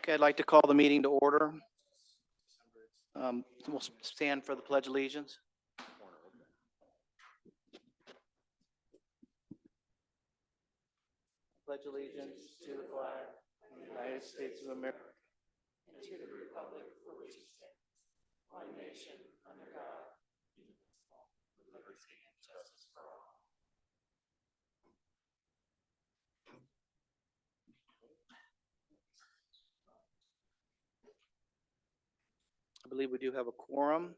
Okay, I'd like to call the meeting to order. We'll stand for the Pledge of Allegiance. Pledge allegiance to the flag of the United States of America and to the republic for which it stands, one nation under God, indivisible, with liberty and justice for all. I believe we do have a quorum.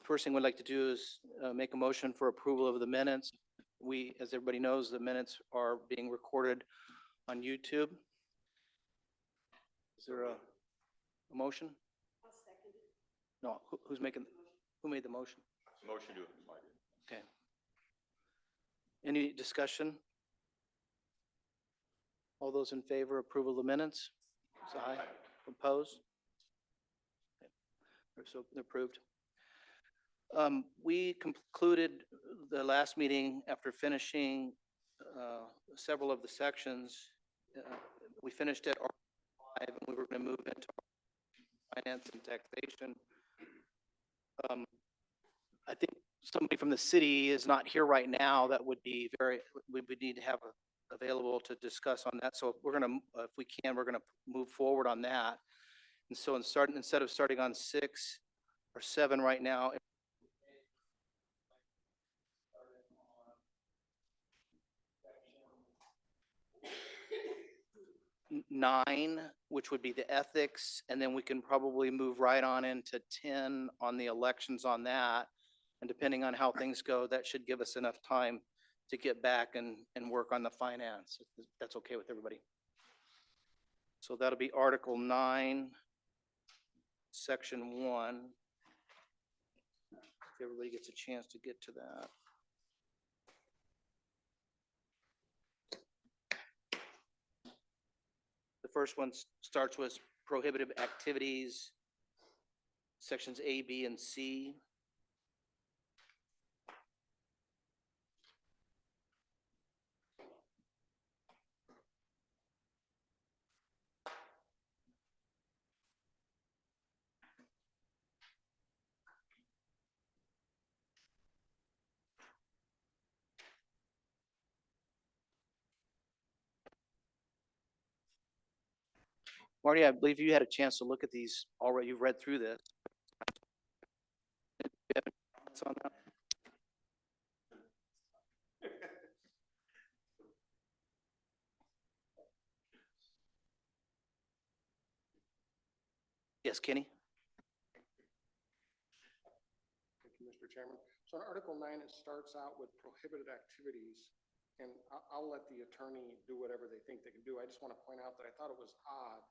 First thing we'd like to do is make a motion for approval of the minutes. As everybody knows, the minutes are being recorded on YouTube. Is there a motion? I'll second it. No, who made the motion? Motion to. Okay. Any discussion? All those in favor of approval of the minutes? Say aye. Opposed? Okay. So approved. We concluded the last meeting after finishing several of the sections. We finished at R5 and we were going to move into finance and taxation. I think somebody from the city is not here right now. That would be we would need to have available to discuss on that. So we're going to, if we can, we're going to move forward on that. And so instead of starting on 6 or 7 right now, 9, which would be the ethics, and then we can probably move right on into 10 on the elections on that. And depending on how things go, that should give us enough time to get back and work on the finance. If that's okay with everybody. So that'll be Article 9, Section 1. If everybody gets a chance to get to that. The first one starts with prohibited activities, sections A, B, and C. Marty, I believe you had a chance to look at these already. You've read through this. Do you have any comments on that? Yes, Kenny? Thank you, Mr. Chairman. So in Article 9, it starts out with prohibited activities, and I'll let the attorney do whatever they think they can do. I just want to point out that I thought it was odd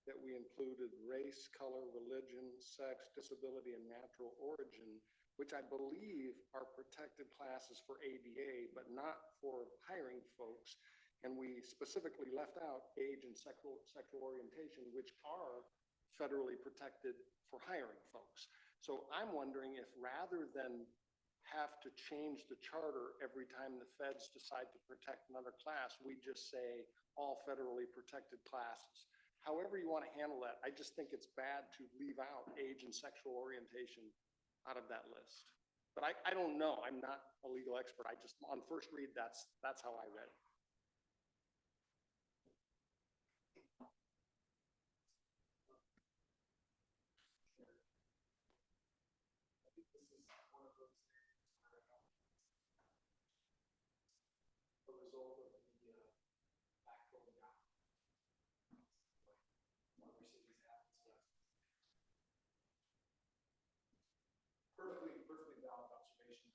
that we included race, color, religion, sex, disability, and natural origin, which I believe are protected classes for ADA, but not for hiring folks. And we specifically left out age and sexual orientation, which are federally protected for hiring folks. So I'm wondering if rather than have to change the charter every time the feds decide to protect another class, we just say all federally protected classes. However you want to handle that, I just think it's bad to leave out age and sexual orientation out of that list. But I don't know. I'm not a legal expert. I just, on first read, that's how I read it. Perfectly valid observation.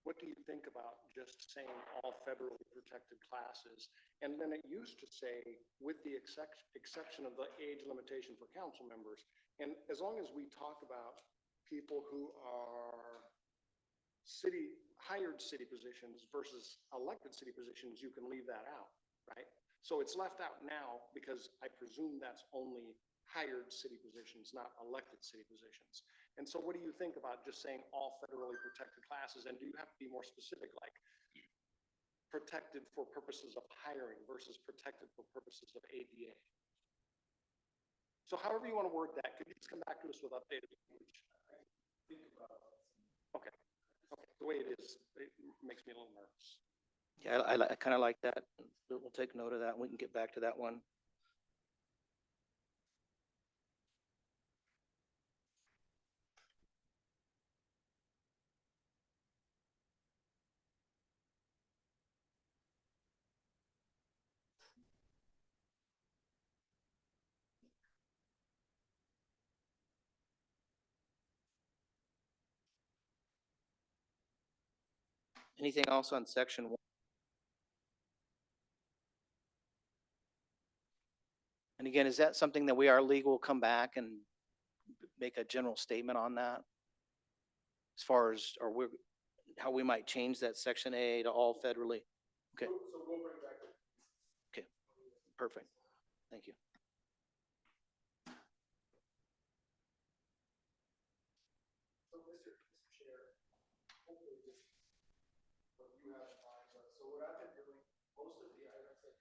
What do you think about just saying all federally protected classes? And then it used to say, with the exception of the age limitation for council members. And as long as we talk about people who are hired city positions versus elected city positions, you can leave that out, right? So it's left out now because I presume that's only hired city positions, not elected city positions. And so what do you think about just saying all federally protected classes? And do you have to be more specific, like protected for purposes of hiring versus protected for purposes of ADA. So however you want to word that, could you just come back to us with updated language? Okay, okay, the way it is, it makes me a little nervous. Yeah, I kind of like that. We'll take note of that. We can get back to that one. Anything else on section 1? And again, is that something that our legal will come back and make a general statement on that? As far as, how we might change that section A to all federally? Okay. So we'll bring back. Okay, perfect. Thank you. So Mr. Chair, hopefully this is what you have in mind, but so what I've been doing, most of the items that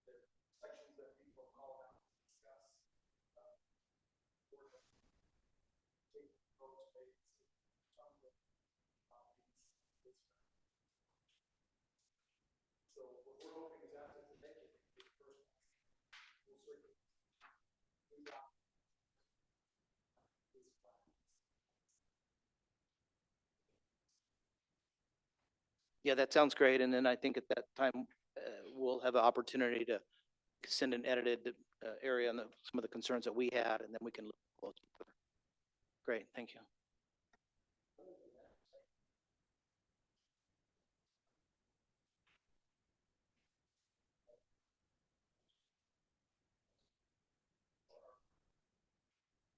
the sections that people call out to discuss, or take notes, maybe some of the these. So what we're hoping is after today, the first one, we'll certainly move on. Yeah, that sounds great. And then I think at that time, we'll have an opportunity to send an edited area on some of the concerns that we had, and then we can look closer. Great, thank you.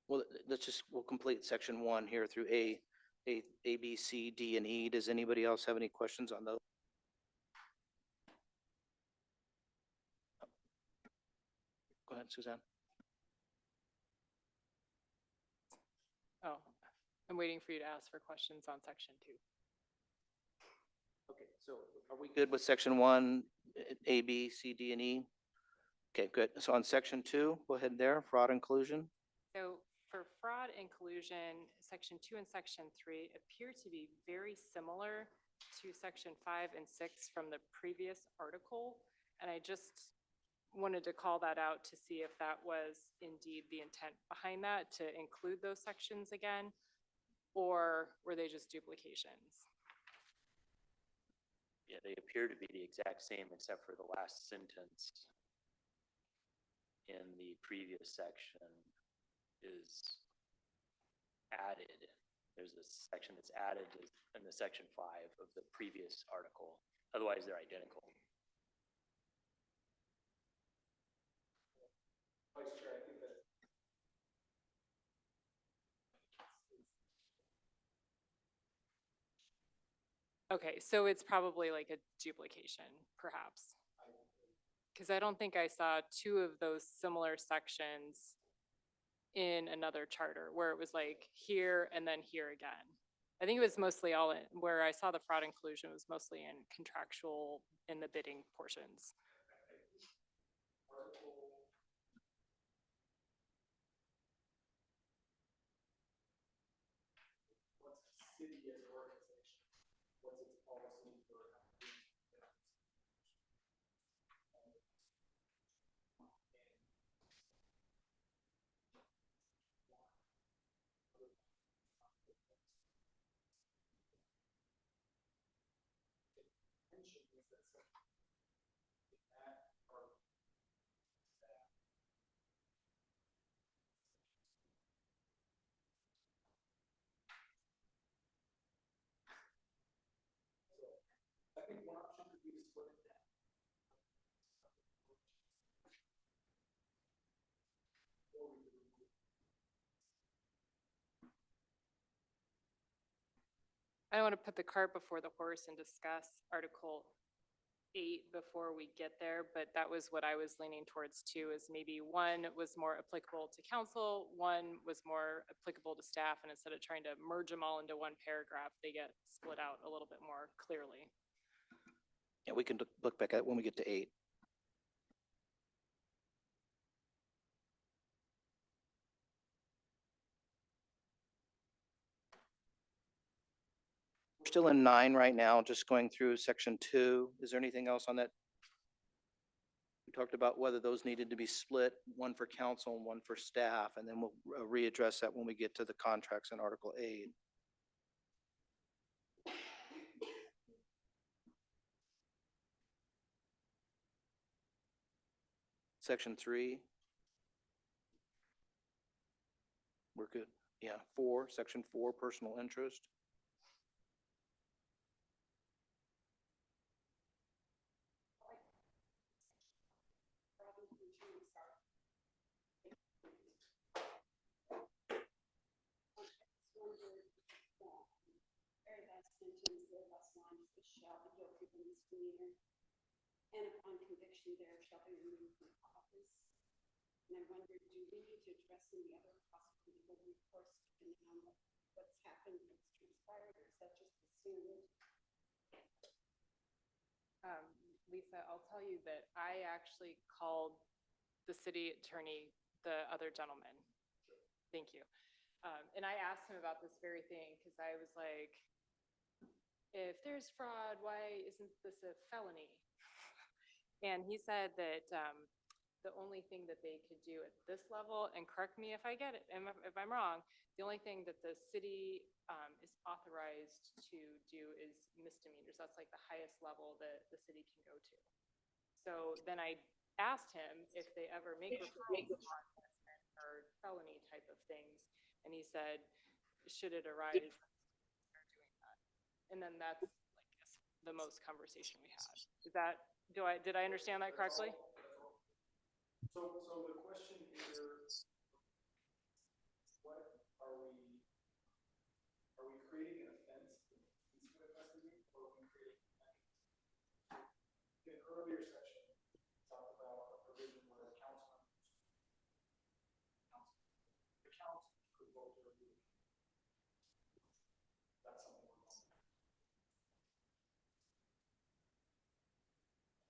Well, we'll complete section 1 here through A, B, C, D, and E. Does anybody else have any questions on those? Go ahead, Suzanne. Oh, I'm waiting for you to ask for questions on section 2. Okay, so are we good with section 1, A, B, C, D, and E? Okay, good. So on section 2, go ahead there, fraud inclusion. So for fraud and collusion, section 2 and section 3 appear to be very similar to section 5 and 6 from the previous article. And I just wanted to call that out to see if that was indeed the intent behind that, to include those sections again, or were they just duplications? Yeah, they appear to be the exact same except for the last sentence in the previous section is added. There's a section that's added in the section 5 of the previous article. Otherwise, they're identical. Vice Chair, I think that. Okay, so it's probably like a duplication, perhaps. Because I don't think I saw 2 of those similar sections in another charter where it was like here and then here again. I think it was mostly all in, where I saw the fraud inclusion was mostly in contractual, in the bidding portions. What's the city as an organization? What's its policy for? I think one option could be to split it down. I don't want to put the cart before the horse and discuss Article 8 before we get there, but that was what I was leaning towards too, is maybe one was more applicable to council, one was more applicable to staff, and instead of trying to merge them all into one paragraph, they get split out a little bit more clearly. we can look back at when we get to 8. We're still in 9 right now, just going through section 2. Is there anything else on that? We talked about whether those needed to be split, one for council and one for staff, and then we'll readdress that when we get to the contracts in Article 8. Section 3. We're good. Yeah, 4, section 4, personal interest. Very last sentence, the last line is shall be guilty of a misdemeanor, and upon conviction there shall be removed from office. And I wondered, do we need to address any other possible legal recourse depending on what's happened, what's transpired, or is that just assumed? Lisa, I'll tell you that I actually called the city attorney, the other gentleman. Thank you. And I asked him about this very thing because I was like, if there's fraud, why isn't this a felony? And he said that the only thing that they could do at this level, and correct me if I get it, if I'm wrong, the only thing that the city is authorized to do is misdemeanors. That's like the highest level that the city can go to. So then I asked him if they ever make referrals or felony type of things, and he said, should it arise, they're doing that. And then that's like the most conversation we had. Is that, did I understand that correctly? So the question here, what are we creating an offense in custody, or are we creating an mechanism? In an earlier section, we talked about a provision where the council could vote to remove. That's something we're going to.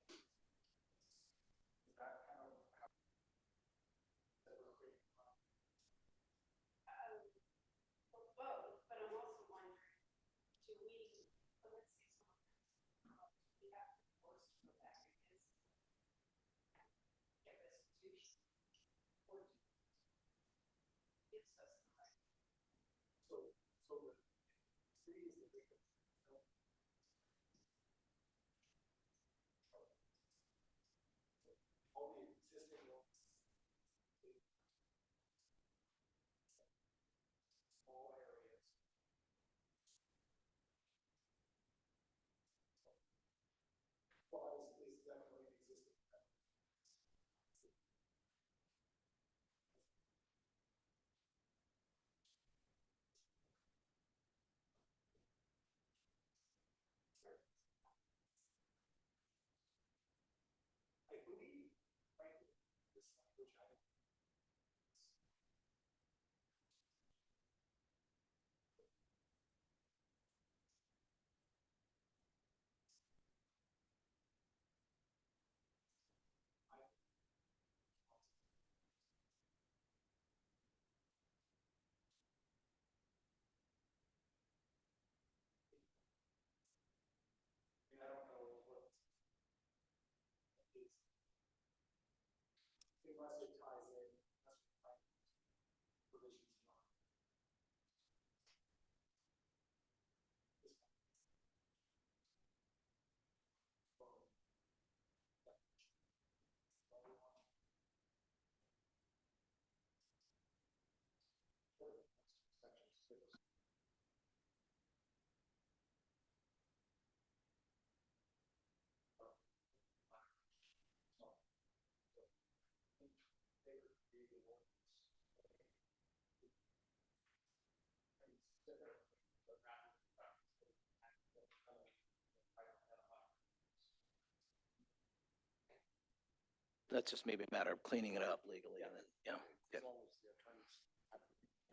Is that kind of how that we're creating? Well, both, but I'm also wondering, do we, let's say we have to force to go back because get restitution, or gives us the right. So the city is the victim. All the existing ones. All areas. Well, is definitely an existing. I believe, frankly, this language I mean, I don't know what is, unless it ties in, unless we find provisions in our. Section 6. That's just maybe a matter of cleaning it up legally. And then, yeah. As long as the attorneys.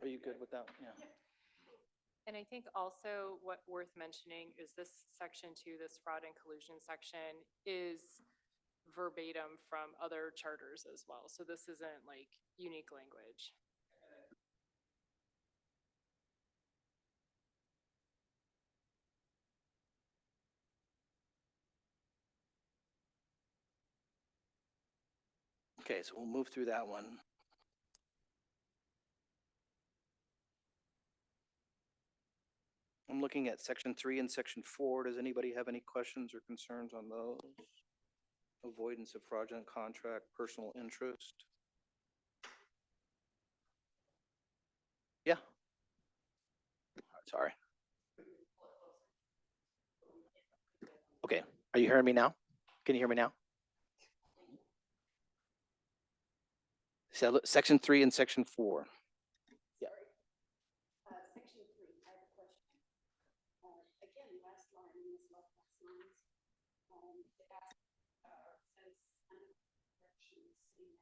Are you good with that? Yeah. And I think also what worth mentioning is this section two, this fraud and collusion section is verbatim from other charters as well. So this isn't like unique language. Okay, so we'll move through that one. I'm looking at section 3 and section 4. Does anybody have any questions or concerns on those? Avoidance of fraudulent contract, personal interest. Yeah. Sorry. Okay, are you hearing me now? Can you hear me now? So section 3 and section 4. Yeah. Section three, I have a question. Again, last line, in this last lines, it asks, says, under corrections, in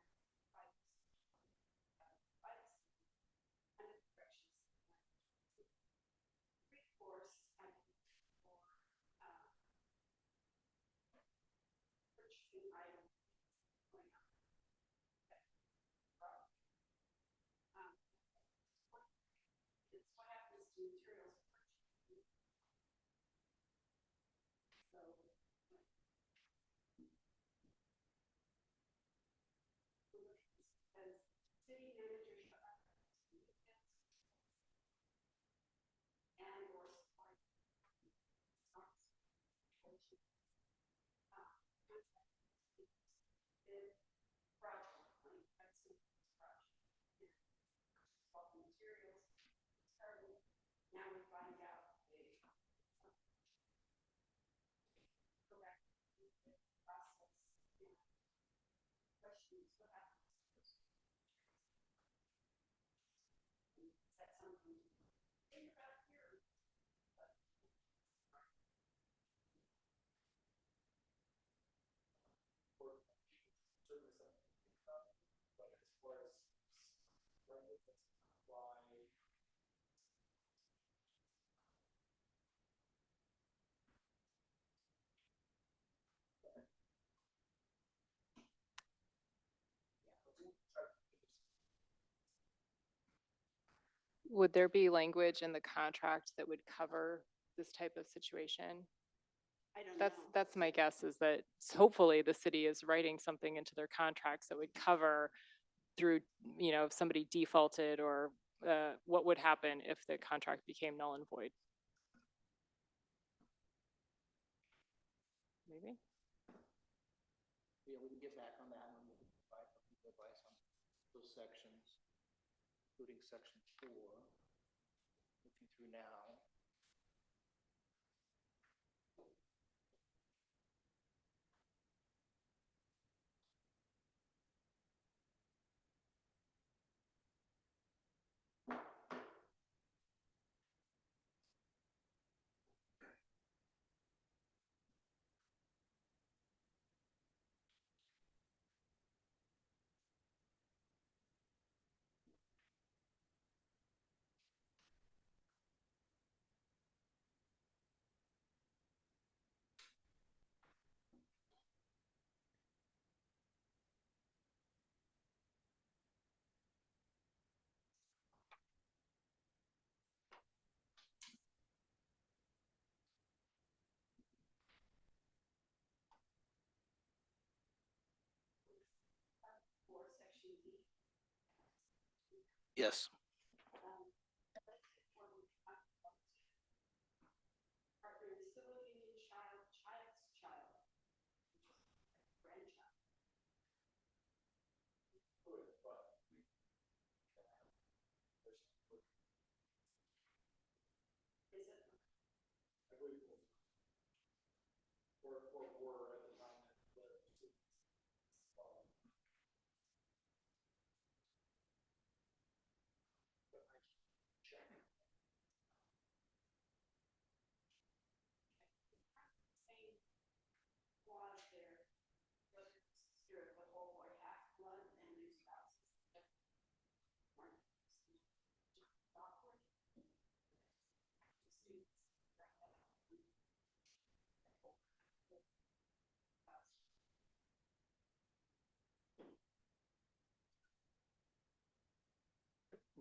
privacy, under corrections. Recourse, I think, for, purchasing items going up. It's what happens to materials purchased. So, as city manager shall and or supply. Fraudulently, that's fraudulent. Materials, started, now we find out the correct process and questions, what happens? Is that something to think about here? Would there be language in the contract that would cover this type of situation? I don't know. That's my guess, is that hopefully the city is writing something into their contracts that would cover through, you know, if somebody defaulted or what would happen if the contract became null and void. Maybe. Yeah, we can get back on that one. We'll provide some advice on those sections, including section 4. Looking through now. For section D. Yes. Partner in civil union child, child's child, grandchild. Is it?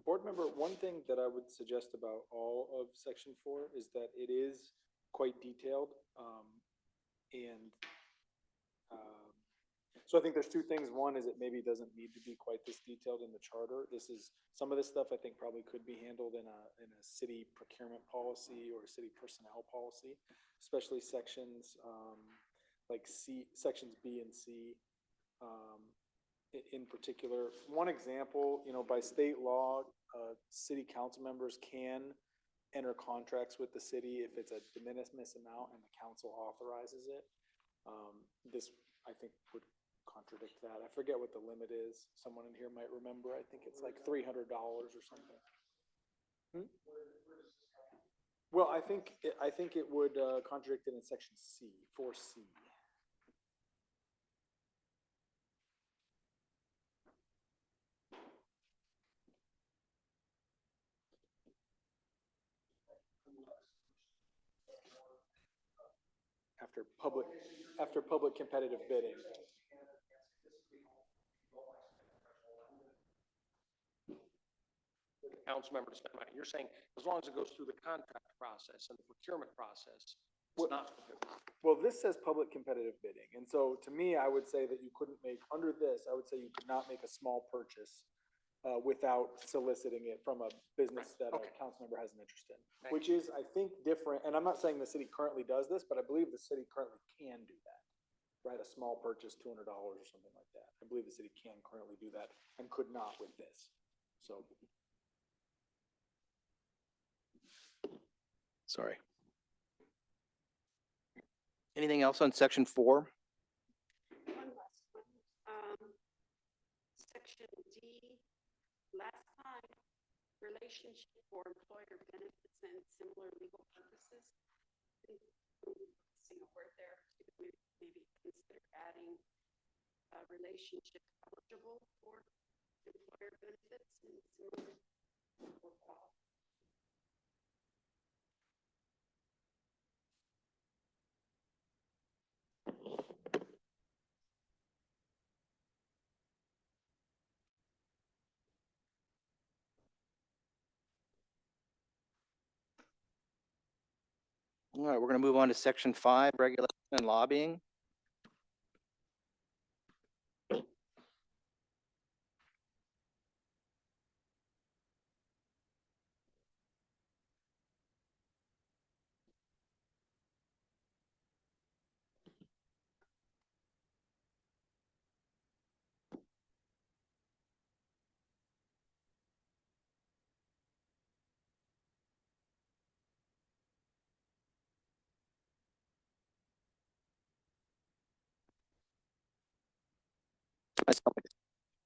Board member, one thing that I would suggest about all of section 4 is that it is quite detailed. And so I think there's two things. One is it maybe doesn't need to be quite this detailed in the charter. Some of this stuff I think probably could be handled in a city procurement policy or a city personnel policy, especially sections like sections B and C. In particular, one example, by state law, city council members can enter contracts with the city if it's a de minimis amount and the council authorizes it. This, I think, would contradict that. I forget what the limit is. Someone in here might remember. I think it's like $300 or something. Well, I think it would contradict it in section C, 4C. After public competitive bidding. Council member to spend money. You're saying as long as it goes through the contract process and the procurement process, Well- it's not prohibited. Well, this says public competitive bidding, and so to me, I would say that you couldn't make, under this, I would say you could not make a small purchase without soliciting it from a business that a Okay. council member has an interest in, Thank which is, I think, different, and I'm not saying the city currently does this, but I believe the city currently can do that, right? A small purchase, $200 or something like that. I believe the city can currently do that and could not with this, so. Sorry. Anything else on section 4? One last one. Section D, last time, relationship for employer benefits and similar legal purposes. I think we're missing a word there. Maybe consider adding relationship eligible for employer benefits and similar or qualified. All right, we're going to move on to section 5, regulation and lobbying.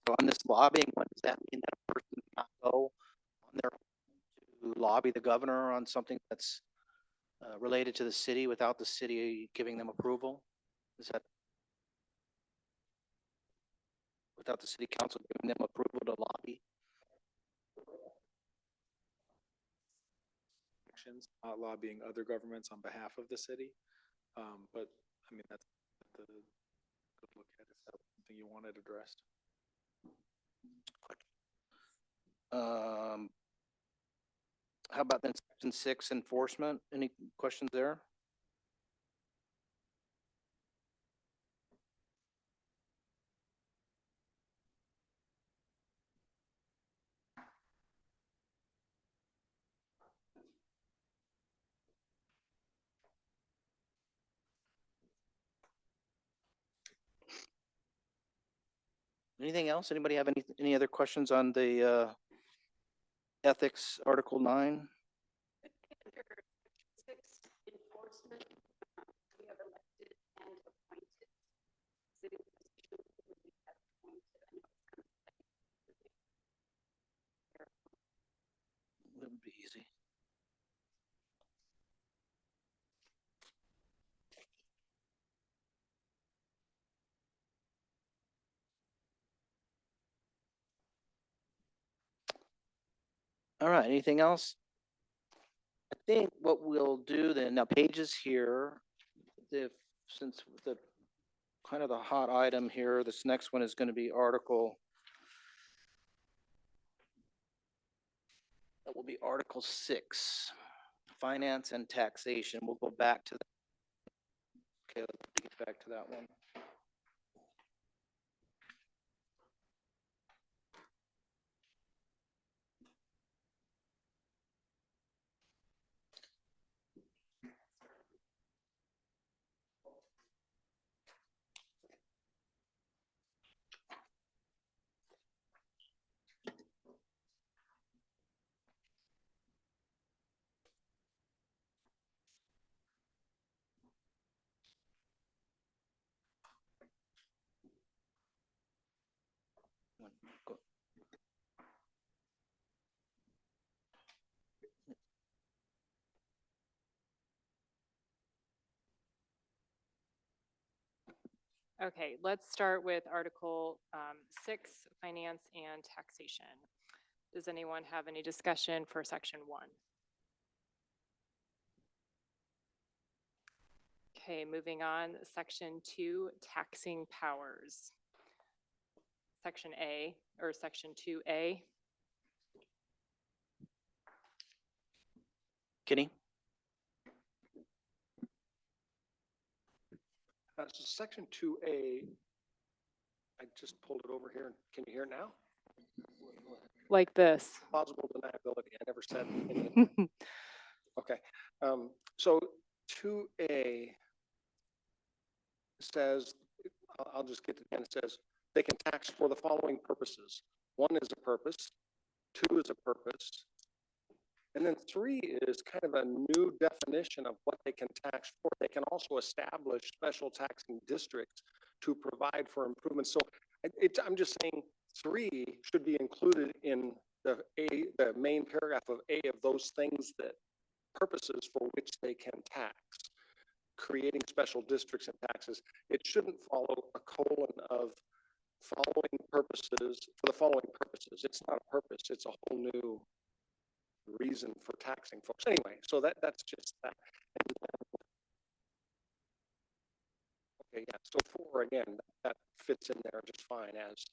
So on this lobbying, what does that mean that a person cannot go on their own to lobby the governor on something that's related to the city without the city giving them approval? Is that without the city council giving them approval to lobby? Actions, not lobbying other governments on behalf of the city. But I mean, that's the good look at if that's something you wanted addressed. How about then section 6, enforcement? Any questions there? Anything else? Anybody have any other questions on the ethics, Article 9? Under section 6, enforcement, we have elected and appointed. City positions would be appointed. I know it's kind of That would be easy. All right, anything else? I think what we'll do then, now Paige here, since the kind of the hot item here, this next one is going to be Article will be Article 6, Finance and Taxation. We'll go back to that. Okay, let's get back to that one. Go- Okay, let's start with Article 6, Finance and Taxation. Does anyone have any discussion for Section 1? Okay, moving on, Section 2, Taxing Powers. Section A, or Section 2A. Kenny? So section 2A, I just pulled it over here. Can you hear it now? Like this. Plausible deniability. I never said any. Okay. So 2A says, I'll just get to the end. It says, they can tax for the following purposes. 1 is a purpose, 2 is a purpose, and then 3 is kind of a new definition of what they can tax for. They can also establish special taxing districts to provide for improvements. So I'm just saying 3 should be included in the main paragraph of A of those things that purposes for which they can tax. Creating special districts and taxes. It shouldn't follow a colon of following purposes for the following purposes. It's not a purpose. It's a whole new reason for taxing folks. Anyway, so that's just that. Okay, yeah. So 4 again, that fits in there just fine as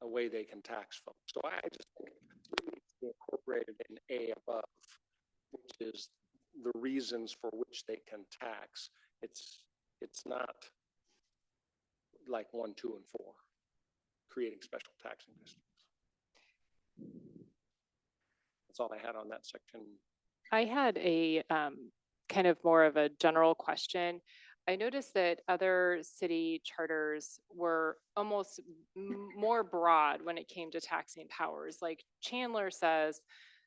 a way they can tax folks. So I just think it needs to be incorporated in A above, which is the reasons for which they can tax. It's not like 1, 2, and 4, creating special taxing districts. That's all I had on that section. I had a kind of more of a general question. I noticed that other city charters were almost more broad when it came to taxing powers. Like Chandler says,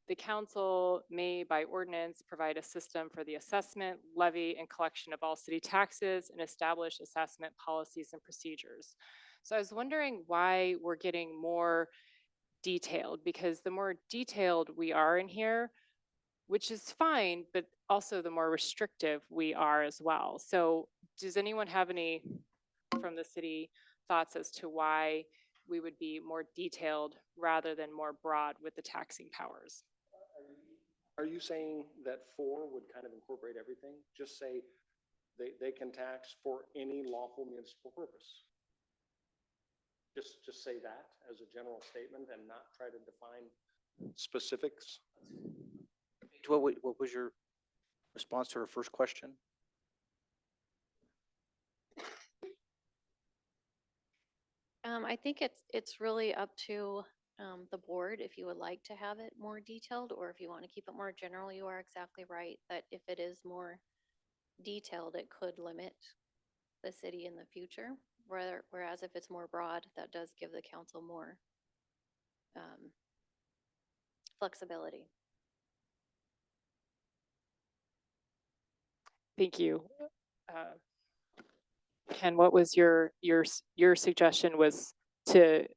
the council may by ordinance provide a system for the assessment, levy, and collection of all city taxes and establish assessment policies and procedures. So I was wondering why we're getting more detailed, because the more detailed we are in here, which is fine, but also the more restrictive we are as well. So does anyone have any from the city thoughts as to why we would be more detailed rather than more broad with the taxing powers? Are you saying that 4 would kind of incorporate everything? Just say they can tax for any lawful municipal purpose? Just say that as a general statement and not try to define specifics? What was your response to her first question? I think it's really up to the board if you would like to have it more detailed or if you want to keep it more general. You are exactly right that if it is more detailed, it could limit the city in the future. Whereas if it's more broad, that does give the council more flexibility. Thank you. Ken, what was your suggestion was to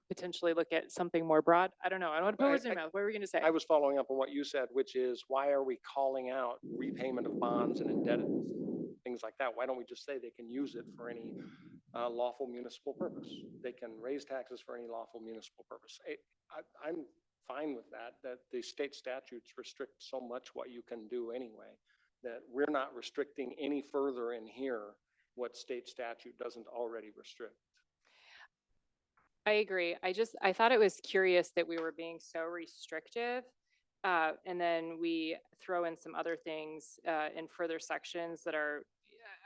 potentially look at something more broad? I don't know. I don't want to put words in your mouth. What were we going to say? I was following up on what you said, which is why are we calling out repayment of bonds and indebtedness, things like that? Why don't we just say they can use it for any lawful municipal purpose? They can raise taxes for any lawful municipal purpose. I'm fine with that the state statutes restrict so much what you can do anyway, that we're not restricting any further in here what state statute doesn't already restrict. I agree. I thought it was curious that we were being so restrictive. And then we throw in some other things, in further sections that are,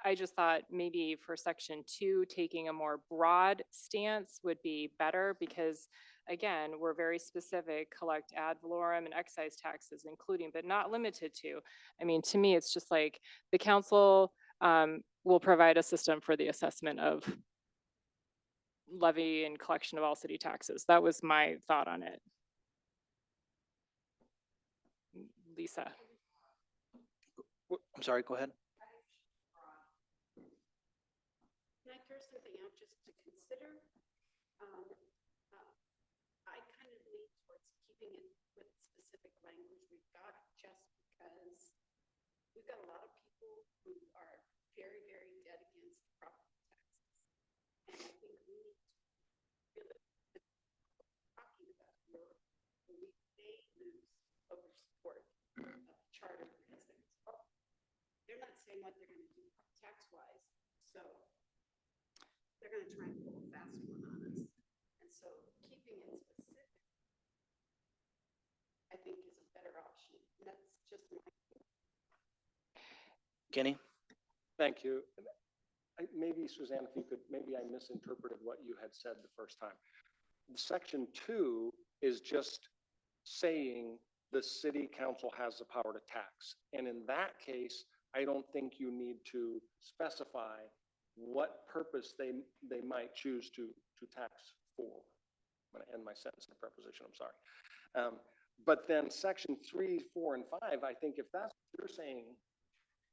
I just thought maybe for section 2, taking a more broad stance would be better because again, we're very specific, collect ad valorem and excise taxes, including but not limited to. I mean, to me, it's just like the council, will provide a system for the assessment of levy and collection of all city taxes. That was my thought on it. Lisa. I'm sorry, go ahead. Can I throw something out just to consider? Um, I kind of lean towards keeping it with specific language we've got, just because we've got a lot of people who are very, very dead against property taxes. And I think we need to really talking about where we may lose over support of the charter because they're not saying what they're going to do tax-wise. So they're going to try and pull a fast one on us. And so keeping it specific, I think, is a better option. And that's just my. Kenny? Thank you. Maybe Suzanne, if you could, maybe I misinterpreted what you had said the first time. Section 2 is just saying the city council has the power to tax. And in that case, I don't think you need to specify what purpose they might choose to tax for. I'm going to end my sentence in a preposition, I'm sorry. But then section 3, 4, and 5, I think if that's what you're saying,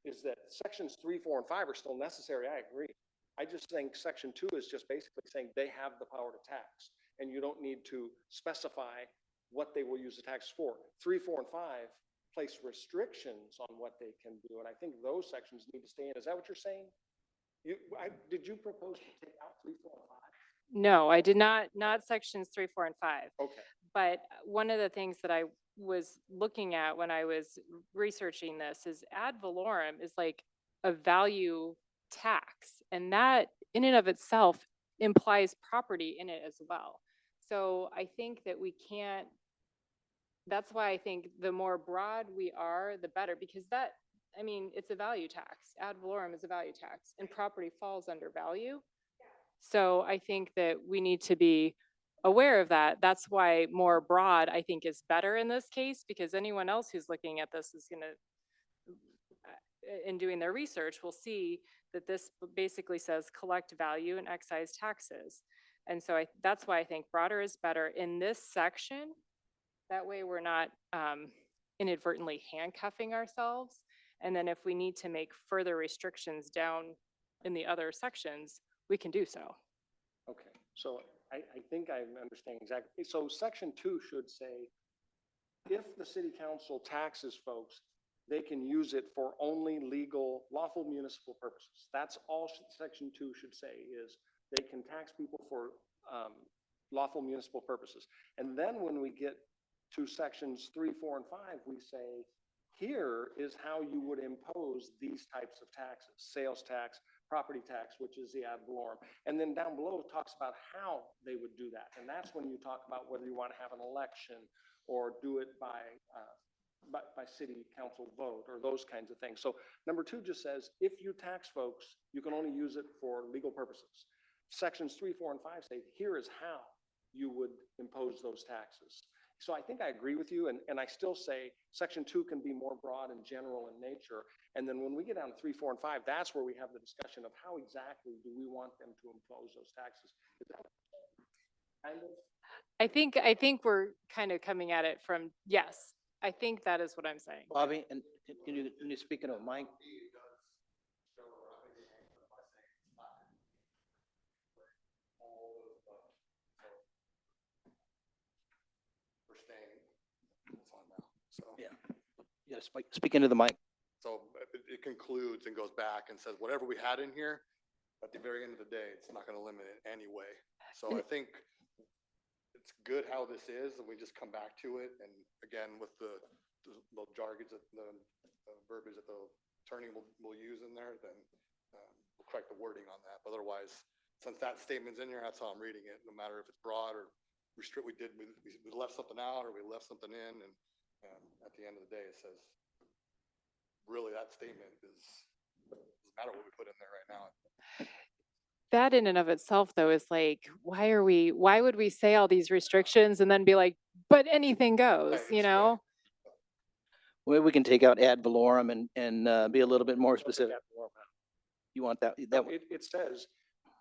is that sections 3, 4, and 5 are still necessary, I agree. I just think section 2 is just basically saying they have the power to tax, and you don't need to specify what they will use the tax for. 3, 4, and 5 place restrictions on what they can do, and I think those sections need to stay in. Is that what you're saying? Did you propose to take out 3, 4, and 5? No, I did not sections 3, 4, and 5. Okay. But one of the things that I was looking at when I was researching this is ad valorem is like a value tax. And that in and of itself implies property in it as well. So I think that we can't, that's why I think the more broad we are, the better, because that, I mean, it's a value tax. Ad valorem is a value tax and property falls under value. So I think that we need to be aware of that. That's why more broad, I think, is better in this case, because anyone else who's looking at this is going to, in doing their research, will see that this basically says collect value and excise taxes. And so that's why I think broader is better in this section. That way we're not inadvertently handcuffing ourselves. And then if we need to make further restrictions down in the other sections, we can do so. Okay, so I think I understand exactly. So section 2 should say, if the city council taxes folks, they can use it for only legal, lawful municipal purposes. That's all section 2 should say, is they can tax people for lawful municipal purposes. And then when we get to sections 3, 4, and 5, we say, here is how you would impose these types of taxes: sales tax, property tax, which is the ad valorem. And then down below it talks about how they would do that. And that's when you talk about whether you want to have an election or do it by city council vote or those kinds of things. So number 2 just says, if you tax folks, you can only use it for legal purposes. Sections 3, 4, and 5 say, here is how you would impose those taxes. So I think I agree with you, and I still say section 2 can be more broad and general in nature. And then when we get down to 3, 4, and 5, that's where we have the discussion of how exactly do we want them to impose those taxes. Is that kind of? I think we're kind of coming at it from, yes, I think that is what I'm saying. Bobby, and you speaking of Mike? We're staying, it's on now, so. Yeah. Yeah, speak into the mic. So it concludes and goes back and says, whatever we had in here, at the very end of the day, it's not gonna limit it anyway. So I think it's good how this is, and we just come back to it, and again, with the jargons, the verbiage that the attorney will use in there, then we'll correct the wording on that. But otherwise, since that statement's in here, that's how I'm reading it, no matter if it's broad or restrict, we left something out or we left something in, and at the end of the day, it says, really, that statement doesn't matter what we put in there right now. That in and of itself, though, is like, why would we say all these restrictions and then be like, but anything goes, Right, you it's- know? Well, we can take out ad valorem and be a little bit more specific. You want that, that, It says,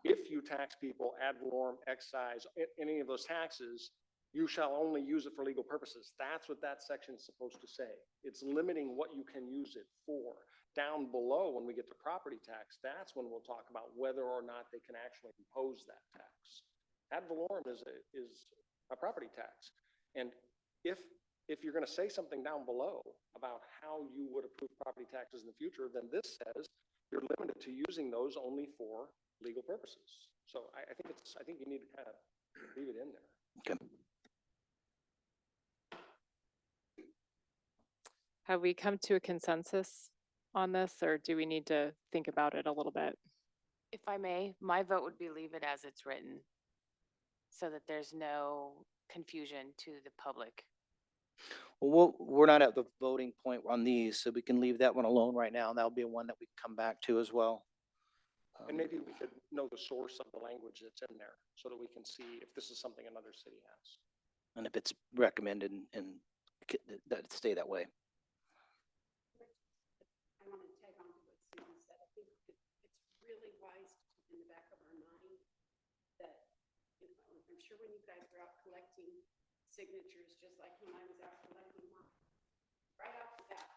if you tax people ad valorem, excise, any of those taxes, you shall only use it for legal purposes. That's what that section is supposed to say. It's limiting what you can use it for. Down below, when we get to property tax, that's when we'll talk about whether or not they can actually impose that tax. Ad valorem is a property tax. And if you're gonna say something down below about how you would approve property taxes in the future, then this says you're limited to using those only for legal purposes. So I think you need to kind of leave it in there. okay. Have we come to a consensus on this, or do we need to think about it a little bit? If I may, my vote would be leave it as it's written so that there's no confusion to the public. Well, we're not at the voting point on these, so we can leave that one alone right now. And that'll be one that we can come back to as well. And maybe we could know the source of the language that's in there so that we can see if this is something another city has. And if it's recommended and that it stay that way. I want to tag on to what Susan said. I think it's really wise to keep in the back of our mind that, you know, I'm sure when you guys were out collecting signatures, just like when I was out collecting mine, right off the bat,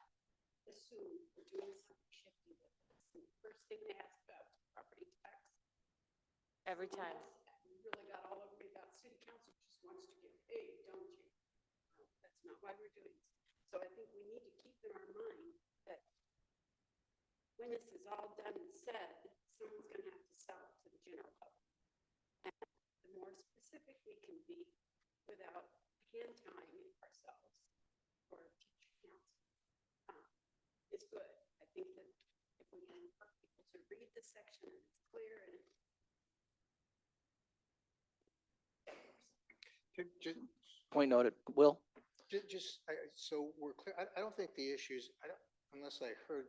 assume we're doing something shifty with this. And the first thing they ask about is property tax. Every time. You really got all over me about city council just wants to get paid, don't you? No, that's not why we're doing this. So I think we need to keep in our mind that when this is all done and said, someone's gonna have to sell it to the general public. And the more specific we can be without hand tying ourselves or teacher council, is good. I think that if we can help people to read the section and it's clear and Point noted. Will? So we're clear, I don't think the issues, unless I heard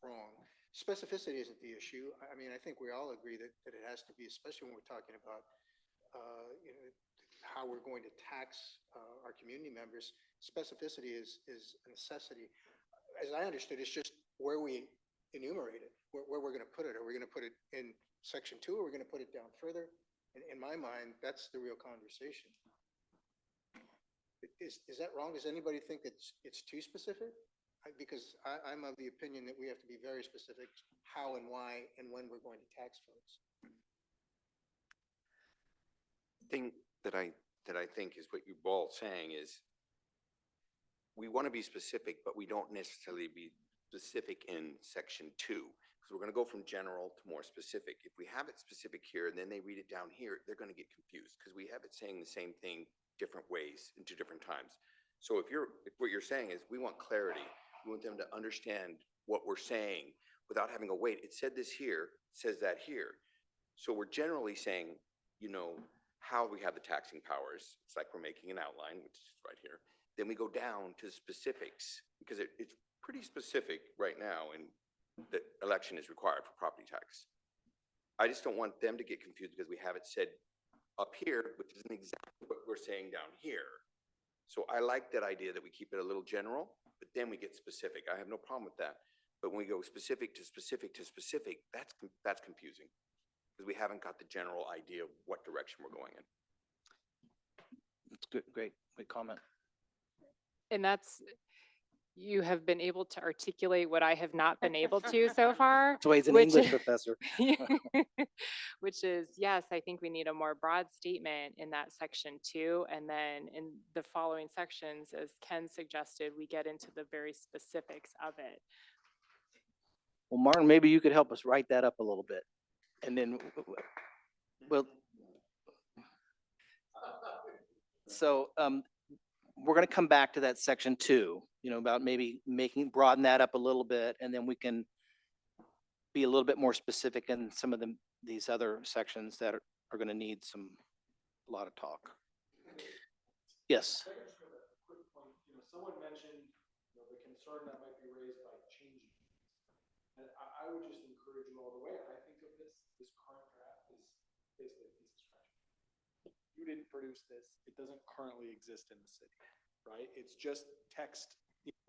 wrong, specificity isn't the issue. I mean, I think we all agree that it has to be, especially when we're talking about, you know, how we're going to tax our community members. Specificity is a necessity. As I understood, it's just where we enumerate it, where we're going to put it. Are we going to put it in section 2, or are we going to put it down further? In my mind, that's the real conversation. Is that wrong? Does anybody think it's too specific? Because I'm of the opinion that we have to be very specific how and why and when we're going to tax folks. Thing that I think is what you're all saying is we want to be specific, but we don't necessarily be specific in section 2. Because we're going to go from general to more specific. If we have it specific here and then they read it down here, they're going to get confused because we have it saying the same thing different ways and 2 different times. So if what you're saying is we want clarity, we want them to understand what we're saying without having to wait. It said this here, it says that here. So we're generally saying, you know, how we have the taxing powers. It's like we're making an outline, which is right here. Then we go down to specifics because it's pretty specific right now, and the election is required for property tax. I just don't want them to get confused because we have it said up here, which isn't exactly what we're saying down here. So I like that idea that we keep it a little general, but then we get specific. I have no problem with that. But when we go specific to specific to specific, that's confusing because we haven't got the general idea of what direction we're going in. That's good. Great comment. And you have been able to articulate what I have not been able to so far. That's why he's an which- English professor. Which is, yes, I think we need a more broad statement in that section 2. And then in the following sections, as Ken suggested, we get into the very specifics of it. Well, Martin, maybe you could help us write that up a little bit. And then, well, so we're going to come back to that section 2, you know, about maybe broaden that up a little bit, and then we can be a little bit more specific in some of these other sections that are gonna need a lot of talk. Yes. Quick point, someone mentioned, the concern that might be raised by changing. And I would just encourage you all, the way I think of this current draft is basically a piece of scratch. You didn't produce this, it doesn't currently exist in the city, right? It's just text,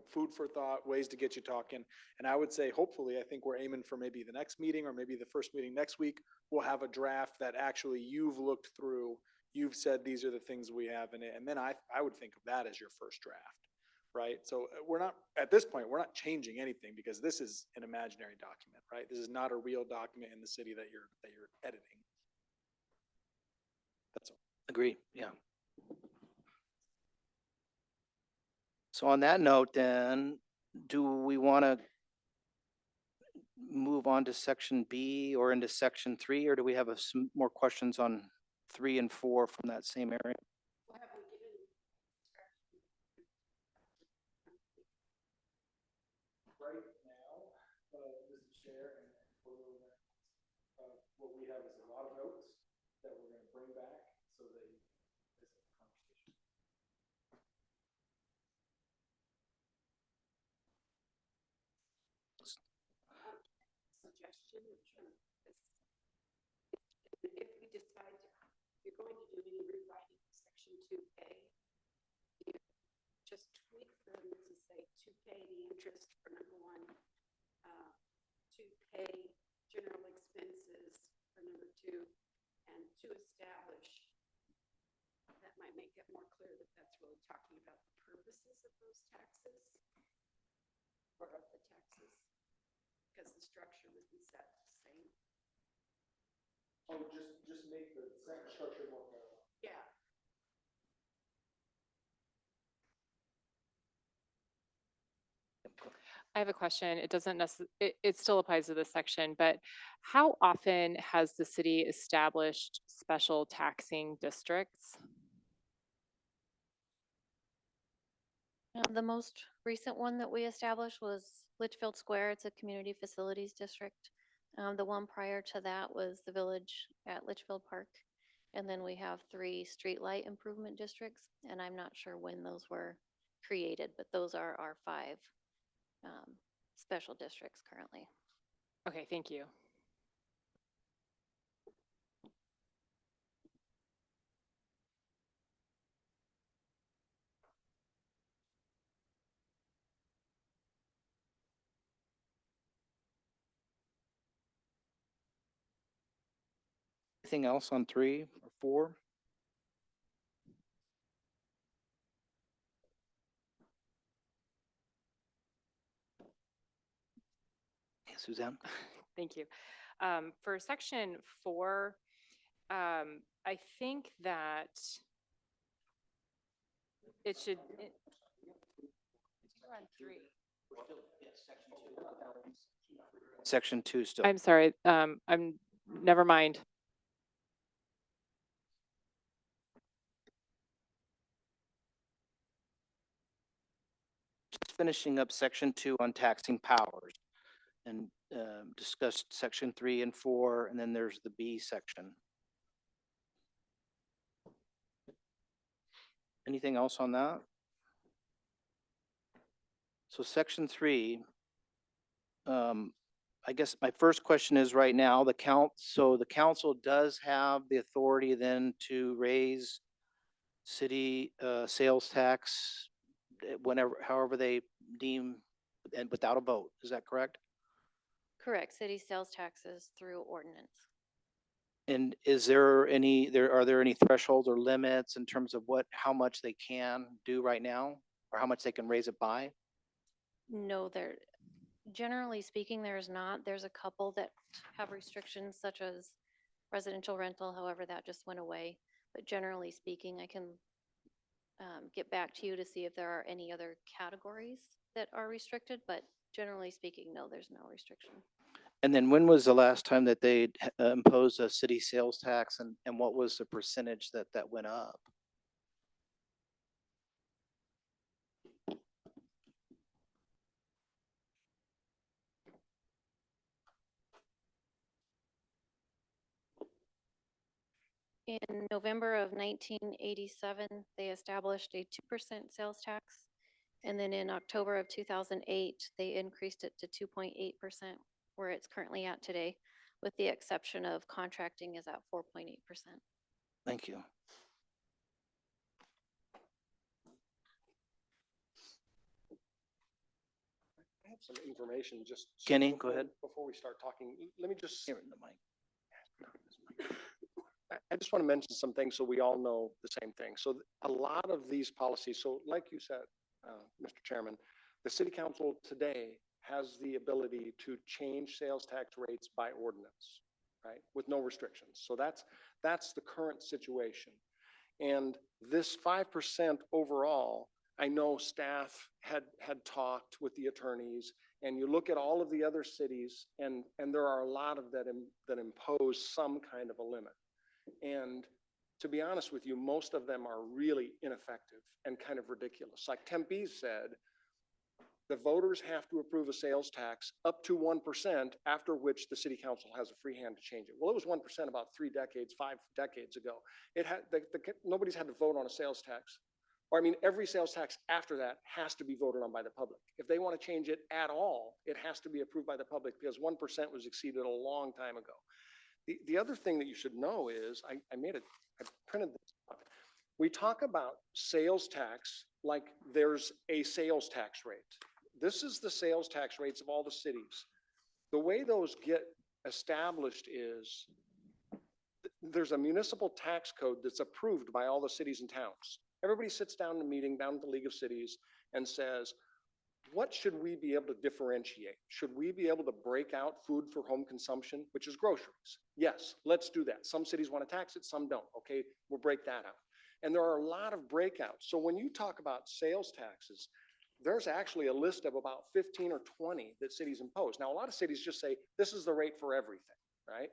food for thought, ways to get you talking. And I would say, hopefully, I think we're aiming for maybe the next meeting or maybe the first meeting next week, we'll have a draft that actually you've looked through, you've said, these are the things we have in it. And then I would think of that as your first draft, right? So we're not, at this point, we're not changing anything because this is an imaginary document, right? This is not a real document in the city that you're editing. That's all. Agree, yeah. So on that note, then, do we want to move on to section B or into section 3, or do we have some more questions on 3 and 4 from that same area? Well, have we given Right now, Mrs. Chair and what we have is a lot of notes that we're going to bring back so that this conversation. suggestion of term, if we decide you're going to do any rewriting of section 2A, you just tweak them to say to pay the interest for number 1, to pay general expenses for number 2, and to establish. That might make it more clear that that's really talking about the purposes of those taxes or of the taxes, because the structure would be set the same. Oh, just make the sentence structure more parallel. Yeah. I have a question. It doesn't it still applies to this section, but how often has the city established special taxing districts? The most recent one that we established was Litchfield Square. It's a community facilities district. The one prior to that was the village at Litchfield Park. And then we have 3 streetlight improvement districts, and I'm not sure when those were created, but those are our 5 special districts currently. Okay, thank you. Anything else on 3 or 4? Suzanne? Thank you. For section 4, I think that it should. We're on 3. Section 2 still. I'm sorry. Never mind. Just finishing up section 2 on taxing powers, and discussed section 3 and 4, and then there's the B section. Anything else on that? So section 3, I guess my first question is right now, the council does have the authority then to raise city sales tax whenever, however they deem, and without a vote. Is that correct? Correct, city sales taxes through ordinance. And are there any thresholds or limits in terms of how much they can do right now, or how much they can raise it by? No, generally speaking, there's not. There's a couple that have restrictions such as residential rental, however, that just went away. But generally speaking, I can get back to you to see if there are any other categories that are restricted, but generally speaking, no, there's no restriction. And then when was the last time that they imposed a city sales tax, and what was the percentage that went up? In November of 1987, they established a 2% sales tax. And then in October of 2008, they increased it to 2.8%, where it's currently at today, with the exception of contracting is at 4.8%. Thank you. I have some information just. Kenny, go before- ahead. Before we start talking, let me just, Here in the mic. I just want to mention some things so we all know the same thing. So a lot of these policies, so like you said, Mr. Chairman, the city council today has the ability to change sales tax rates by ordinance, right? With no restrictions. So that's the current situation. And this 5% overall, I know staff had talked with the attorneys, and you look at all of the other cities, and there are a lot of that impose some kind of a limit. And to be honest with you, most of them are really ineffective and kind of ridiculous. Like Tempe said, the voters have to approve a sales tax up to 1%, after which the city council has a free hand to change it. Well, it was 1% about 5 decades ago. It had, nobody's had to vote on a sales tax. Or I mean, every sales tax after that has to be voted on by the public. If they want to change it at all, it has to be approved by the public, because 1% was exceeded a long time ago. The other thing that you should know is, I printed this up. We talk about sales tax like there's a sales tax rate. This is the sales tax rates of all the cities. The way those get established is there's a municipal tax code that's approved by all the cities and towns. Everybody sits down in a meeting down at the League of Cities and says, what should we be able to differentiate? Should we be able to break out food for home consumption, which is groceries? Yes, let's do that. Some cities want to tax it, some don't. Okay, we'll break that out. And there are a lot of breakouts. So when you talk about sales taxes, there's actually a list of about 15 or 20 that cities impose. Now, a lot of cities just say, this is the rate for everything, right?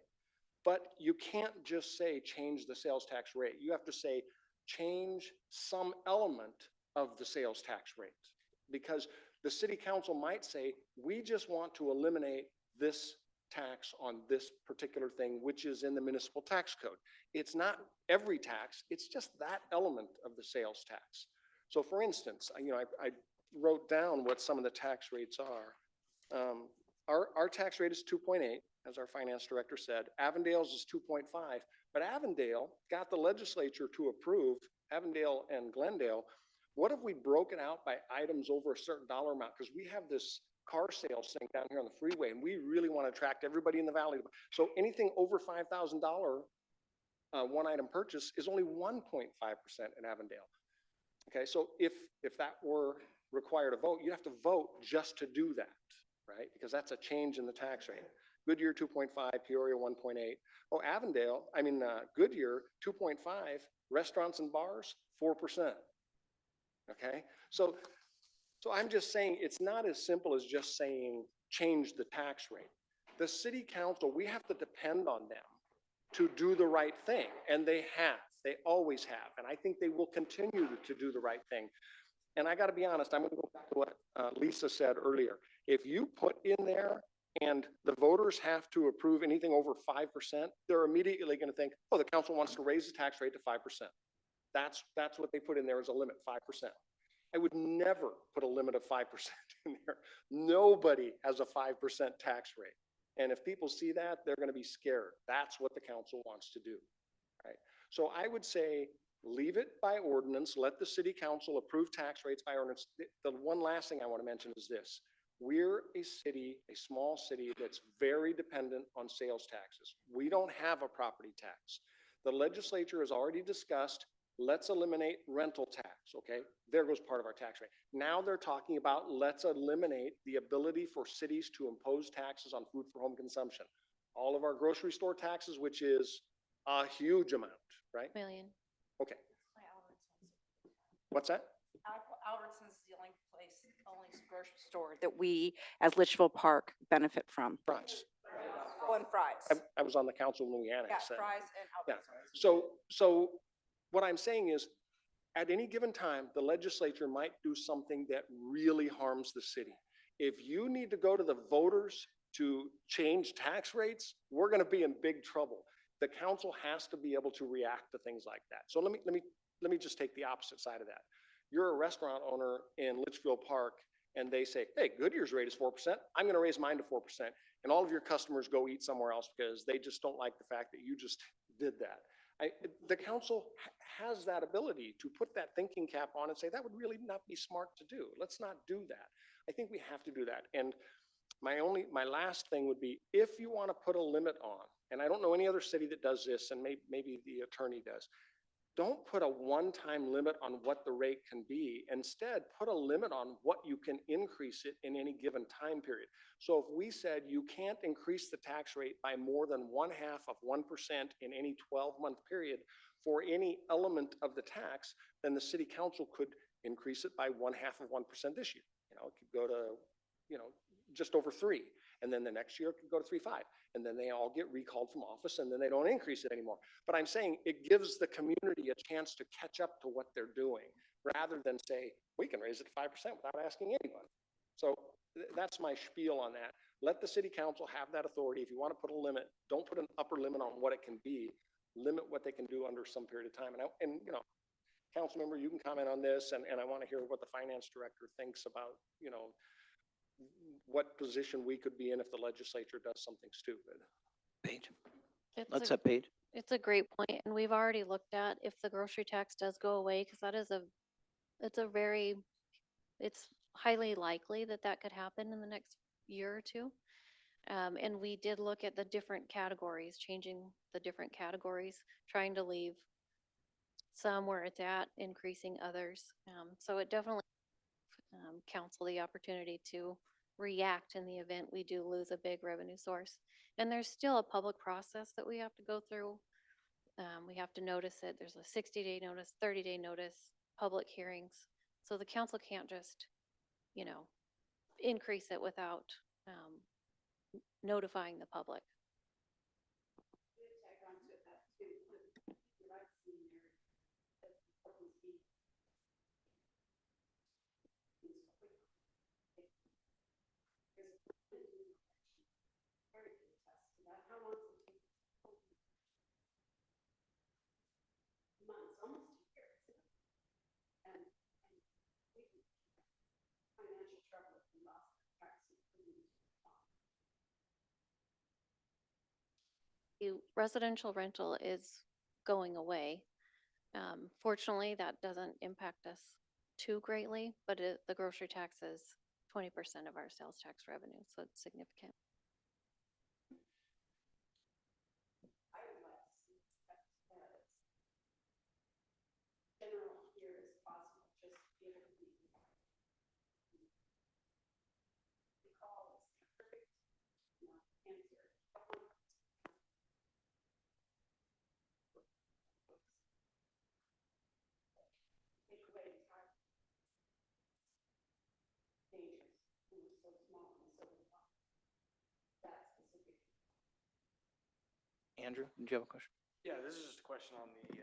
But you can't just say, change the sales tax rate. You have to say, change some element of the sales tax rate. Because the city council might say, we just want to eliminate this tax on this particular thing, which is in the municipal tax code. It's not every tax, it's just that element of the sales tax. So for instance, I wrote down what some of the tax rates are. Our tax rate is 2.8, as our finance director said. Avondale's is 2.5, but Avondale got the legislature to approve, Avondale and Glendale. What if we broke it out by items over a certain dollar amount? Because we have this car sales thing down here on the freeway, and we really want to attract everybody in the valley. So anything over $5,000 one item purchase is only 1.5% in Avondale. Okay, so if that were required to vote, you'd have to vote just to do that, right? Because that's a change in the tax rate. Goodyear 2.5, Peoria 1.8. Oh, Goodyear 2.5, restaurants and bars 4%. Okay, so I'm just saying it's not as simple as just saying change the tax rate. The city council, we have to depend on them to do the right thing, and they always have, and I think they will continue to do the right thing. And I got to be honest, I'm going to go back to what Lisa said earlier. If you put in there and the voters have to approve anything over 5%, they're immediately going to think, oh, the council wants to raise the tax rate to 5%. That's what they put in there as a limit, 5%. I would never put a limit of 5% in there. Nobody has a 5% tax rate. And if people see that, they're going to be scared. That's what the council wants to do, right? So I would say, leave it by ordinance, let the city council approve tax rates by ordinance. The one last thing I want to mention is this. We're a city, a small city that's very dependent on sales taxes. We don't have a property tax. The legislature has already discussed, let's eliminate rental tax, okay? There goes part of our tax rate. Now they're talking about, let's eliminate the ability for cities to impose taxes on food for home consumption. All of our grocery store taxes, which is a huge amount, right? Million. Okay. What's that? Albertsons is the only grocery store that we, as Litchfield Park, benefit from. Fries. Oh, and fries. I was on the council when we Yeah, annexed that. fries and Yeah. Albertsons. So what I'm saying is, at any given time, the legislature might do something that really harms the city. If you need to go to the voters to change tax rates, we're going to be in big trouble. the council has to be able to react to things like that. So let me just take the opposite side of that. You're a restaurant owner in Litchfield Park and they say, hey, Goodyear's rate is 4%. I'm going to raise mine to 4%. And all of your customers go eat somewhere else because they just don't like the fact that you just did that. The council has that ability to put that thinking cap on and say, that would really not be smart to do. Let's not do that. I think we have to do that. And my last thing would be, if you want to put a limit on, and I don't know any other city that does this, and maybe the attorney does, don't put a one-time limit on what the rate can be. Instead, put a limit on what you can increase it in any given time period. So if we said you can't increase the tax rate by more than 0.5% in any 12-month period for any element of the tax, then the city council could increase it by 0.5% this year. You know, it could go to, you know, just over 3. And then the next year it could go to 3.5. And then they all get recalled from office and then they don't increase it anymore. But I'm saying it gives the community a chance to catch up to what they're doing rather than say, we can raise it 5% without asking anyone. So that's my spiel on that. Let the city council have that authority. If you want to put a limit, don't put an upper limit on what it can be. Limit what they can do under some period of time. And you know, council member, you can comment on this, and I want to hear what the finance director thinks about, you know, what position we could be in if the legislature does something stupid. Paige, It's let's a, have Paige. it's a great point, and we've already looked at if the grocery tax does go away, because that is it's highly likely that that could happen in the next year or two. And we did look at the different categories, changing the different categories, trying to leave some where it's at, increasing others. So it definitely council the opportunity to react in the event we do lose a big revenue source. And there's still a public process that we have to go through. We have to notice it. There's a 60-day notice, 30-day notice, public hearings. So the council can't just, you know, increase it without notifying the public. Tag on to that too, what I've seen there, that open speak. Very good test to that. How long does it take? Months, almost a year. And we can financial trouble if we lost the tax. Residential rental is going away. Fortunately, that doesn't impact us too greatly, but the grocery tax is 20% of our sales tax revenue, so it's significant. I would like to see that as general here as possible, just to be able to be. The call is perfect, you know, answer. Take away the time. Dangerous, when we're so small and so that specific. Andrew, did you have a question? Yeah, this is just a question on the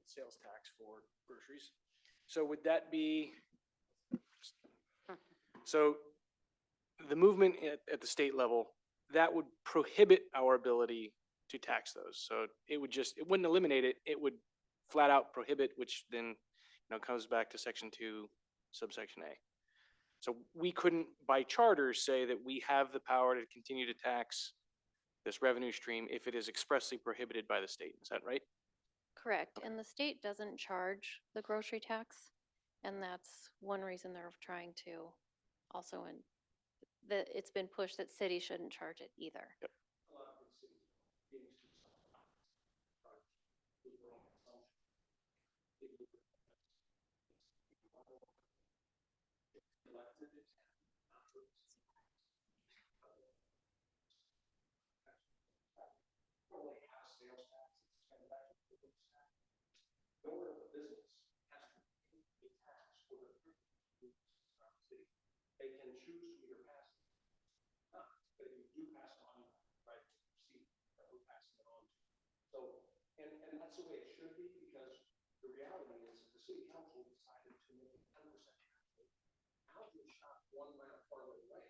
sales tax for groceries. So would that be, so the movement at the state level, that would prohibit our ability to tax those. So it wouldn't eliminate it, it would flat out prohibit, which then, you know, comes back to section 2, subsection A. So we couldn't by charter say that we have the power to continue to tax this revenue stream if it is expressly prohibited by the state. Is that right? Correct, and the state doesn't charge the grocery tax, and that's one reason they're trying to also, it's been pushed that cities shouldn't charge it either. Yep. They can choose to either pass it or not, but if you do pass it on, you have the right to proceed that we're passing it on to. So, and that's the way it should be, because the reality is if the city council decided to make it 10% tax rate, how do you shop one mile farther away?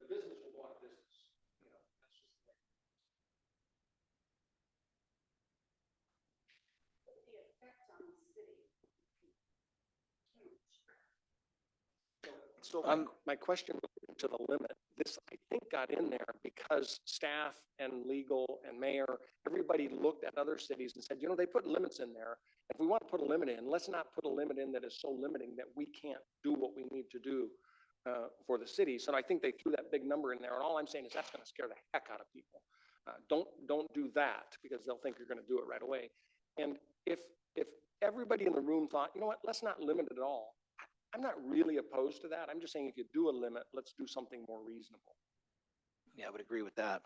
The business will go out of business, you know, that's just the way. So Um, my question to the limit, this, I think, got in there because staff and legal and mayor, everybody looked at other cities and said, you know, they put limits in there. If we want to put a limit in, let's not put a limit in that is so limiting that we can't do what we need to do for the city. So I think they threw that big number in there. And all I'm saying is that's going to scare the heck out of people. Don't do that because they'll think you're going to do it right away. And if everybody in the room thought, you know what, let's not limit it at all. I'm not really opposed to that. I'm just saying if you do a limit, let's do something more reasonable. yeah, I would agree with that.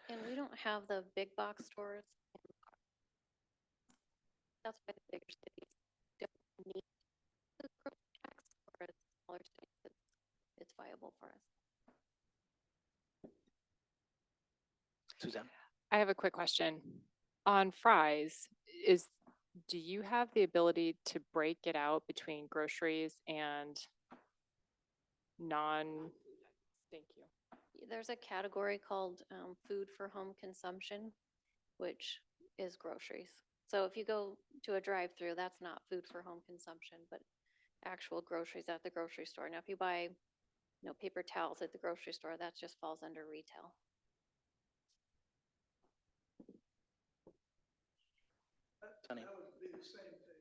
And we don't have the big box stores. That's why the bigger cities don't need the growth tax, whereas smaller cities, it's viable for us. Suzanne? I have a quick question. On fries, do you have the ability to break it out between groceries and thank you. There's a category called food for home consumption, which is groceries. So if you go to a drive-through, that's not food for home consumption, but actual groceries at the grocery store. Now, if you buy, paper towels at the grocery store, that just falls under retail. Sonny? That would be the same thing.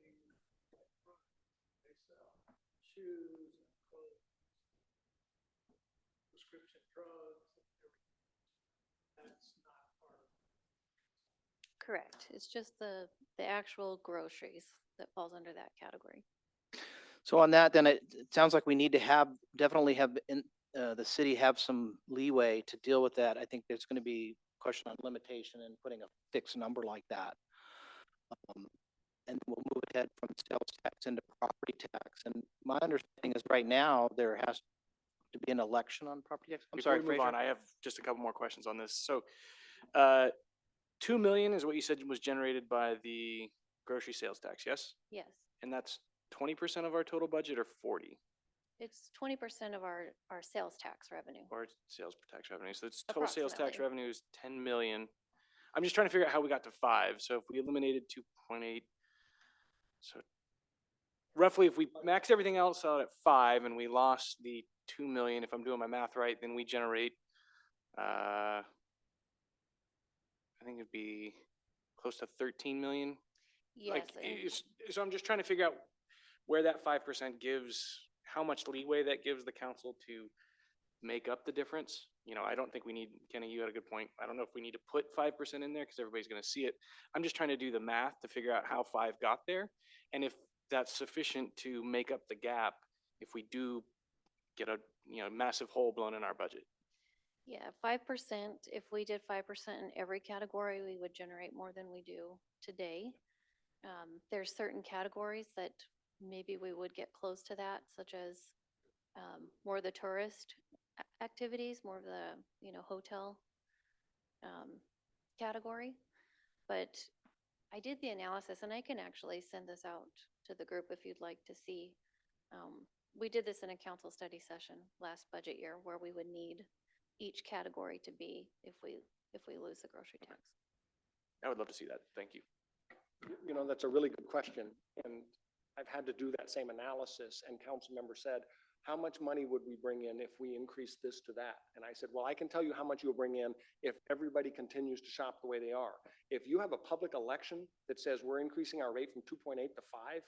They sell shoes and clothes, prescription drugs, and everything. That's not part of it. Correct. It's just the actual groceries that falls under that category. So on that, then it sounds like we need to definitely have the city have some leeway to deal with that. I think there's going to be a question on limitation and putting a fixed number like that. And we'll move ahead from sales tax into property tax. And my understanding is right now there has to be an election on property tax. I'm Before sorry, we move Fraser. on, I have just a couple more questions on this. So, 2 million is what you said was generated by the grocery sales tax, yes? Yes. And that's 20% of our total budget or 40? It's 20% of our sales tax revenue. Or sales tax revenue. So it's total sales tax Approximately. revenue is 10 million. I'm just trying to figure out how we got to 5. So if we eliminated 2.8, so roughly if we maxed everything else out at 5 and we lost the 2 million, if I'm doing my math right, then we generate, I think it'd be close to 13 million. Yes. Like, and so I'm just trying to figure out where that 5% gives, how much leeway that gives the council to make up the difference. I don't think we need, Kenny, you had a good point. I don't know if we need to put 5% in there because everybody's going to see it. I'm just trying to do the math to figure out how 5 got there. And if that's sufficient to make up the gap, if we do get a, massive hole blown in our budget. Yeah, 5%, if we did 5% in every category, we would generate more than we do today. There's certain categories that maybe we would get close to that, such as more of the tourist activities, more of the, hotel category. But I did the analysis, and I can actually send this out to the group if you'd like to see. We did this in a council study session last budget year where we would need each category to be if we lose the grocery tax. I would love to see that. Thank you. That's a really good question. And I've had to do that same analysis, and council member said, how much money would we bring in if we increase this to that? And I said, well, I can tell you how much you'll bring in if everybody continues to shop the way they are. If you have a public election that says we're increasing our rate from 2.8 to 5,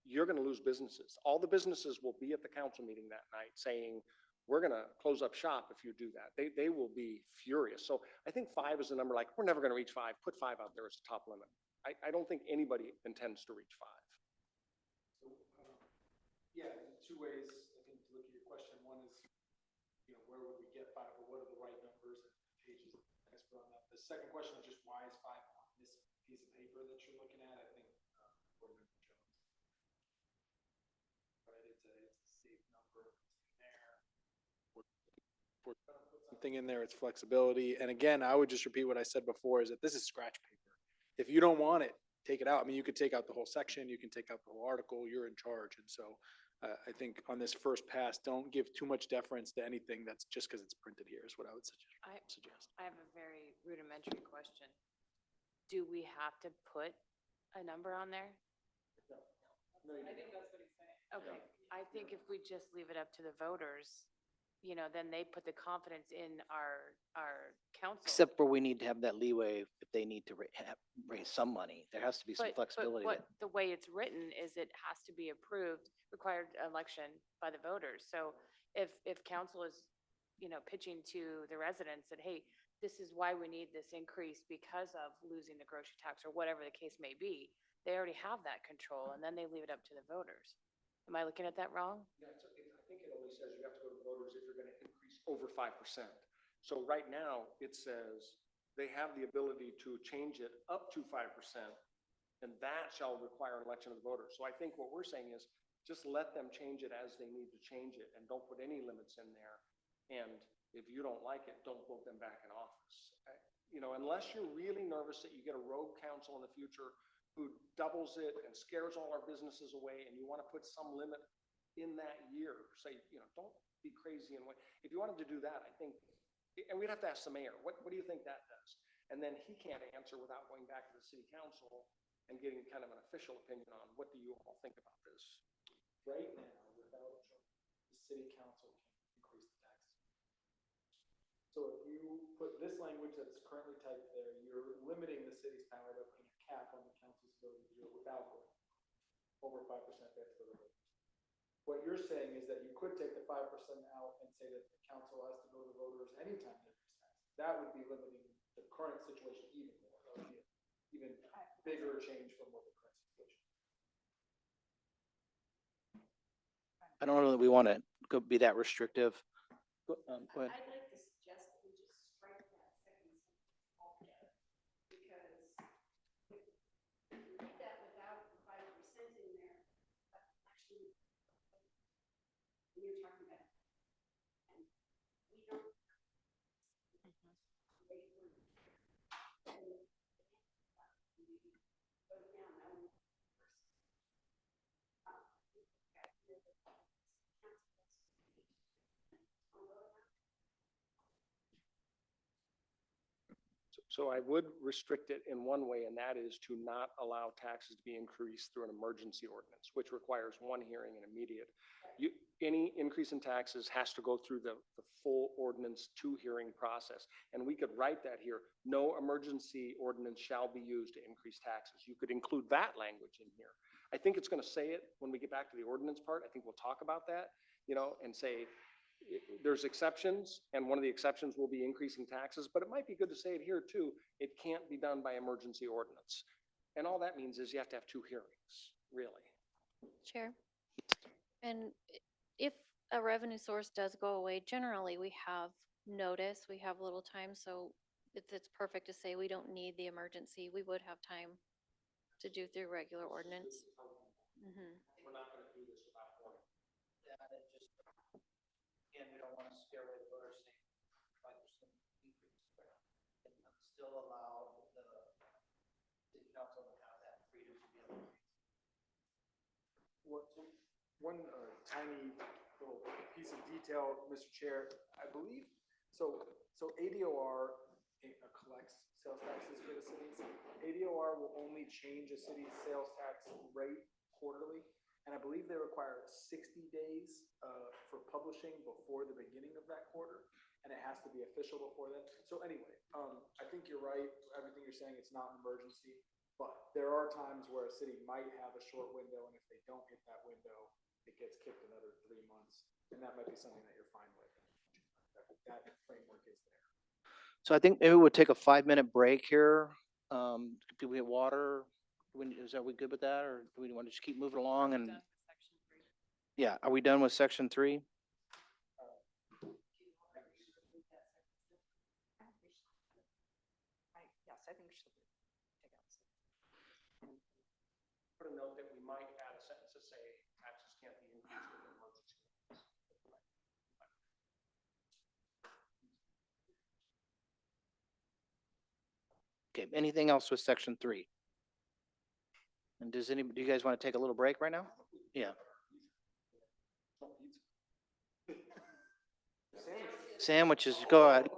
you're going to lose businesses. All the businesses will be at the council meeting that night saying, we're going to close up shop if you do that. They will be furious. So I think 5 is a number like, we're never going to reach 5. Put 5 out there as a top limit. I don't think anybody intends to reach 5. So, yeah, there's 2 ways, I think, to look at your question. One is, where would we get 5, or what are the right numbers and pages expert on that. The second question is just why is 5 on this piece of paper that you're looking at? I think, Board Member Jones. Right, it's a safe number there. We're gonna put something in there, it's flexibility. And again, I would just repeat what I said before, is that this is scratch paper. If you don't want it, take it out. I mean, you could take out the whole section, you can take out the whole article, you're in charge. And so I think on this first pass, don't give too much deference to anything that's just because it's printed here is what I would suggest. I have a very rudimentary question. Do we have to put a number on there? No, you I think that's what he's saying. Okay, I think if we just leave it up to the voters, you know, then they put the confidence in our council. Except where we need to have that leeway if they need to raise some money. There has to be some But flexibility. what, the way it's written is it has to be approved, required election by the voters. So if council is, you know, pitching to the residents that, hey, this is why we need this increase because of losing the grocery tax or whatever the case may be, they already have that control and then they leave it up to the voters. Am I looking at that wrong? Yeah, I think it only says you have to go to voters if you're gonna increase over 5%. So right now, it says they have the ability to change it up to 5%, and that shall require an election of the voters. So I think what we're saying is, just let them change it as they need to change it, and don't put any limits in there. And if you don't like it, don't vote them back in office. You know, unless you're really nervous that you get a rogue council in the future who doubles it and scares all our businesses away, and you want to put some limit in that year, say, you know, don't be crazy and wait. If you wanted to do that, I think, and we'd have to ask the mayor, what do you think that does? And then he can't answer without going back to the city council and getting kind of an official opinion on what do you all think about this? Right now, without a choice, the city council can increase the taxes. So if you put this language that's currently typed there, you're limiting the city's power by putting a cap on the council's ability to do it without going over 5%. That's for the voters. What you're saying is that you could take the 5% out and say that the council has to go to the voters anytime they increase taxes. That would be limiting the current situation even more. That would be an even bigger change from what the current situation is. I don't know that we want to be that restrictive. Go ahead. I'd like to suggest that we just strike that second sentence altogether, because if you read that without the 5% in there, actually, when you're talking about, and we don't. So I would restrict it in one way, and that is to not allow taxes to be increased through an emergency ordinance, which requires one hearing and immediate. Any increase in taxes has to go through the full ordinance hearing process. And we could write that here, no emergency ordinance shall be used to increase taxes. You could include that language in here. I think it's gonna say it when we get back to the ordinance part. I think we'll talk about that, you know, and say, there's exceptions, and one of the exceptions will be increasing taxes, but it might be good to say it here too. It can't be done by emergency ordinance. And all that means is you have to have two hearings, really. Chair. And if a revenue source does go away, generally we have notice, we have a little time, so it's perfect to say we don't need the emergency. We would have time to do through regular ordinance. Mhm. We're not gonna do this without warning. Yeah, it just, again, we don't want to scare away the voters saying 5% increase, but and still allow the city council to have that freedom to be able to. One tiny little piece of detail, Mr. Chair, I believe, so ADOR collects sales taxes for the cities. ADOR will only change a city's sales tax rate quarterly, and I believe they require 60 days for publishing before the beginning of that quarter, and it has to be official before then. So anyway, I think you're right, everything you're saying, it's not an emergency, but there are times where a city might have a short window, and if they don't hit that window, it gets kicked another 3 months, and that might be something that you're fine with. That framework is there. So I think maybe we'll take a 5-minute break here. Do we have water? Are we good with that, or do we want to just keep moving along? And Done with section 3. yeah, are we done with section 3? Yes, I think we should take out. Put a note that we might add a sentence to say taxes can't be increased with an emergency. Okay, anything else with section 3? And do you guys want to take a little break right now? Yeah. Sandwiches, go ahead.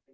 You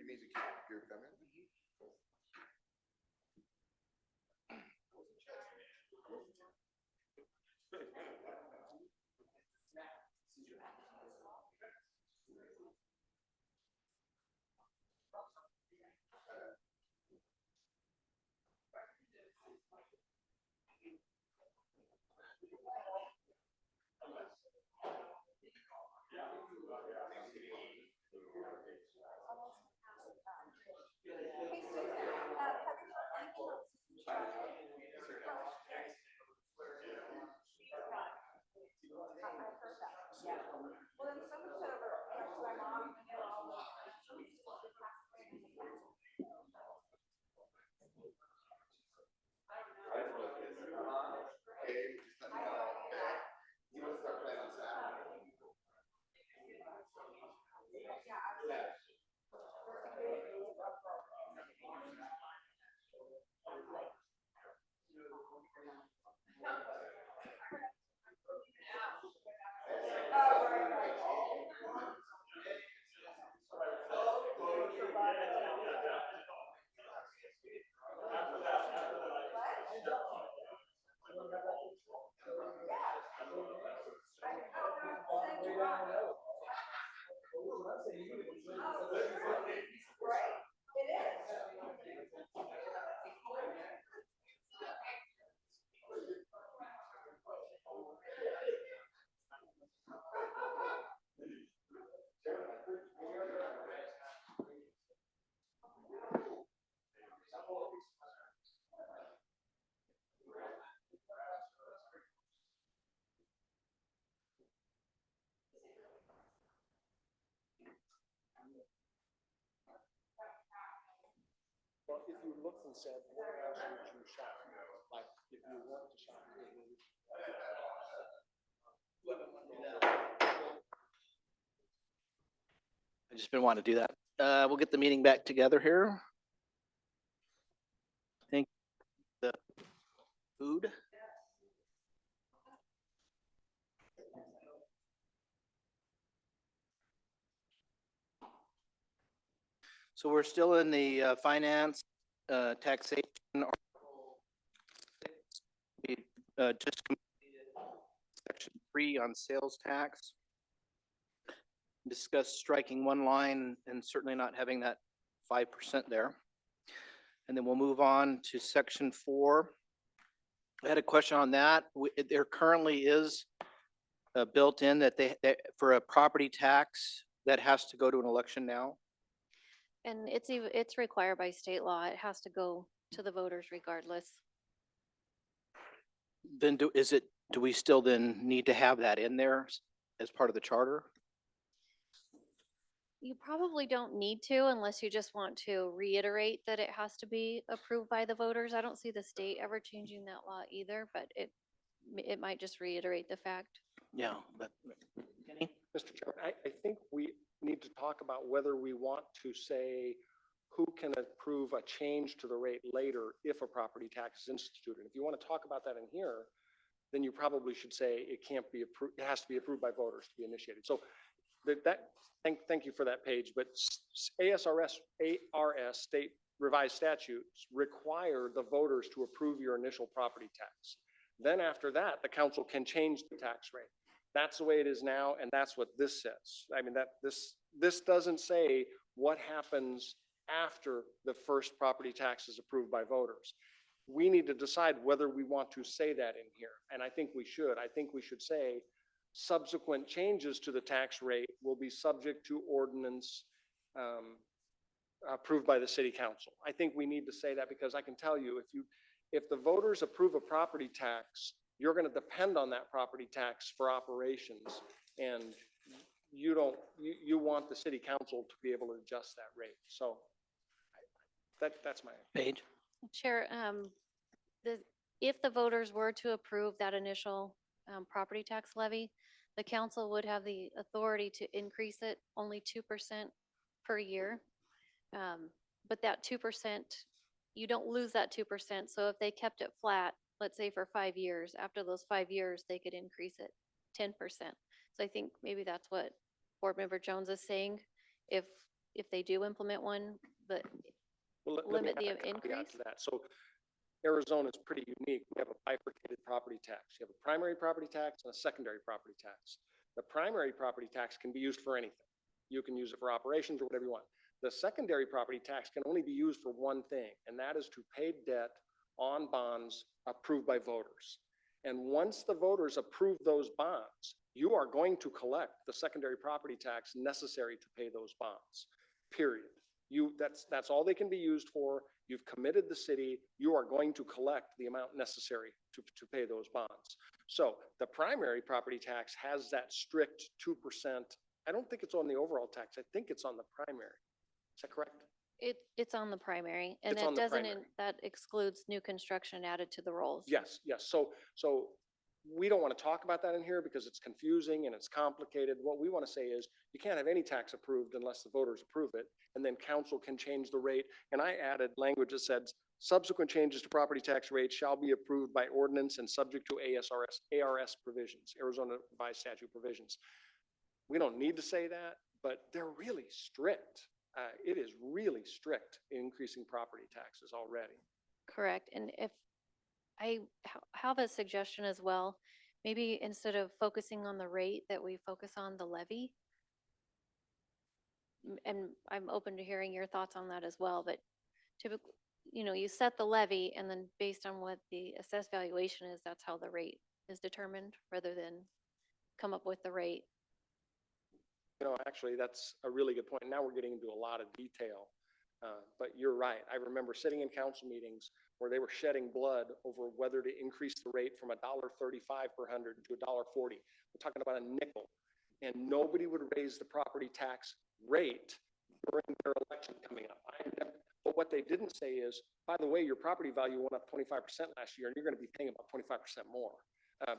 made your comment? Well, if you looked and said, where else would you shop? Like, if you want to shop. I just been wanting to do that. We'll get the meeting back together here. Thank the food. So we're still in the finance, taxation. We just completed section 3 on sales tax. Discussed striking one line and certainly not having that 5% there. And then we'll move on to section 4. I had a question on that. There currently is built in that for a property tax that has to go to an election now. And it's required by state law. It has to go to the voters regardless. Then do we still then need to have that in there as part of the charter? You probably don't need to unless you just want to reiterate that it has to be approved by the voters. I don't see the state ever changing that law either, but it might just reiterate the fact. Yeah, but. Kenny? Mr. Chairman, I think we need to talk about whether we want to say who can approve a change to the rate later if a property tax is instituted. If you want to talk about that in here, then you probably should say it can't be approved, it has to be approved by voters to be initiated. So thank you for that page, but ARS state revised statutes require the voters to approve your initial property tax. Then after that, the council can change the tax rate. That's the way it is now, and that's what this says. I mean, this doesn't say what happens after the first property tax is approved by voters. We need to decide whether we want to say that in here, and I think we should. I think we should say subsequent changes to the tax rate will be subject to ordinance approved by the city council. I think we need to say that because I can tell you, if the voters approve a property tax, you're going to depend on that property tax for operations, and you want the city council to be able to adjust that rate. So that's my. Paige? Chair, if the voters were to approve that initial property tax levy, the council would have the authority to increase it only 2% per year. But that 2%, you don't lose that 2%. So if they kept it flat, let's say for 5 years, after those 5 years, they could increase it 10%. So I think maybe that's what Board Member Jones is saying. If they do implement one, but Well, let me limit the add a caveat increase? to that. So Arizona is pretty unique. We have a bifurcated property tax. You have a primary property tax and a secondary property tax. The primary property tax can be used for anything. You can use it for operations or whatever you want. The secondary property tax can only be used for one thing, and that is to pay debt on bonds approved by voters. And once the voters approve those bonds, you are going to collect the secondary property tax necessary to pay those bonds, period. That's all they can be used for. You've committed the city. You are going to collect the amount necessary to pay those bonds. So the primary property tax has that strict 2%. I don't think it's on the overall tax. I think it's on the primary. Is that correct? It's on the primary, and It's on that the doesn't, primary. that excludes new construction added to the rolls. Yes, yes. So we don't want to talk about that in here because it's confusing and it's complicated. What we want to say is you can't have any tax approved unless the voters approve it, and then council can change the rate. And I added language that said subsequent changes to property tax rates shall be approved by ordinance and subject to ARS provisions, Arizona Revised Statute provisions. We don't need to say that, but they're really strict. It is really strict in increasing property taxes already. Correct. And if I have a suggestion as well, maybe instead of focusing on the rate, that we focus on the levy. And I'm open to hearing your thoughts on that as well, but typically, you set the levy, and then based on what the assessed valuation is, that's how the rate is determined, rather than come up with the rate. Actually, that's a really good point. Now we're getting into a lot of detail, but you're right. I remember sitting in council meetings where they were shedding blood over whether to increase the rate from $1.35 per hundred to $1.40. We're talking about a nickel, and nobody would raise the property tax rate during their election coming up. But what they didn't say is, by the way, your property value went up 25% last year, and you're going to be paying about 25% more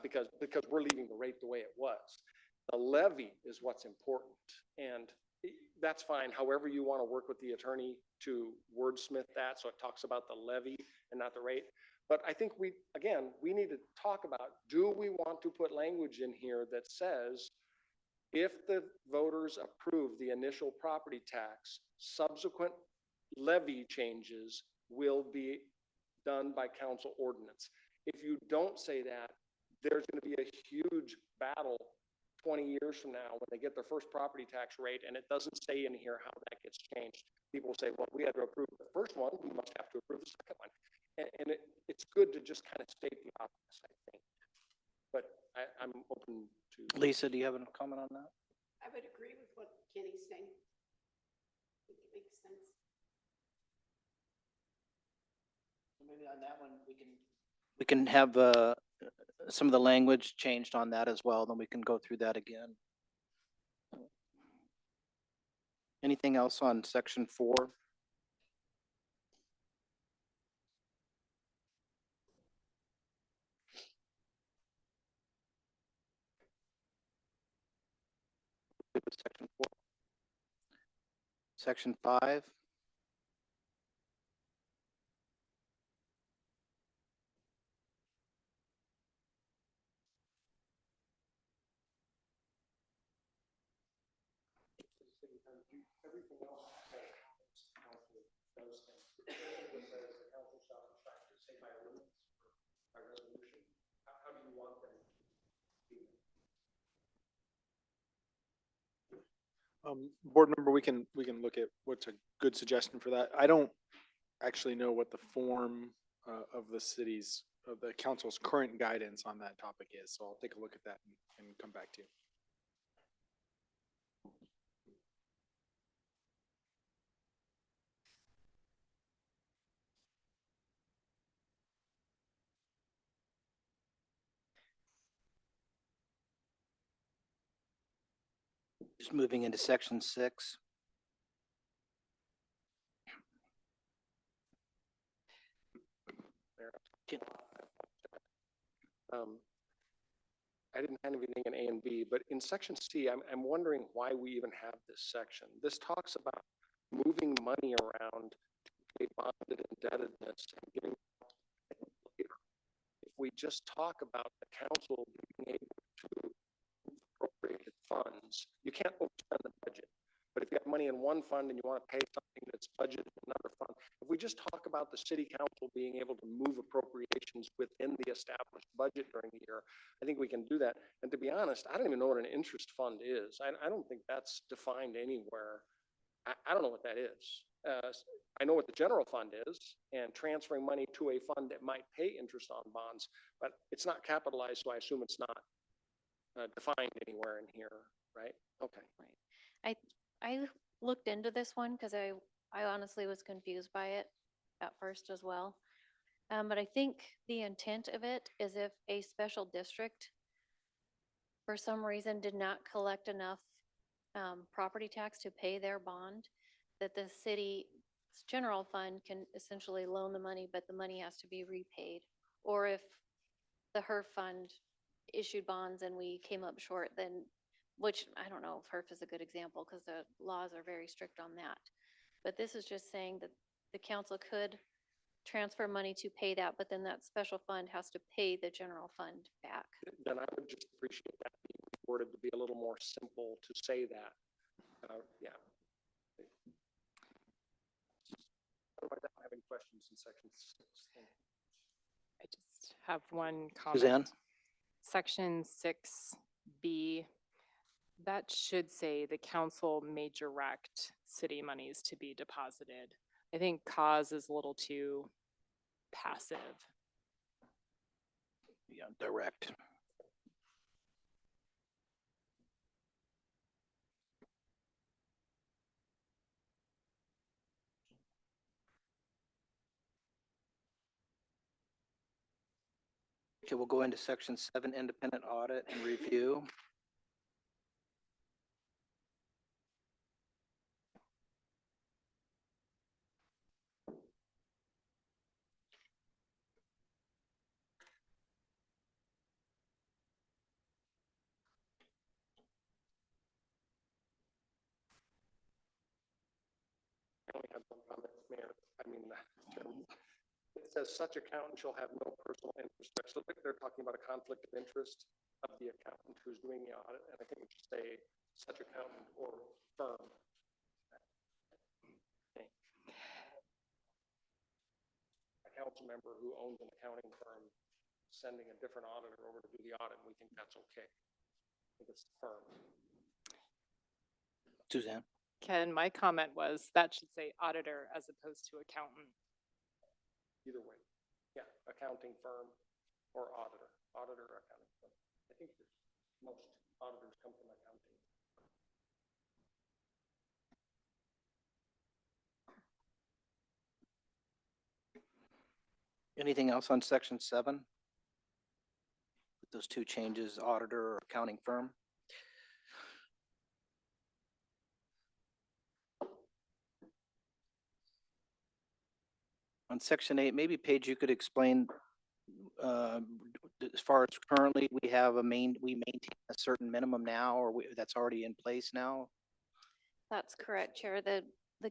because we're leaving the rate the way it was. The levy is what's important, and that's fine. However you want to work with the attorney to wordsmith that so it talks about the levy and not the rate. But I think we need to talk about, do we want to put language in here that says if the voters approve the initial property tax, subsequent levy changes will be done by council ordinance? If you don't say that, there's going to be a huge battle 20 years from now when they get their first property tax rate and it doesn't say in here how that gets changed. People say, well, we had to approve the first one, we must have to approve the second one. And it's good to just kind of state the obvious, I think. But I'm open to. Lisa, do you have a comment on that? I would agree with what Kenny's saying. I think it makes sense. Maybe on that one, we can have some of the language changed on that as well, then we can go through that again. Anything else on section 4? Section 4. Section 5. Everything else says council does things. It says the council shall contract, say by ordinance or by resolution. How do you want them to do that? Board member, we can look at what's a good suggestion for that. I don't actually know what the form of the council's current guidance on that topic is, so I'll take a look at that and come back to you. Just moving into section 6. I didn't have anything in A and B, but in section C, I'm wondering why we even have this section. This talks about moving money around to pay bonded indebtedness and giving. If we just talk about the council being able to appropriate funds, you can't overspend the budget. But if you have money in one fund and you want to pay something that's budgeted in another fund, if we just talk about the city council being able to move appropriations within the established budget during the year, I think we can do that. And to be honest, I don't even know what an interest fund is. I don't think that's defined anywhere. I don't know what that is. I know what the general fund is, and transferring money to a fund that might pay interest on bonds, but it's not capitalized, so I assume it's not defined anywhere in here, right? Okay. I looked into this one because I honestly was confused by it at first as well. But I think the intent of it is if a special district for some reason did not collect enough property tax to pay their bond, that the city's general fund can essentially loan the money, but the money has to be repaid. Or if the HERF fund issued bonds and we came up short, then, which I don't know if HERF is a good example because the laws are very strict on that. But this is just saying that the council could transfer money to pay that, but then that special fund has to pay the general fund back. Then I would just appreciate that being worded to be a little more simple to say that. Yeah. Otherwise, I don't have any questions in section 6. I just have one comment. Suzanne? Section 6B, that should say the council may direct city monies to be deposited. I think cause is a little too passive. Yeah, direct. Okay, we'll go into section 7, independent audit and review. I only have one comment, Mayor. It says such accountant shall have no personal interest. So they're talking about a conflict of interest of the accountant who's doing the audit, and I think it should say such accountant or firm. A council member who owns an accounting firm sending a different auditor over to do the audit, we think that's okay. I think it's the firm. Suzanne? Ken, my comment was that should say auditor as opposed to accountant. Either way. Yeah, accounting firm or auditor, accounting firm. I think most auditors come from accounting. Anything else on section 7? With those two changes, auditor or accounting firm? On section 8, maybe Paige, you could explain, as far as currently we maintain a certain minimum now, or that's already in place now? That's correct, Chair. The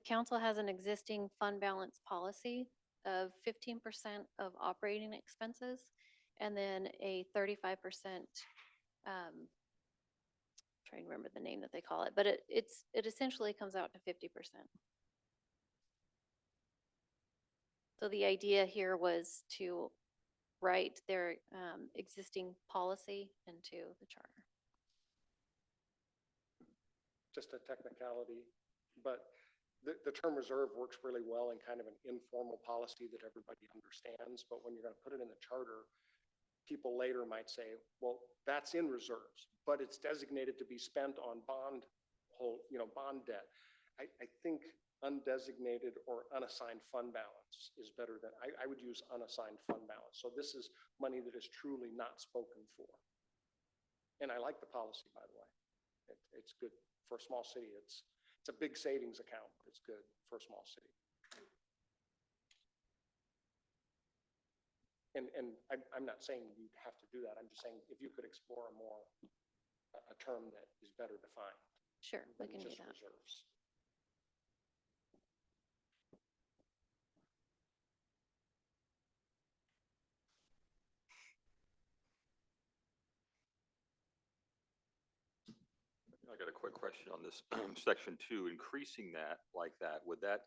council has an existing fund balance policy of 15% of operating expenses and then a 35%, trying to remember the name that they call it, but it essentially comes out to 50%. So the idea here was to write their existing policy into the charter. just a technicality, but the term reserve works really well in kind of an informal policy that everybody understands, but when you're gonna put it in the charter, people later might say, well, that's in reserves, but it's designated to be spent on bond bond debt. I think undesignated or unassigned fund balance is better than, I would use unassigned fund balance. So this is money that is truly not spoken for. And I like the policy, by the way. It's good for a small city. It's a big savings account, but it's good for a small city. And I'm not saying you have to do that. I'm just saying if you could explore a term that is better defined Sure, we than can do just that. reserves. I got a quick question on this, section 2, increasing that like that, would that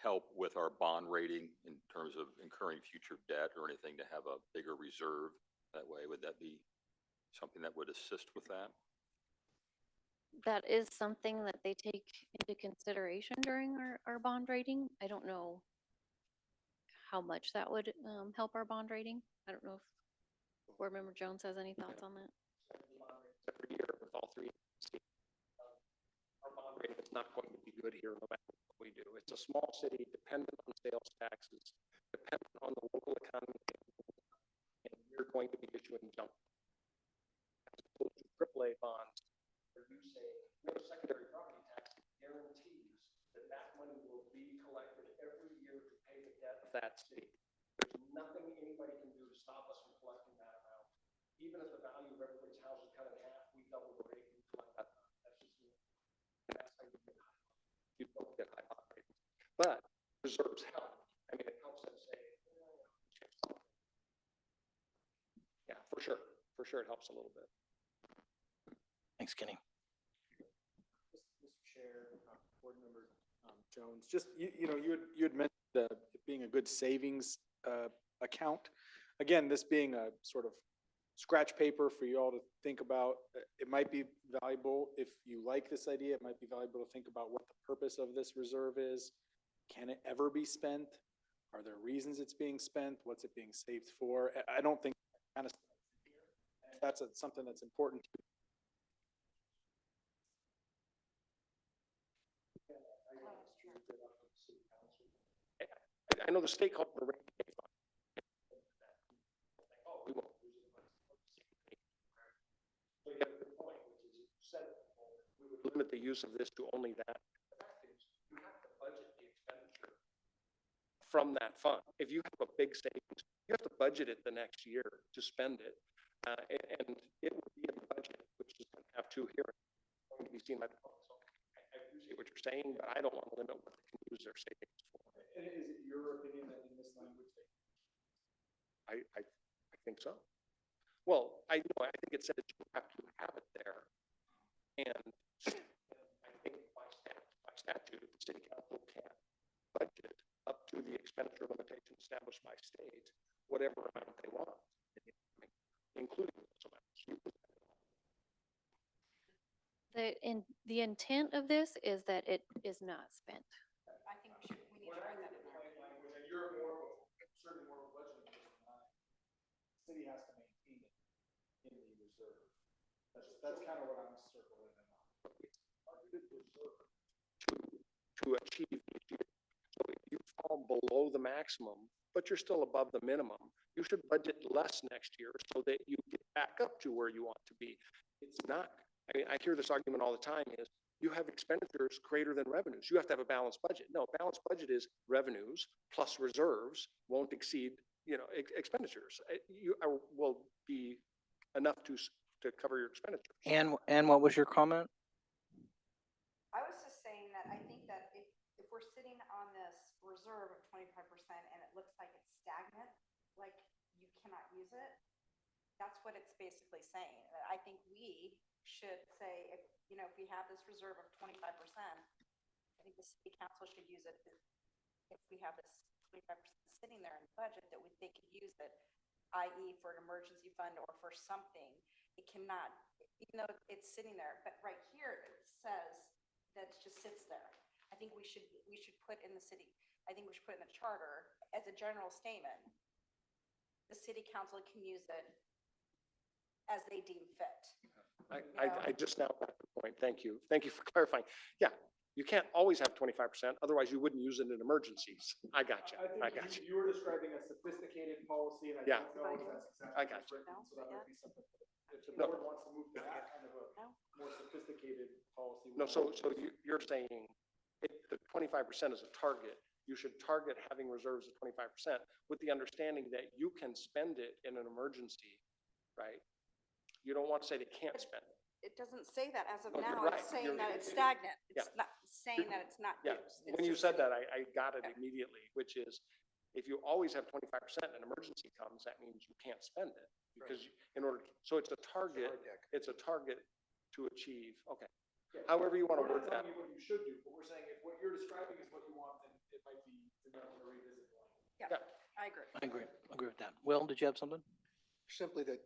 help with our bond rating in terms of incurring future debt or anything to have a bigger reserve that way? Would that be something that would assist with that? That is something that they take into consideration during our bond rating. I don't know how much that would help our bond rating. I don't know if Board Member Jones has any thoughts on that. Every year with all three. Our bond rate is not going to be good here no matter what we do. It's a small city dependent on sales taxes, dependent on the local economy, and we're going to be issuing junk. As opposed to AAA bonds, where you say, no secondary property tax guarantees that money will be collected every year to pay the debt of that city. There's nothing anybody can do to stop us from collecting that amount. Even if the value of everybody's house is cut in half, we double the rate, we collect that amount. That's just me. And that's how you get high. You don't get high bond rates. But reserves help. I mean, it helps them say, yeah, for sure. For sure, it helps a little bit. Thanks, Kenny. Mr. Chair, Board Member Jones, just, you had mentioned it being a good savings account. Again, this being a sort of scratch paper for you all to think about, it might be valuable if you like this idea. It might be valuable to think about what the purpose of this reserve is. Can it ever be spent? Are there reasons it's being spent? What's it being saved for? I don't think kind of that's something that's important to I know the state called it a rainy day fund. Oh, we won't use it. So you have a good point, which is you said we would limit the use of this to only that. The fact is, you have to budget the expenditure from that fund. If you have a big savings, you have to budget it the next year to spend it. And it would be in the budget, which is going to have two hearings. Going to be seen by the public. So I appreciate what you're saying, but I don't want to limit what they can use their savings for. And is it your opinion that in this language I think so. Well, I think it says you have to have it there. And I think by statute, the city council can budget up to the expenditure limitation established by state, whatever amount they want, including those amounts. The intent of this is that it is not spent. I think we need to write that in there. language, and you're certainly more of a budget person than I am. The city has to maintain it in the reserve. That's kind of what I'm circling in on. To achieve each year. So if you fall below the maximum, but you're still above the minimum, you should budget less next year so that you get back up to where you want to be. It's not, I mean, I hear this argument all the time is you have expenditures greater than revenues. You have to have a balanced budget. No, balanced budget is revenues plus reserves won't exceed, expenditures. Will be enough to cover your expenditures. And what was your comment? I was just saying that I think that if we're sitting on this reserve of 25% and it looks like it's stagnant, like you cannot use it, that's what it's basically saying. I think we should say, if we have this reserve of 25%, I think the city council should use it. If we have this 25% sitting there in the budget, that they could use it, i.e. for an emergency fund or for something. It cannot, even though it's sitting there, but right here it says that just sits there. I think we should put in the city, I think we should put in the charter as a general statement. The city council can use it as they deem fit. I just now got the point. Thank you. Thank you for clarifying. Yeah, you can't always have 25%, otherwise you wouldn't use it in emergencies. I got you. I got you. You were describing a sophisticated policy, and I Yeah. don't know if that's exactly. I got what's you. written, so that might be something. If the No. board wants to move to that kind of a more sophisticated policy. No, we'll- so you're saying if the 25% is a target, you should target having reserves of 25% with the understanding that you can spend it in an emergency, right? You don't want to say they can't spend it. It doesn't say that as of No, you're now. right. It's saying You're- that it's stagnant. It's Yeah. not saying that it's not Yeah, used. It's when you just said sitting- that, I got it Okay. immediately, which is if you always have 25% and an emergency comes, that means you can't spend it. Because in order, so it's a target, it's a target to achieve, okay. Yeah. However you want to We're word not that. telling you what you should do, but we're saying if what you're describing is what you want, then it might be, we might want to revisit one. Yeah, I agree. I agree with that. Will, did you have something? Simply that,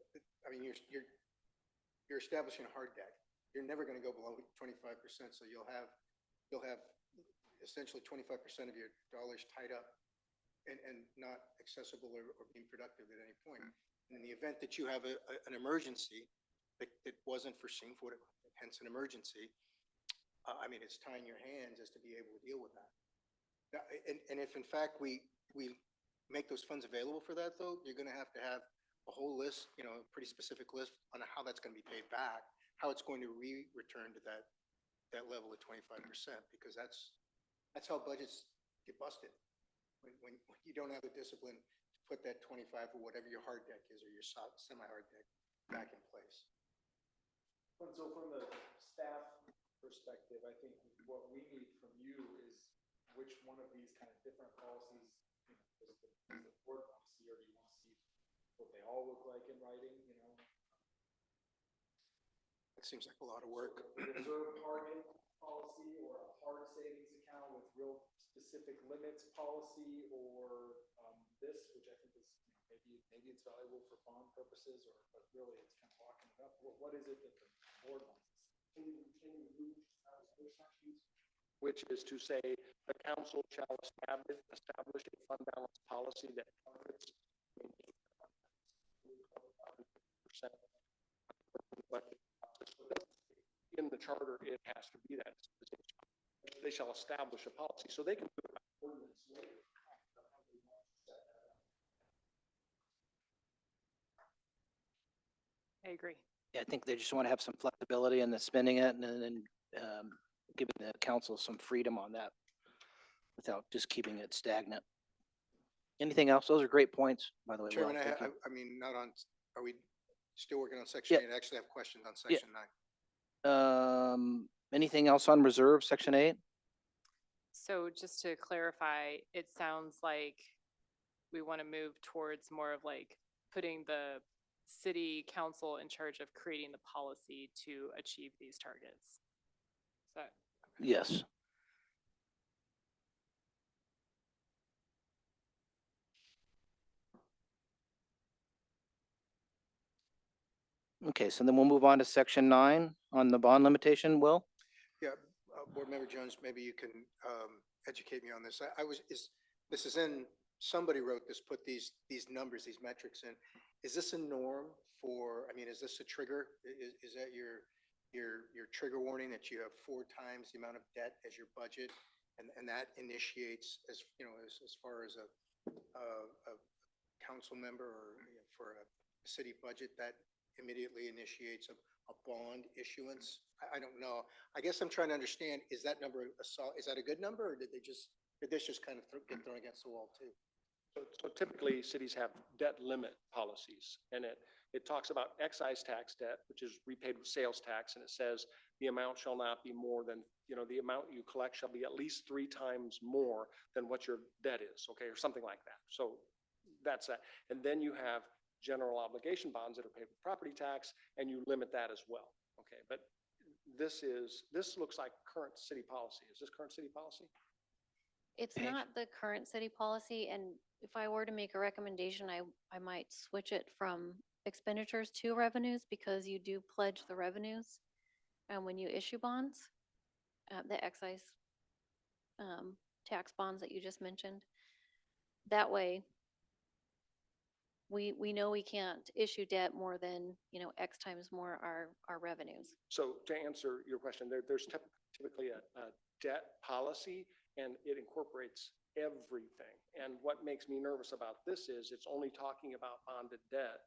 I mean, you're establishing a hard deck. You're never gonna go below 25%, so you'll have essentially 25% of your dollars tied up and not accessible or being productive at any point. And in the event that you have an emergency that wasn't foreseen for it, hence an emergency, I mean, it's tying your hands as to be able to deal with that. Now, and if in fact we make those funds available for that, though, you're gonna have to have a whole list, you know, a pretty specific list on how that's gonna be paid back, how it's going to return to that level of 25%, because that's how budgets get busted. When you don't have the discipline to put that 25 or whatever your hard deck is, or your semi-hard deck back in place. And so from the staff perspective, I think what we need from you is which one of these kind of different policies, you know, does the board want to see, or do you want to see what they all look like in writing, you know? It seems like a lot of work. Reserve target policy, or a hard savings account with real specific limits policy, or this, which I think is, you know, maybe it's valuable for bond purposes, but really it's kind of locking it up. What is it that the board wants to see? Can you move those sections? Which is to say, the council shall establish a fund balance policy that targets percent. But in the charter, it has to be that. They shall establish a policy, so they can do it by ordinance later. I agree. Yeah, I think they just want to have some flexibility in the spending it and then giving the council some freedom on that without just keeping it stagnant. Anything else? Those are great points, by the way. Will. Chairman, Thank you. I mean, are we still working on section Yeah. 8? I actually have questions on section 9. Anything else on reserve, section 8? So just to clarify, it sounds like we want to move towards more of like putting the city council in charge of creating the policy to achieve these targets. Is that? Yes. Okay, so then we'll move on to section 9 on the bond limitation, Will? Yeah, Board Member Jones, maybe you can educate me on this. This is in, somebody wrote this, put these numbers, these metrics in. Is this a norm for, I mean, is this a trigger? Is that your trigger warning that you have 4 times the amount of debt as your budget? And that initiates, as, you know, as far as a council member, or you know, for a city budget, that immediately initiates a bond issuance? I don't know. I guess I'm trying to understand, is that number is that a good number, or did this just kind of get thrown against the wall too? So typically, cities have debt limit policies, and it talks about excise tax debt, which is repaid with sales tax, and it says the amount shall not be more than, you know, the amount you collect shall be at least 3 times more than what your debt is, okay, or something like that. So that's that. And then you have general obligation bonds that are paid with property tax, and you limit that as well, okay? But this looks like current city policy. Is this current city policy? It's Paige? not the current city policy, and if I were to make a recommendation, I might switch it from expenditures to revenues, because you do pledge the revenues when you issue bonds. the excise tax bonds that you just mentioned. That way, we know we can't issue debt more than, X times more our revenues. So to answer your question, there's typically a debt policy and it incorporates everything. And what makes me nervous about this is it's only talking about bonded debt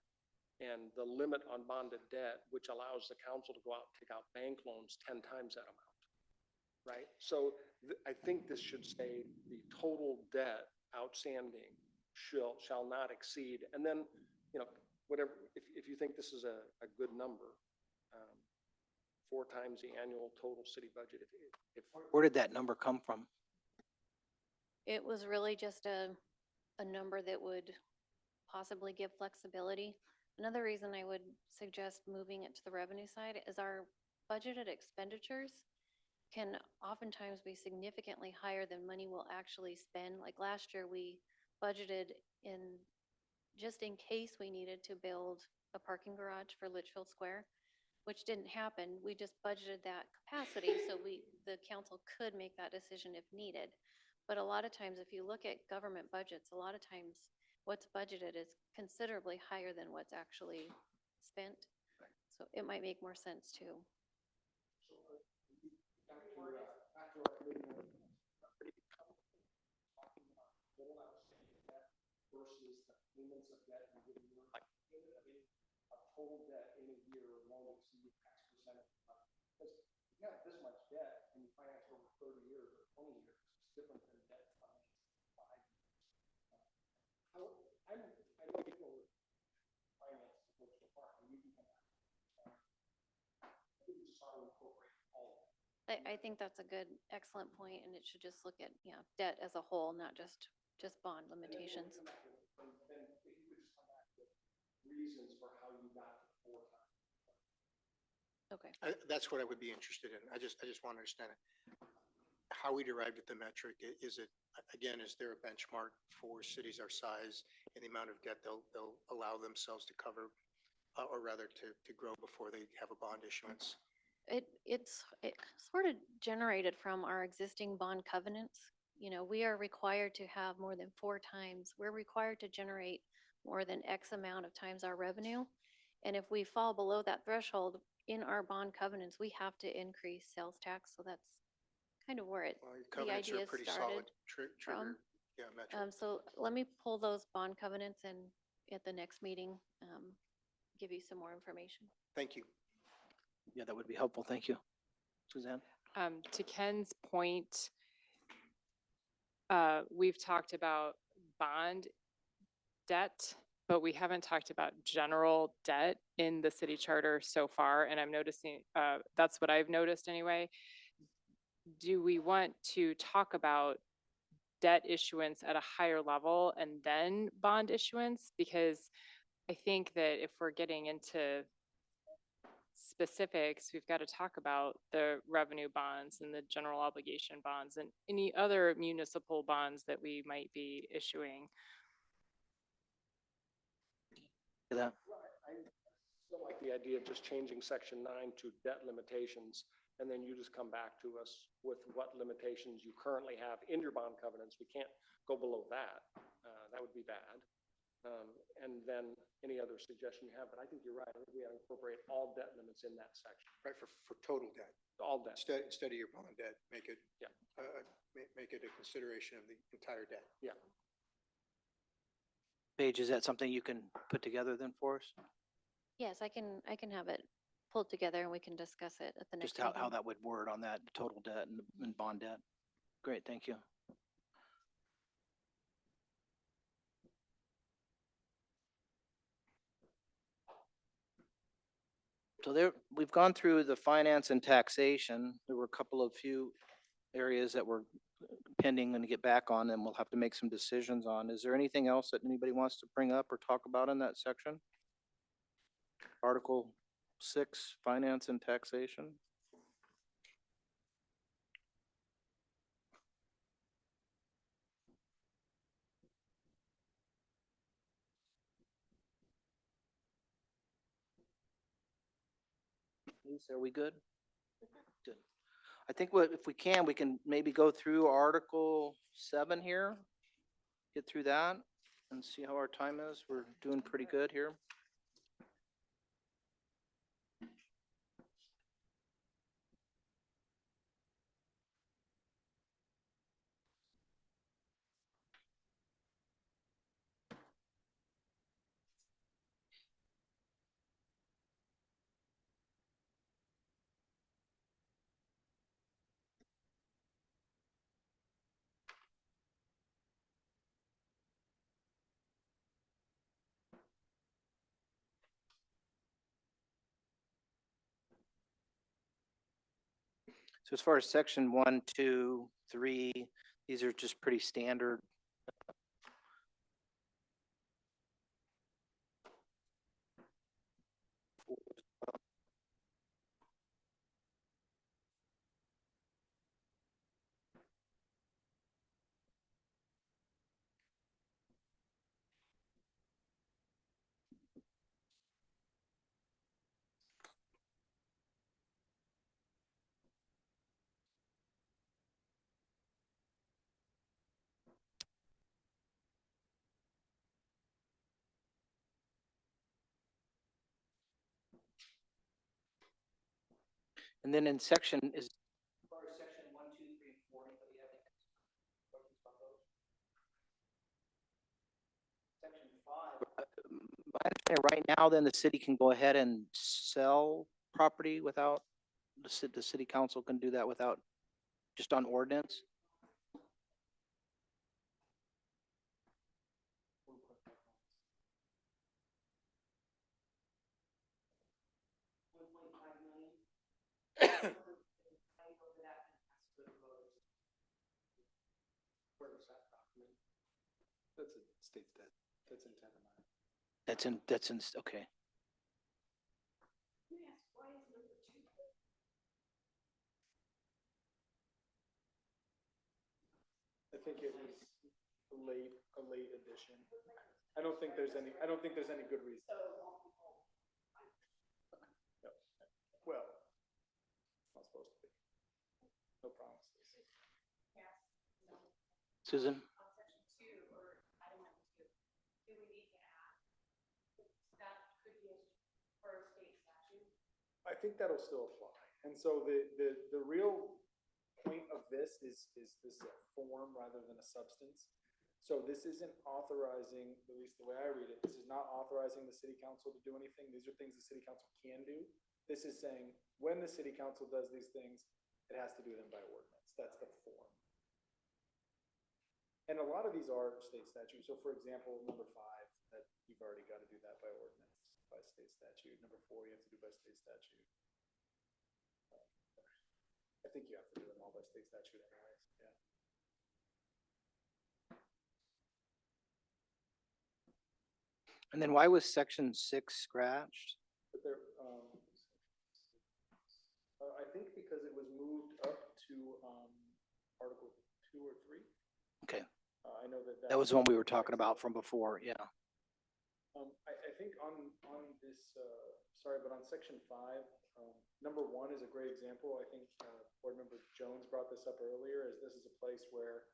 and the limit on bonded debt, which allows the council to go out and take out bank loans 10 times that amount. Right? So I think this should say the total debt outstanding shall not exceed. And then, whatever, if you think this is a good number, 4 times the annual total city budget, if Where did that number come from? It was really just a number that would possibly give flexibility. Another reason I would suggest moving it to the revenue side is our budgeted expenditures can oftentimes be significantly higher than money we'll actually spend. Like last year, we budgeted just in case we needed to build a parking garage for Litchfield Square, which didn't happen. We just budgeted that capacity so the council could make that decision if needed. But a lot of times, if you look at government budgets, a lot of times what's budgeted is considerably higher than what's actually spent. So it might make more sense too. versus the payments of debt in a given year. Like, a total debt in a year won't exceed X percent of the budget. Because if you have this much debt and you finance over 30 years or 20 years, it's different than debt financed 5 years. I know you know finance supposed to park, and you can come back. I think we just ought to incorporate all of that. I think that's a good, excellent point, and it should just look at, debt as a whole, not just bond limitations. Then if you could just come back with reasons for how you got to 4 times. Okay. That's what I would be interested in. I just want to understand it. How we derived at the metric, is it, again, is there a benchmark for cities our size and the amount of debt they'll allow themselves to cover, or rather to grow before they have a bond issuance? It's sort of generated from our existing bond covenants. We are required to have more than 4 times. We're required to generate more than X amount of times our revenue. And if we fall below that threshold in our bond covenants, we have to increase sales tax. So that's kind of where Well, your the covenants are idea pretty started solid trigger, from. yeah, metric. So let me pull those bond covenants and at the next meeting, give you some more information. Thank you. Yeah, that would be helpful. Thank you. Suzanne? To Ken's point, we've talked about bond debt, but we haven't talked about general debt in the city charter so far. And I'm noticing, that's what I've noticed anyway. Do we want to talk about debt issuance at a higher level and then bond issuance? Because I think that if we're getting into specifics, we've got to talk about the revenue bonds and the general obligation bonds and any other municipal bonds that we might be issuing. That? I still like the idea of just changing section 9 to debt limitations, and then you just come back to us with what limitations you currently have in your bond covenants. We can't go below that. That would be bad. And then any other suggestion you have, but I think you're right. I think we ought to incorporate all debt limits in that section. Right, for total debt. All debt. Instead of your bond debt, make it, Yeah. Make it a consideration of the entire debt. Yeah. Paige, is that something you can put together then for us? Yes, I can have it pulled together and we can discuss it at the next Just how meeting. that would word on that total debt and bond debt? Great, thank you. So there, we've gone through the finance and taxation. There were a couple of few areas that were pending and to get back on, and we'll have to make some decisions on. Is there anything else that anybody wants to bring up or talk about in that section? Article 6, finance and taxation. Lisa, are we good? Good. I think if we can maybe go through Article 7 here, get through that and see how our time is. We're doing pretty good here. So as far as section 1, 2, 3, these are just pretty standard. And then in section is. As far as section 1, 2, 3, and 4, anybody have any questions about those? Section 5. My understanding right now, then the city can go ahead and sell property without, the city council can do that without, just on ordinance? Where was that document? That's a state stat, that's in 10 of mine. Okay. Let me ask, why is number 2? I think it was a late addition. I don't think there's any good reason. No. Well, it's not supposed to be. No promises. Susan? On section 2 or item number 2, do we need to add that could be for a state statute? I think that'll still apply. And so the real point of this is this a form rather than a substance. So this isn't authorizing, at least the way I read it, this is not authorizing the city council to do anything. These are things the city council can do. This is saying when the city council does these things, it has to do them by ordinance. That's the form. And a lot of these are state statutes. So for example, number 5, that you've already got to do that by ordinance, by state statute. Number 4, you have to do by state statute. I think you have to do them all by state statute anyways, yeah. And then why was section 6 scratched? But there, I think because it was moved up to, Article 2 or 3. Okay. I know that. That was the one we were talking about from before, yeah. I think on this, sorry, but on section 5, number 1 is a great example. I think, board member Jones brought this up earlier, is this is a place where,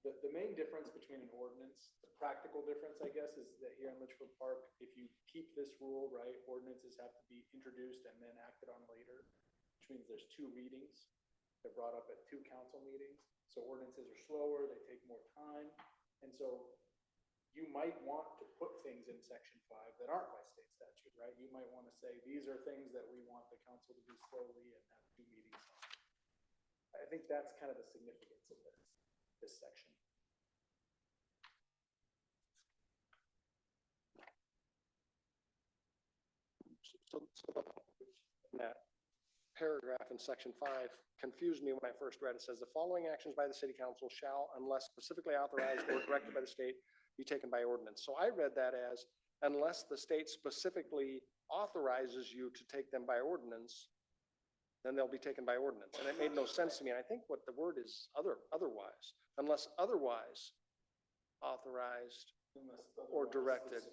the main difference between an ordinance, the practical difference, I guess, is that here in Litchfield Park, if you keep this rule, right, ordinances have to be introduced and then acted on later, which means there's 2 readings. They're brought up at 2 council meetings. So ordinances are slower, they take more time. And so you might want to put things in section 5 that aren't by state statute, right? You might want to say, these are things that we want the council to do slowly and have 2 meetings on. I think that's kind of the significance of this section. So that paragraph in section 5 confused me when I first read it. It says the following actions by the city council shall, unless specifically authorized or directed by the state, be taken by ordinance. So I read that as unless the state specifically authorizes you to take them by ordinance, then they'll be taken by ordinance. And it made no sense to me. And I think what the word is otherwise, unless otherwise authorized or directed.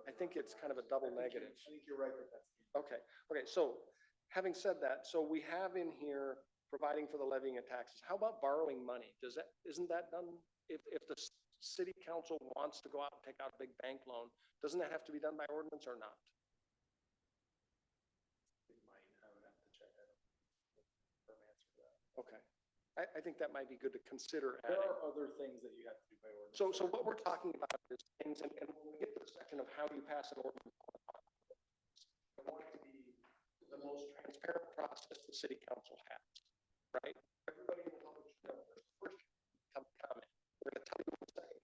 I think it's kind of a double negative. I think you're right that that's. Okay, so having said that, so we have in here providing for the levying of taxes. How about borrowing money? Isn't that done? If the city council wants to go out and take out a big bank loan, doesn't that have to be done by ordinance or not? It might, I would have to check. I don't know the firm answer to that. Okay. I think that might be good to consider There adding. are other things that you have to do by ordinance. So what we're talking about is things, and when we get to the section of how you pass an ordinance, I want it to be the most transparent process the city council has, right? Everybody in the public should know, there's first, come comment. We're gonna tell you in a second,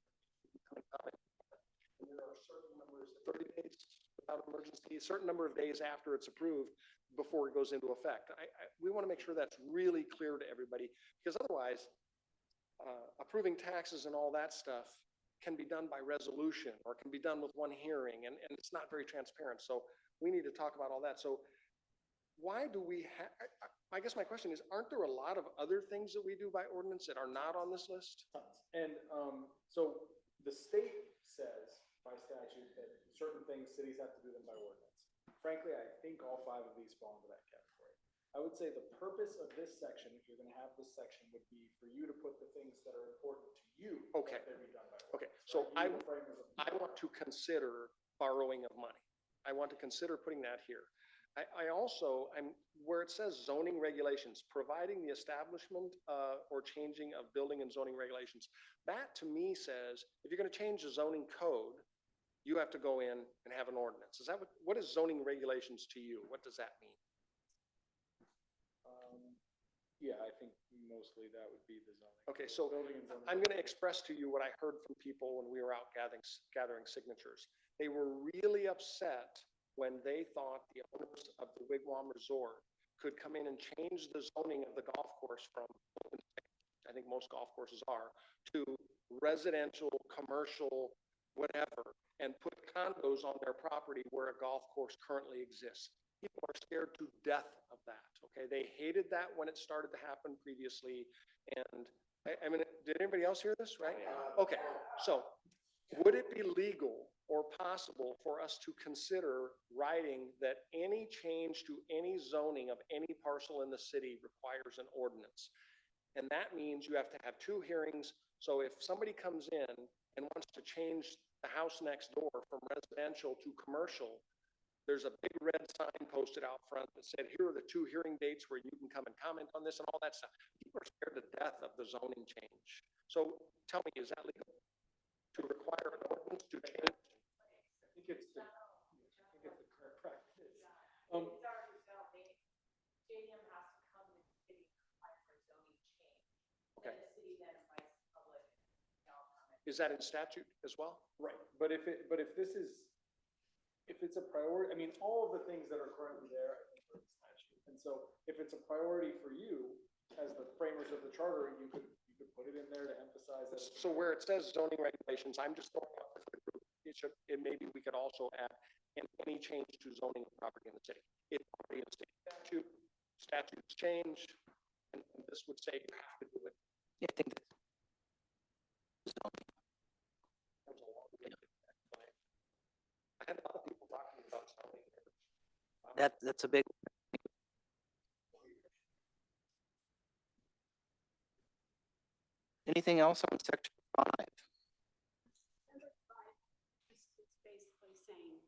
come and comment. And there are certain numbers, 30 days without emergency, a certain number of days after it's approved before it goes into effect. We want to make sure that's really clear to everybody, because otherwise, approving taxes and all that stuff can be done by resolution or can be done with one hearing, and it's not very transparent. So we need to talk about all that. So why do we have, I guess my question is, aren't there a lot of other things that we do by ordinance that are not on this list? Tons. And so the state says by statute that certain things cities have to do them by ordinance. Frankly, I think all 5 of these fall into that category. I would say the purpose of this section, if you're going to have this section, would be for you to put the things that are important to you. Okay. That they be done by Okay, ordinance, so right? You, the framers of the I want to consider borrowing of money. I want to consider putting that here. I also, where it says zoning regulations, providing the establishment or changing of building and zoning regulations, that to me says, if you're going to change the zoning code, you have to go in and have an ordinance. Is that what is zoning regulations to you? What does that mean? Yeah, I think mostly that would be the zoning. Okay, so Building and zoning. I'm going to express to you what I heard from people when we were out gathering signatures. They were really upset when they thought the owners of the Wigwam Resort could come in and change the zoning of the golf course from, I think most golf courses are, to residential, commercial, whatever, and put condos on their property where a golf course currently exists. People are scared to death of that, okay? They hated that when it started to happen previously, and I mean, did anybody else hear this, right? Okay, so would it be legal or possible for us to consider writing that any change to any zoning of any parcel in the city requires an ordinance? And that means you have to have 2 hearings. So if somebody comes in and wants to change the house next door from residential to commercial, there's a big red sign posted out front that said, here are the 2 hearing dates where you can come and comment on this and all that stuff. People are scared to death of the zoning change. So tell me, is that legal to require an ordinance to change? I think it's the correct practice. Stadium has to come to the city and apply for a zoning change. Okay. And the city then invites the public, and all comment. Is that in statute as well? Right, but if it's a priority, I mean, all of the things that are currently there, I think are in statute. And so if it's a priority for you, as the framers of the charter, you could put it in there to emphasize that. So where it says zoning regulations, I'm just throwing out for the group, maybe we could also add any change to zoning of property in the city. It's already in state statute, statutes change, and this would say you have to do it. Yeah, I think that's zoning. That was a long way to explain. I had a lot of people talking about zoning here. That's a big. Anything else on section 5? Number 5, it's basically saying,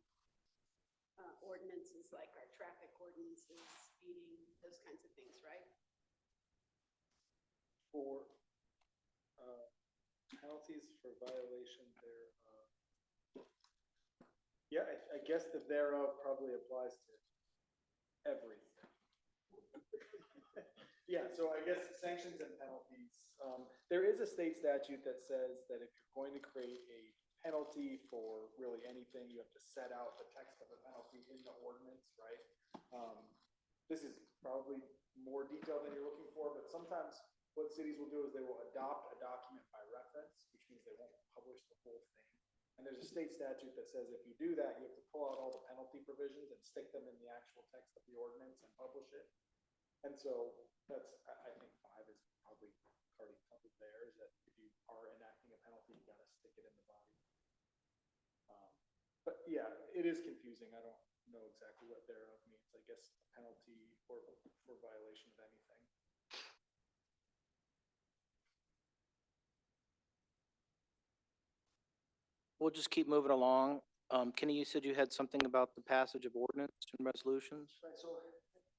ordinances like our traffic ordinances, speeding, those kinds of things, right? For penalties for violation thereof. Yeah, I guess the thereof probably applies to everything. Yeah, so I guess sanctions and penalties. There is a state statute that says that if you're going to create a penalty for really anything, you have to set out the text of the penalty in the ordinance, right? This is probably more detail than you're looking for, but sometimes what cities will do is they will adopt a document by reference, which means they won't publish the whole thing. And there's a state statute that says if you do that, you have to pull out all the penalty provisions and stick them in the actual text of the ordinance and publish it. And so that's, I think 5 is probably already covered there, is that if you are enacting a penalty, you gotta stick it in the body. But yeah, it is confusing. I don't know exactly what thereof means. I guess a penalty for violation of anything. we'll just keep moving along. Kenny, you said you had something about the passage of ordinance and resolutions? Right, so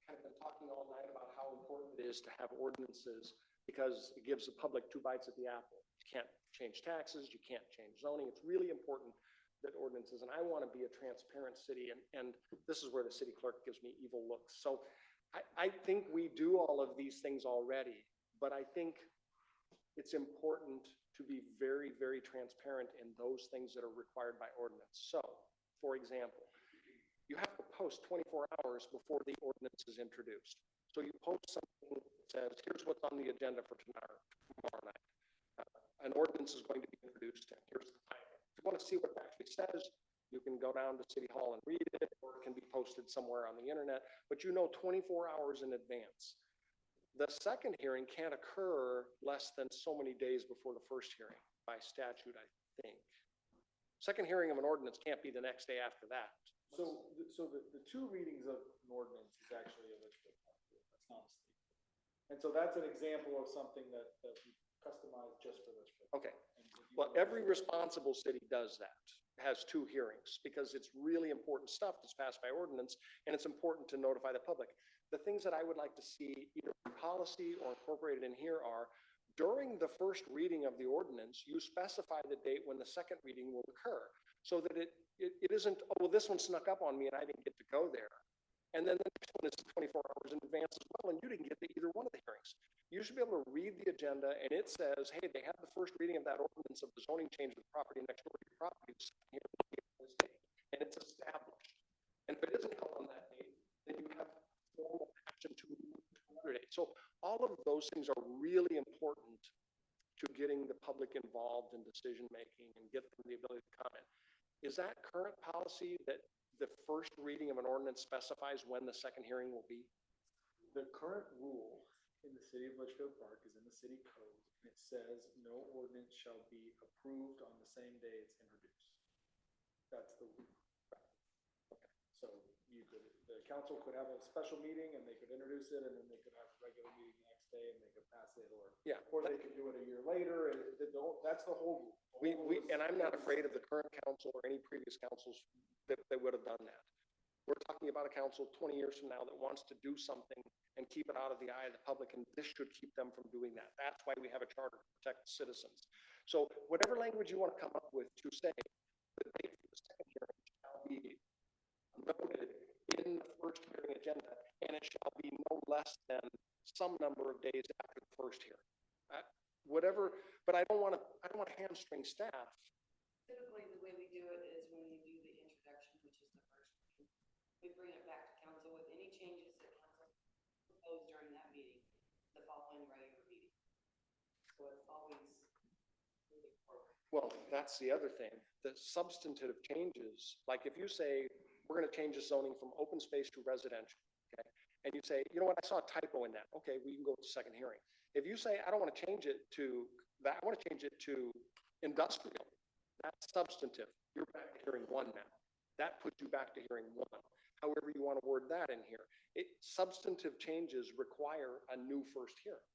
kind of been talking all night about how important it is to have ordinances because it gives the public two bites at the apple. You can't change taxes, you can't change zoning. It's really important that ordinances, and I want to be a transparent city, and this is where the city clerk gives me evil looks. So I think we do all of these things already, but I think it's important to be very, very transparent in those things that are required by ordinance. So, for example, you have to post 24 hours before the ordinance is introduced. So you post something that says, here's what's on the agenda for tomorrow night. An ordinance is going to be introduced, and here's the time. If you want to see what it actually says, you can go down to City Hall and read it, or it can be posted somewhere on the internet, but you know 24 hours in advance. The second hearing can't occur less than so many days before the first hearing by statute, I think. Second hearing of an ordinance can't be the next day after that. So the two readings of an ordinance is actually a Litchfield Park rule. That's not a state. And so that's an example of something that we customized just for Litchfield. Okay. Well, every responsible city does that, has two hearings, because it's really important stuff that's passed by ordinance, and it's important to notify the public. The things that I would like to see either in policy or incorporated in here are, during the first reading of the ordinance, you specify the date when the second reading will occur, so that it isn't, oh, well, this one snuck up on me and I didn't get to go there. And then the next one is 24 hours in advance as well, and you didn't get to either one of the hearings. You should be able to read the agenda, and it says, hey, they have the first reading of that ordinance of the zoning change of the property next door to your property here on this date, and it's established. And if it isn't held on that date, then you have formal action to move to another date. So all of those things are really important to getting the public involved in decision-making and get them the ability to comment. Is that current policy that the first reading of an ordinance specifies when the second hearing will be? The current rule in the city of Litchfield Park is in the city code, and it says no ordinance shall be approved on the same day it's introduced. That's the rule. Okay. So the council could have a special meeting and they could introduce it, and then they could have a regular meeting the next day and they could pass it, or they could do it a year later, and that's the whole rule. And I'm not afraid of the current council or any previous councils that would have done that. We're talking about a council 20 years from now that wants to do something and keep it out of the eye of the public, and this should keep them from doing that. That's why we have a charter to protect citizens. So whatever language you want to come up with to say the date for the second hearing shall be noted in the first hearing agenda, and it shall be no less than some number of days after the first hearing. Whatever, but I don't want to hamstring staff. Typically, the way we do it is when we do the introduction, which is the first reading, we bring it back to council with any changes that council proposed during that meeting, the following regular meeting. So it's always moving forward. Well, that's the other thing, the substantive changes, like if you say, we're going to change the zoning from open space to residential, okay? And you say, you know what, I saw a typo in that. Okay, we can go to the second hearing. If you say, I don't want to change it to that, I want to change it to industrial, that's substantive. You're back to hearing one now. That puts you back to hearing one. However you want to word that in here. Substantive changes require a new first hearing.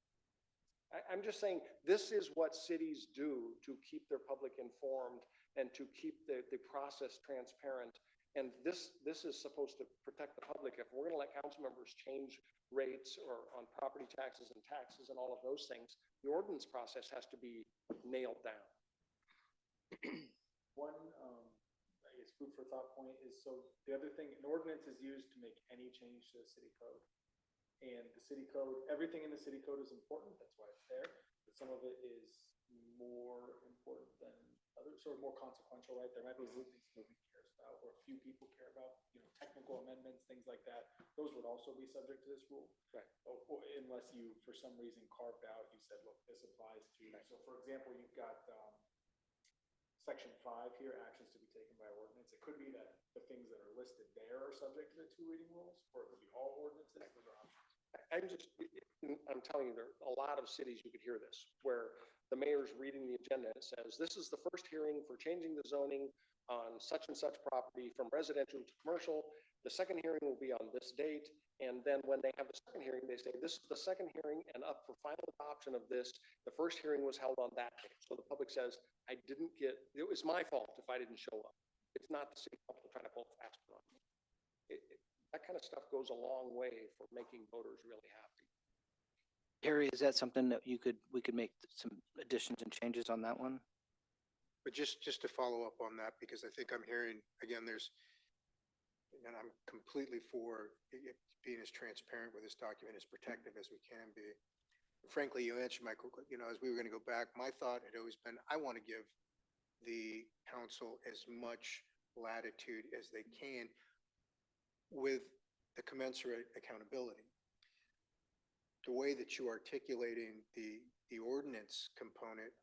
I'm just saying, this is what cities do to keep their public informed and to keep the process transparent. And this is supposed to protect the public. If we're going to let council members change rates or on property taxes and all of those things, the ordinance process has to be nailed down. One, I guess food for thought point is, so the other thing, an ordinance is used to make any change to the city code. And the city code, everything in the city code is important, that's why it's there, but some of it is more important than others, or more consequential, right? There might be things nobody cares about, or a few people care about, technical amendments, things like that. Those would also be subject to this rule. Right. Or unless you, for some reason, carved out, you said, look, this applies to, so for example, you've got, Section 5 here, actions to be taken by ordinance. It could be that the things that are listed there are subject to the two reading rules, or it could be all ordinances. Those are options. I'm telling you, there are a lot of cities you could hear this, where the mayor's reading the agenda. It says, this is the first hearing for changing the zoning on such and such property from residential to commercial. The second hearing will be on this date. And then when they have the second hearing, they say, this is the second hearing and up for final adoption of this. The first hearing was held on that date. So the public says, I didn't get, it was my fault if I didn't show up. It's not the city council trying to pull fast on me. That kind of stuff goes a long way for making voters really happy. Harry, is that something that we could make some additions and changes on that one? But just to follow up on that, because I think I'm hearing, again, and I'm completely for being as transparent with this document, as protective as we can be. Frankly, you answered my, as we were going to go back, my thought had always been, I want to give the council as much latitude as they can with the commensurate accountability. The way that you articulating the ordinance component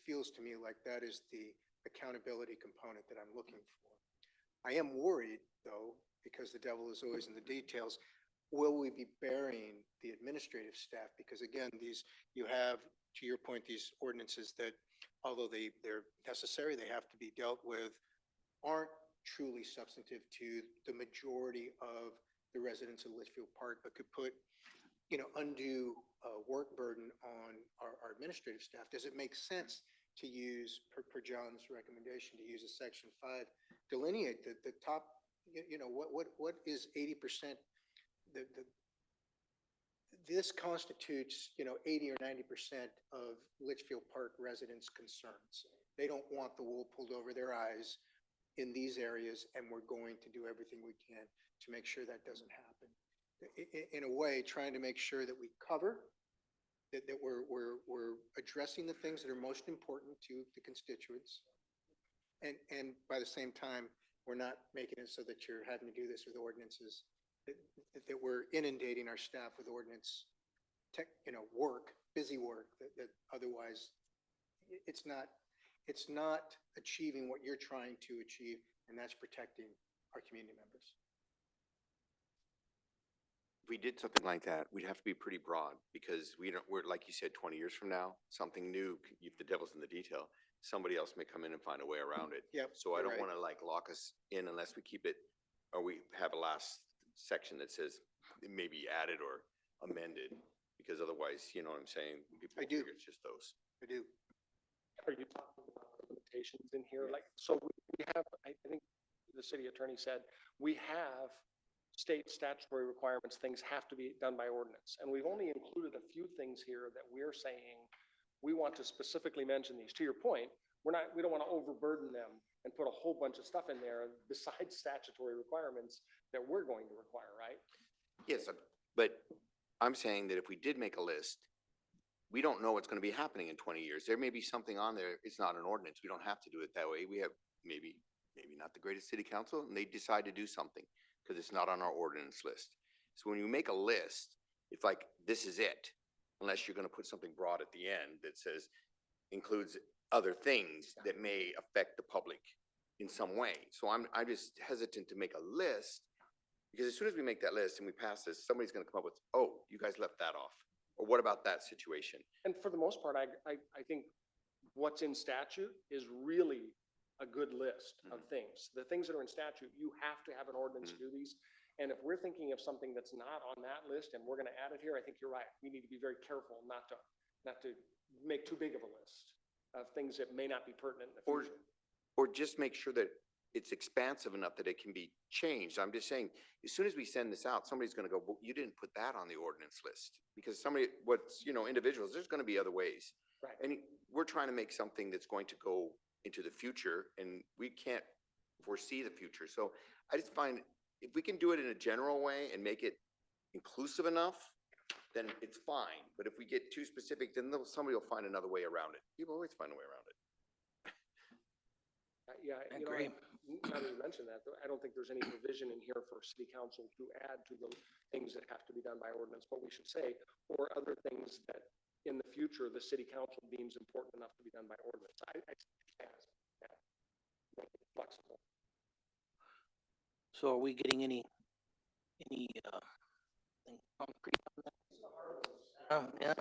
feels to me like that is the accountability component that I'm looking for. I am worried, though, because the devil is always in the details. Will we be burying the administrative staff? Because again, you have, to your point, these ordinances that, although they're necessary, they have to be dealt with, aren't truly substantive to the majority of the residents of Litchfield Park, but could put, undue work burden on our administrative staff. Does it make sense to use, per John's recommendation, to use a section 5, delineate the top, what is 80%? This constitutes, 80 or 90% of Litchfield Park residents' concerns. They don't want the wool pulled over their eyes in these areas, and we're going to do everything we can to make sure that doesn't happen. In a way, trying to make sure that we cover, that we're addressing the things that are most important to the constituents. And by the same time, we're not making it so that you're having to do this with ordinances, that we're inundating our staff with ordinance busy work that otherwise it's not achieving what you're trying to achieve, and that's protecting our community members. If we did something like that, we'd have to be pretty broad because we're, like you said, 20 years from now, something new, if the devil's in the detail, somebody else may come in and find a way around it. Yep. So I don't right. want to lock us in unless we keep it, or we have a last section that says it may be added or amended, because otherwise, you know what I'm saying? People I do. figure it's just those. I do. Are you talking about limitations in here? So we have, I think the city attorney said, we have state statutory requirements, things have to be done by ordinance. And we've only included a few things here that we're saying, we want to specifically mention these. To your point, we don't want to overburden them and put a whole bunch of stuff in there besides statutory requirements that we're going to require, right? Yes, but I'm saying that if we did make a list, we don't know what's going to be happening in 20 years. There may be something on there. It's not an ordinance. We don't have to do it that way. We have maybe not the greatest city council, and they decide to do something because it's not on our ordinance list. So when you make a list, it's like, this is it, unless you're going to put something broad at the end that says, includes other things that may affect the public in some way. So I'm just hesitant to make a list, because as soon as we make that list and we pass this, somebody's going to come up with, oh, you guys left that off. Or what about that situation? And for the most part, I think what's in statute is really a good list of things. The things that are in statute, you have to have an ordinance to do these. And if we're thinking of something that's not on that list and we're going to add it here, I think you're right. We need to be very careful not to make too big of a list of things that may not be pertinent in the future. Or just make sure that it's expansive enough that it can be changed. I'm just saying, as soon as we send this out, somebody's going to go, well, you didn't put that on the ordinance list. Because individuals, there's going to be other ways. Right. And we're trying to make something that's going to go into the future, and we can't foresee the future. So I just find if we can do it in a general way and make it inclusive enough, then it's fine. But if we get too specific, then somebody will find another way around it. People always find a way around it. Yeah, I agree. Now that you mentioned that, I don't think there's any provision in here for city council to add to the things that have to be done by ordinance, but we should say, or other things that in the future, the city council deems important enough to be done by ordinance. I make it flexible. So are we getting any thing concrete on that? Yeah.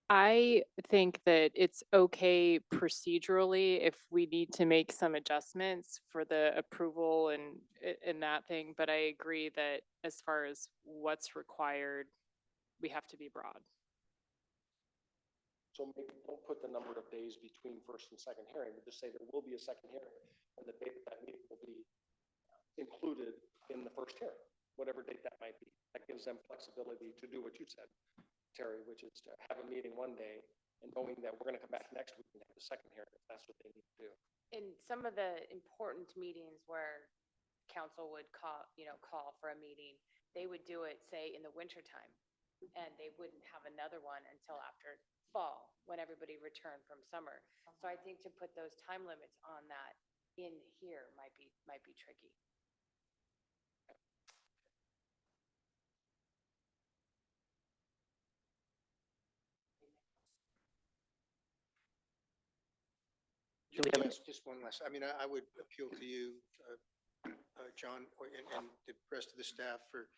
I think that it's okay procedurally if we need to make some adjustments for the approval and that thing, but I agree that as far as what's required, we have to be broad. So maybe don't put the number of days between first and second hearing, but just say there will be a second hearing, and the date of that meeting will be included in the first hearing, whatever date that might be. That gives them flexibility to do what you said, Terry, which is to have a meeting one day and knowing that we're gonna come back next week and have a second hearing, if that's what they need to do. In some of the important meetings where council would call for a meeting, they would do it, say, in the wintertime. And they wouldn't have another one until after fall, when everybody returned from summer. So I think to put those time limits on that in here might be tricky. Do we have any- Yes, just one last, I mean, I would appeal to you, John, and the rest of the staff for,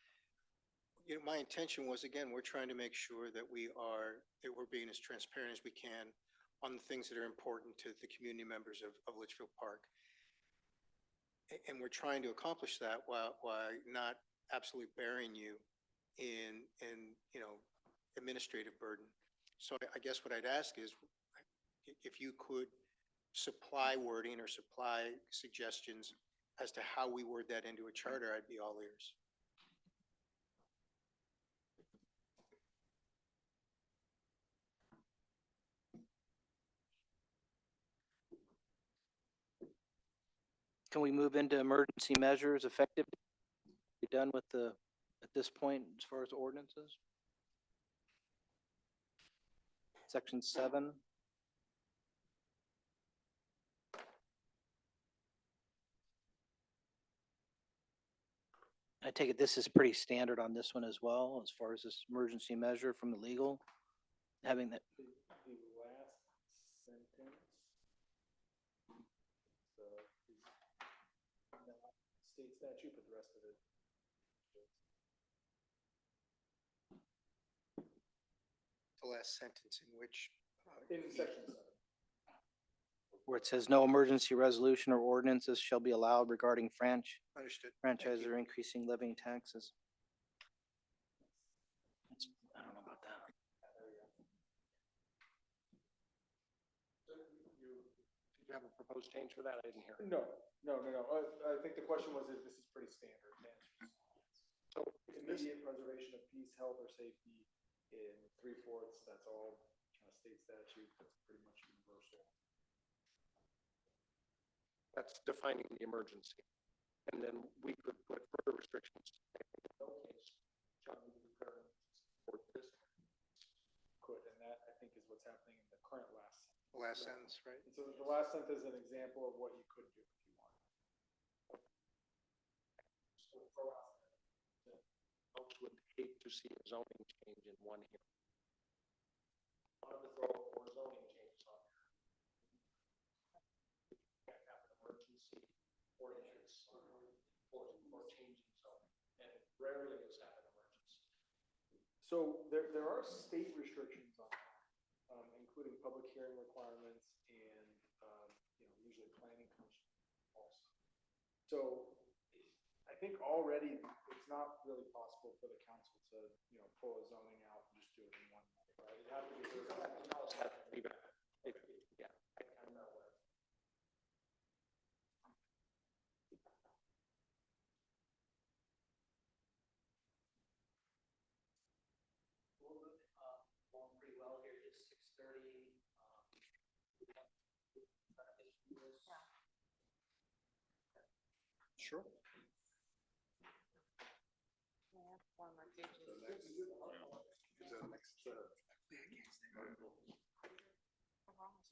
my intention was, again, we're trying to make sure that that we're being as transparent as we can on the things that are important to the community members of Litchfield Park. And we're trying to accomplish that while not absolutely burying you in, administrative burden. So I guess what I'd ask is, if you could supply wording or supply suggestions as to how we word that into a charter, I'd be all ears. Can we move into emergency measures effective? Be done with at this point, as far as ordinances? Section 7. I take it this is pretty standard on this one as well, as far as this emergency measure from the legal, having that. The last sentence. So, state statute, but the rest of it. The last sentence in which. In section 7. Where it says no emergency resolution or ordinances shall be allowed regarding Understood. franchise or increasing living taxes. I don't know about that. Did you have a proposed change for that? I didn't hear. No. I think the question was if this is pretty standard. So Immediate preservation of peace, health, or safety in 3/4, that's all state statute, that's pretty much universal. that's defining the emergency. And then we could put further restrictions. No case shall be declared for this. Could, and that I think is what's happening in the current Last sentence, right? And so the last sentence is an example of what you could do if you want. Folks would hate to see a zoning change in one hearing. One of the throw or zoning changes on there. You can't have an emergency ordinance or changing zoning, and it rarely is have an emergency. So there are state restrictions on that, including public hearing requirements and, usually planning commission also. So I think already it's not really possible for the council to, pull a zoning out and just do it in one night, right? It has to be. Yeah, I kind of know what. Going pretty well here, it's 6:30. Sure. Four more pages. So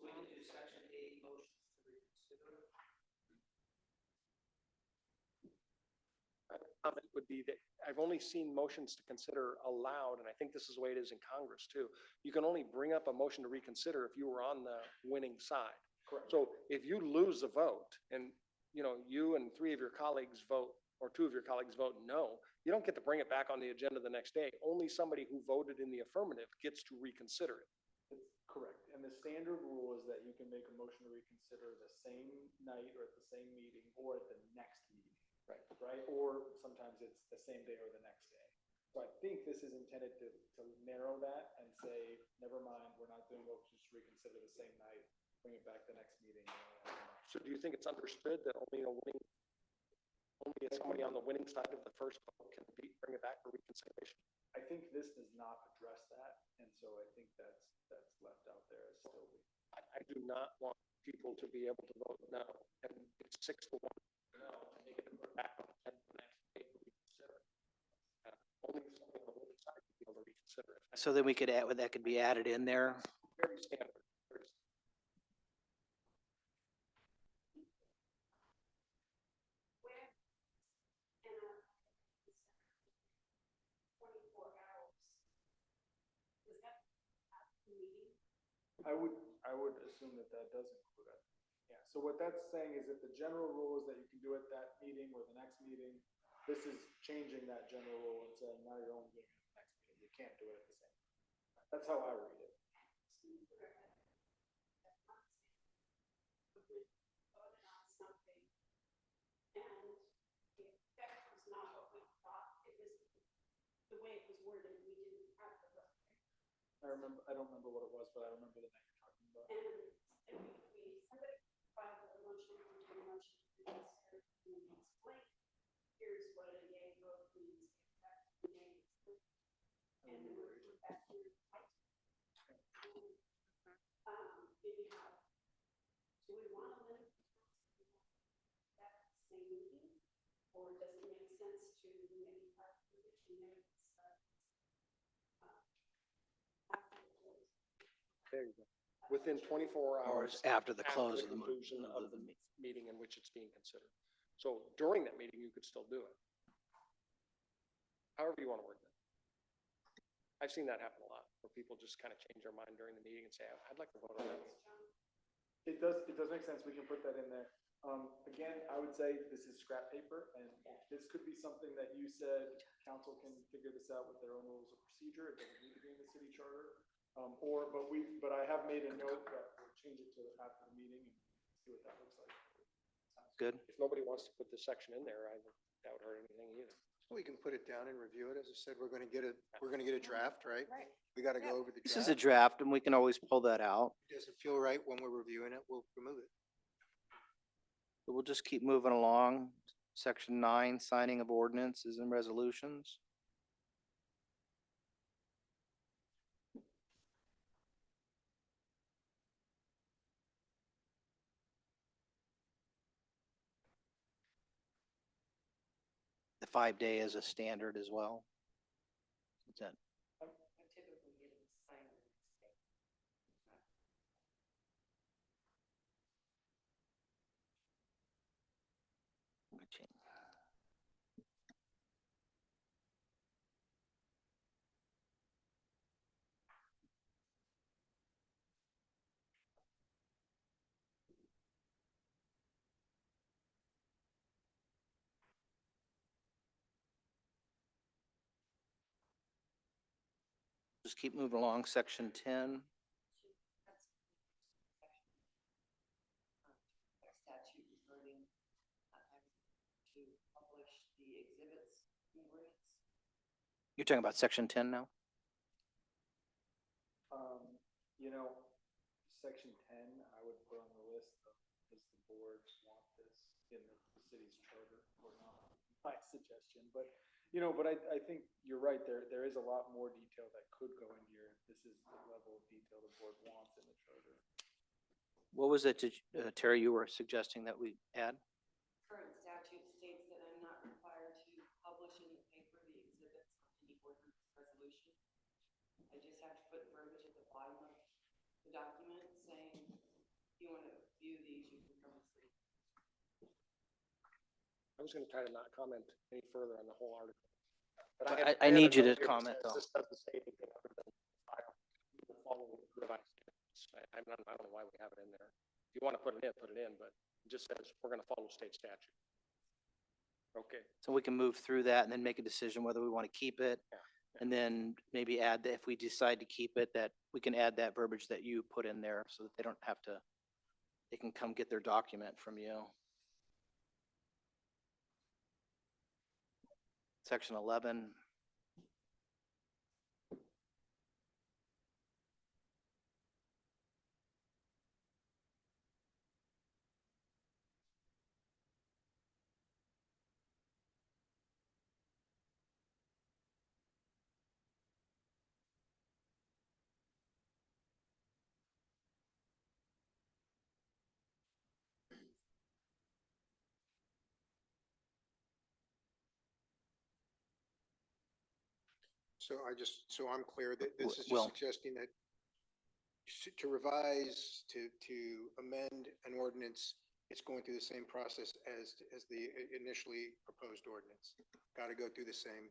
we can do section 8, motions to reconsider. My comment would be that I've only seen motions to consider allowed, and I think this is the way it is in Congress too. You can only bring up a motion to reconsider if you were on the winning side. Correct. So if you lose a vote and, you and 3 of your colleagues vote, or 2 of your colleagues vote no, you don't get to bring it back on the agenda the next day. Only somebody who voted in the affirmative gets to reconsider it. It's correct. And the standard rule is that you can make a motion to reconsider the same night or at the same meeting or at the next meeting. Right? Or sometimes it's the same day or the next day. So I think this is intended to narrow that and say, never mind, we're not doing motions to reconsider the same night, bring it back the next meeting. So do you think it's understood that only somebody on the winning side of the first vote can bring it back for reconsideration? I think this does not address that, and so I think that's left out there as still. I do not want people to be able to vote no, and it's 6-1 no, and they get to put it back on the next day to reconsider. Only somebody on the winning side can be able to reconsider it. So then we could add, that could be added in there. Very standard. Where, and 24 hours. Does that have the meeting? I would assume that does include it. Yeah, so what that's saying is if the general rule is that you can do it that meeting or the next meeting, this is changing that general rule and saying now you're only doing it at the next meeting. You can't do it at the same time. That's how I read it. Voted on something, and the effect was not what we thought. It was the way it was worded. We didn't have the vote. I don't remember what it was, but I remember the night you're talking about. And somebody filed a motion to reconsider and explain, here's what a yay vote means, effect of yay. And then we're put back here. Anyhow, do we want to limit that same meeting? Or does it make sense to maybe have position minutes after the close? There you go. Within 24 hours. After the close of the conclusion of the meeting in which it's being considered. So during that meeting, you could still do it. However you want to word that. I've seen that happen a lot, where people just kind of change their mind during the meeting and say, I'd like to vote on that. It does make sense. We can put that in there. Again, I would say this is scrap paper, and this could be something that you said council can figure this out with their own rules of procedure. It doesn't need to be in the city charter. But I have made a note that we'll change it to after the meeting and see what that looks like. Good. If nobody wants to put this section in there, I don't think that would hurt anything either. We can put it down and review it. As I said, we're gonna get a draft, right? Right. We gotta go over the This is a draft. draft and we can always pull that out. Does it feel right when we're reviewing it? We'll remove it. But we'll just keep moving along. Section 9, signing of ordinances and resolutions. The 5-day is a standard as well. Is that? Just keep moving along. Section 10. Statute regarding having to publish the exhibits in ordinance. You're talking about section 10 now? Section 10, I would put on the list of, does the board want this in the city's charter or not? My suggestion, but I think you're right, there is a lot more detail that could go in here. This is the level of detail the board wants in the charter. What was it, Terry, you were suggesting that we add? Current statute states that I'm not required to publish in the paper the exhibits of any ordinance resolution. I just have to put verbiage at the bottom of the document saying, if you want to view these, you can come and see. I was gonna try to not comment any further on the whole article. But I need you to note here that comment, says though. This doesn't say anything other than we will follow the revised standards. I don't know why we have it in there. If you want to put it in, but it just says we're gonna follow state statute. Okay. So we can move through that and then make a decision whether we want to keep it. And then maybe add that if we decide to keep it, that we can add that verbiage that you put in there so that they don't have to, they can come get their document from you. Section 11. So I'm clear that this is just Well- suggesting that to revise, to amend an ordinance, it's going through the same process as the initially proposed ordinance. Got to go through the same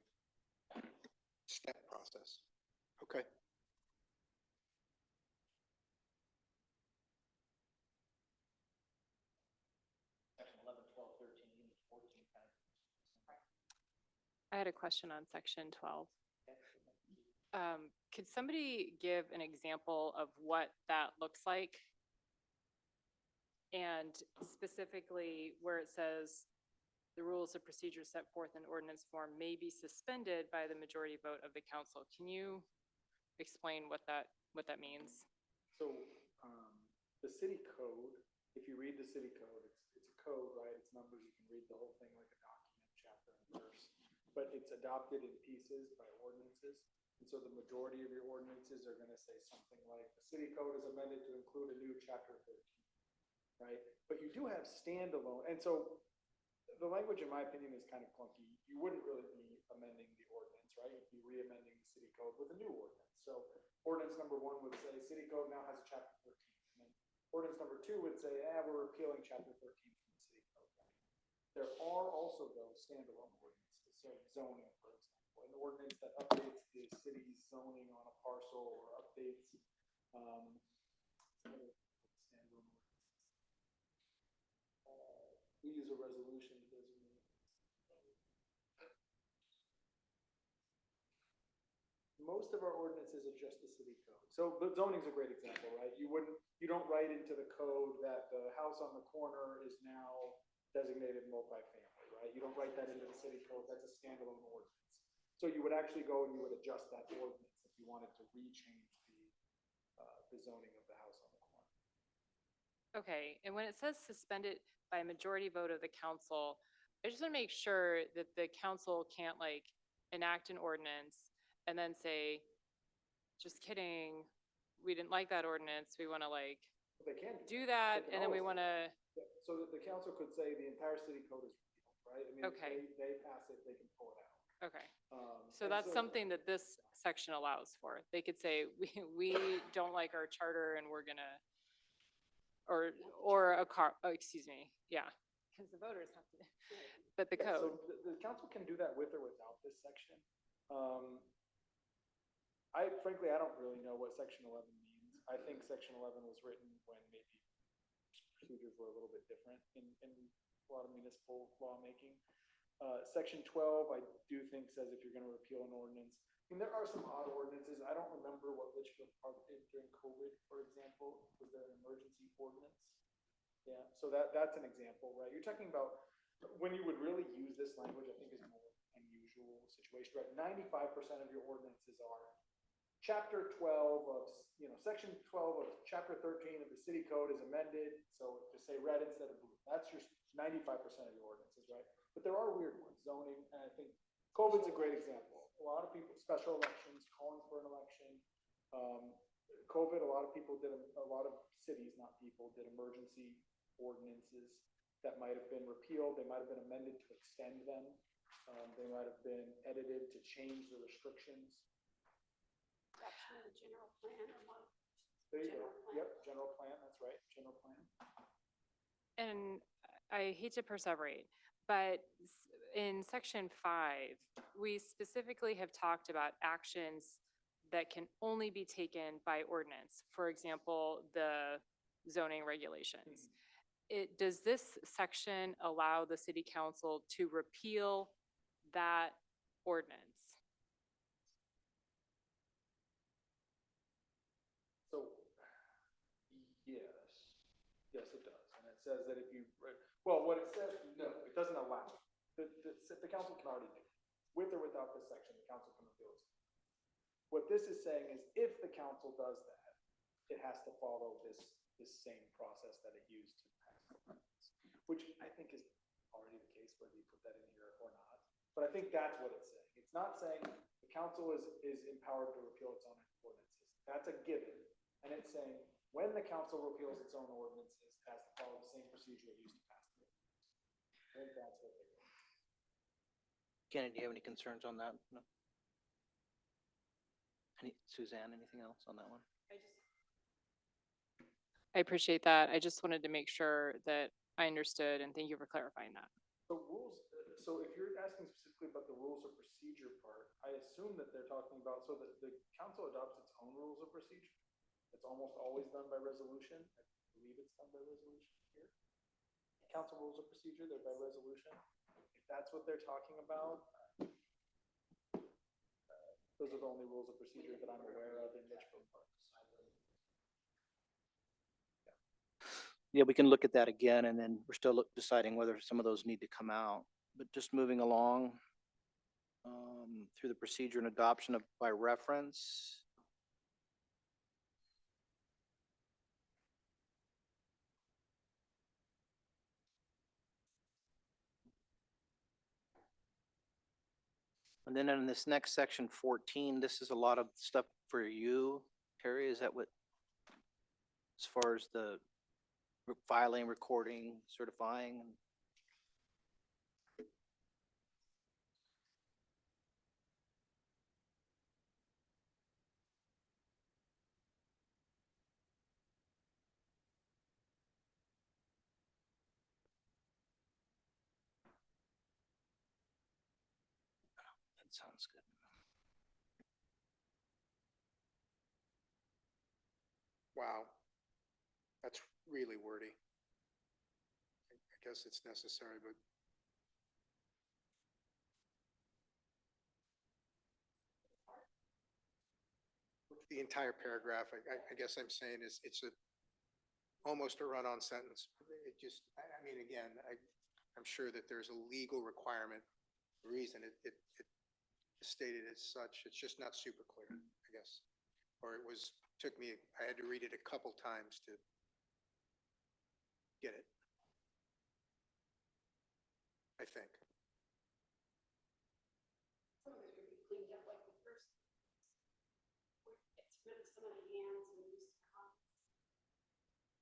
step process. Okay. I had a question on section 12. Could somebody give an example of what that looks like? And specifically where it says the rules of procedure set forth in ordinance form may be suspended by the majority vote of the council. Can you explain what that means? So, the city code, if you read the city code, it's a code, right? It's numbers. You can read the whole thing like a document, chapter and verse. But it's adopted in pieces by ordinances. And so the majority of your ordinances are gonna say something like, the city code is amended to include a new chapter 13, right? But you do have standalone, and so the language, in my opinion, is kind of clunky. You wouldn't really be amending the ordinance, right? You'd be re-amending the city code with a new ordinance. So ordinance number 1 would say, city code now has a chapter 13. And then ordinance number 2 would say, we're repealing chapter 13 from the city code. Right? There are also, though, standalone ordinances. So zoning, for example, an ordinance that updates the city's zoning on a parcel or updates, we use a resolution to designate. Most of our ordinances are just the city code. So, but zoning's a great example, right? You don't write into the code that the house on the corner is now designated multifamily, right? You don't write that into the city code. That's a standalone ordinance. So you would actually go and you would adjust that ordinance if you wanted to rechange the zoning of the house on the corner. Okay, and when it says suspended by a majority vote of the council, I just want to make sure that the council can't like enact an ordinance and then say, just kidding, we didn't like that ordinance, we want to like They can do that, They can and then we always want to, So that the council could say the entire city code is repealed, right? I mean, Okay. they pass it, they can pull it out. okay. So And that's something that this section allows for. They could say, we don't like our charter and we're gonna, or a car, oh, excuse me, yeah, because the voters have to, but the Yeah, code. So the council can do that with or without this section. Frankly, I don't really know what section 11 means. I think section 11 was written when maybe procedures were a little bit different in a lot of municipal lawmaking. Section 12, I do think says if you're going to repeal an ordinance. I mean, there are some odd ordinances. I don't remember what Litchfield Park did during COVID, for example. Was there an emergency ordinance? Yeah, so that's an example, right? You're talking about when you would really use this language, I think is more unusual situation, right? 95% of your ordinances are chapter 12 of, section 12 of chapter 13 of the city code is amended. So to say red instead of blue, that's your 95% of your ordinances, right? But there are weird ones, zoning, and I think COVID's a great example. A lot of people, special elections, calling for an election. COVID, a lot of people did, a lot of cities, not people, did emergency ordinances that might have been repealed. They might have been amended to extend them. They might have been edited to change the restrictions. Adoption of the general plan or modification. There you go. General plan. Yep, general plan, that's right, general plan. And I hate to perseverate, but in section 5, we specifically have talked about actions that can only be taken by ordinance. For example, the zoning regulations. Does this section allow the city council to repeal that ordinance? says that if you, well, what it says, no, it doesn't allow. The council can already do, it. With or without this section, the council can appeal it. What this is saying is if the council does that, it has to follow this same process that it used to pass the ordinance, which I think is already the case, whether you put that in here or not. But I think that's what it's saying. It's not saying the council is empowered to repeal its own ordinances. That's a given. And it's saying when the council repeals its own ordinances, it has to follow the same procedure it used to pass the ordinance. I think that's what they're doing. Kenny, do you have any concerns on that? No? Suzanne, anything else on that one? I appreciate that. I just wanted to make sure that I understood, and thank you for clarifying that. The rules, so if you're asking specifically about the rules of procedure part, I assume that they're talking about, so that the council adopts its own rules of procedure. It's almost always done by resolution. I believe it's done by resolution here. Council rules of procedure, they're by resolution. If that's what they're talking about, those are the only rules of procedure that I'm aware of in Litchfield Park. Yeah, we can look at that again, and then we're still deciding whether some of those need to come out. But just moving along through the procedure and adoption of by reference. And then in this next section 14, this is a lot of stuff for you, Terry. Is that what, as far as the filing, recording, certifying? That sounds good. Wow. That's really wordy. I guess it's necessary, but the entire paragraph, I guess I'm saying is it's almost a run-on sentence. It just, I mean, again, I'm sure that there's a legal requirement, reason it stated as such. It's just not super clear, I guess. Or I had to read it a couple times to get it. I think. Some of it would be cleaned up like the first. Where it gets rid of some of the hands and use the commas.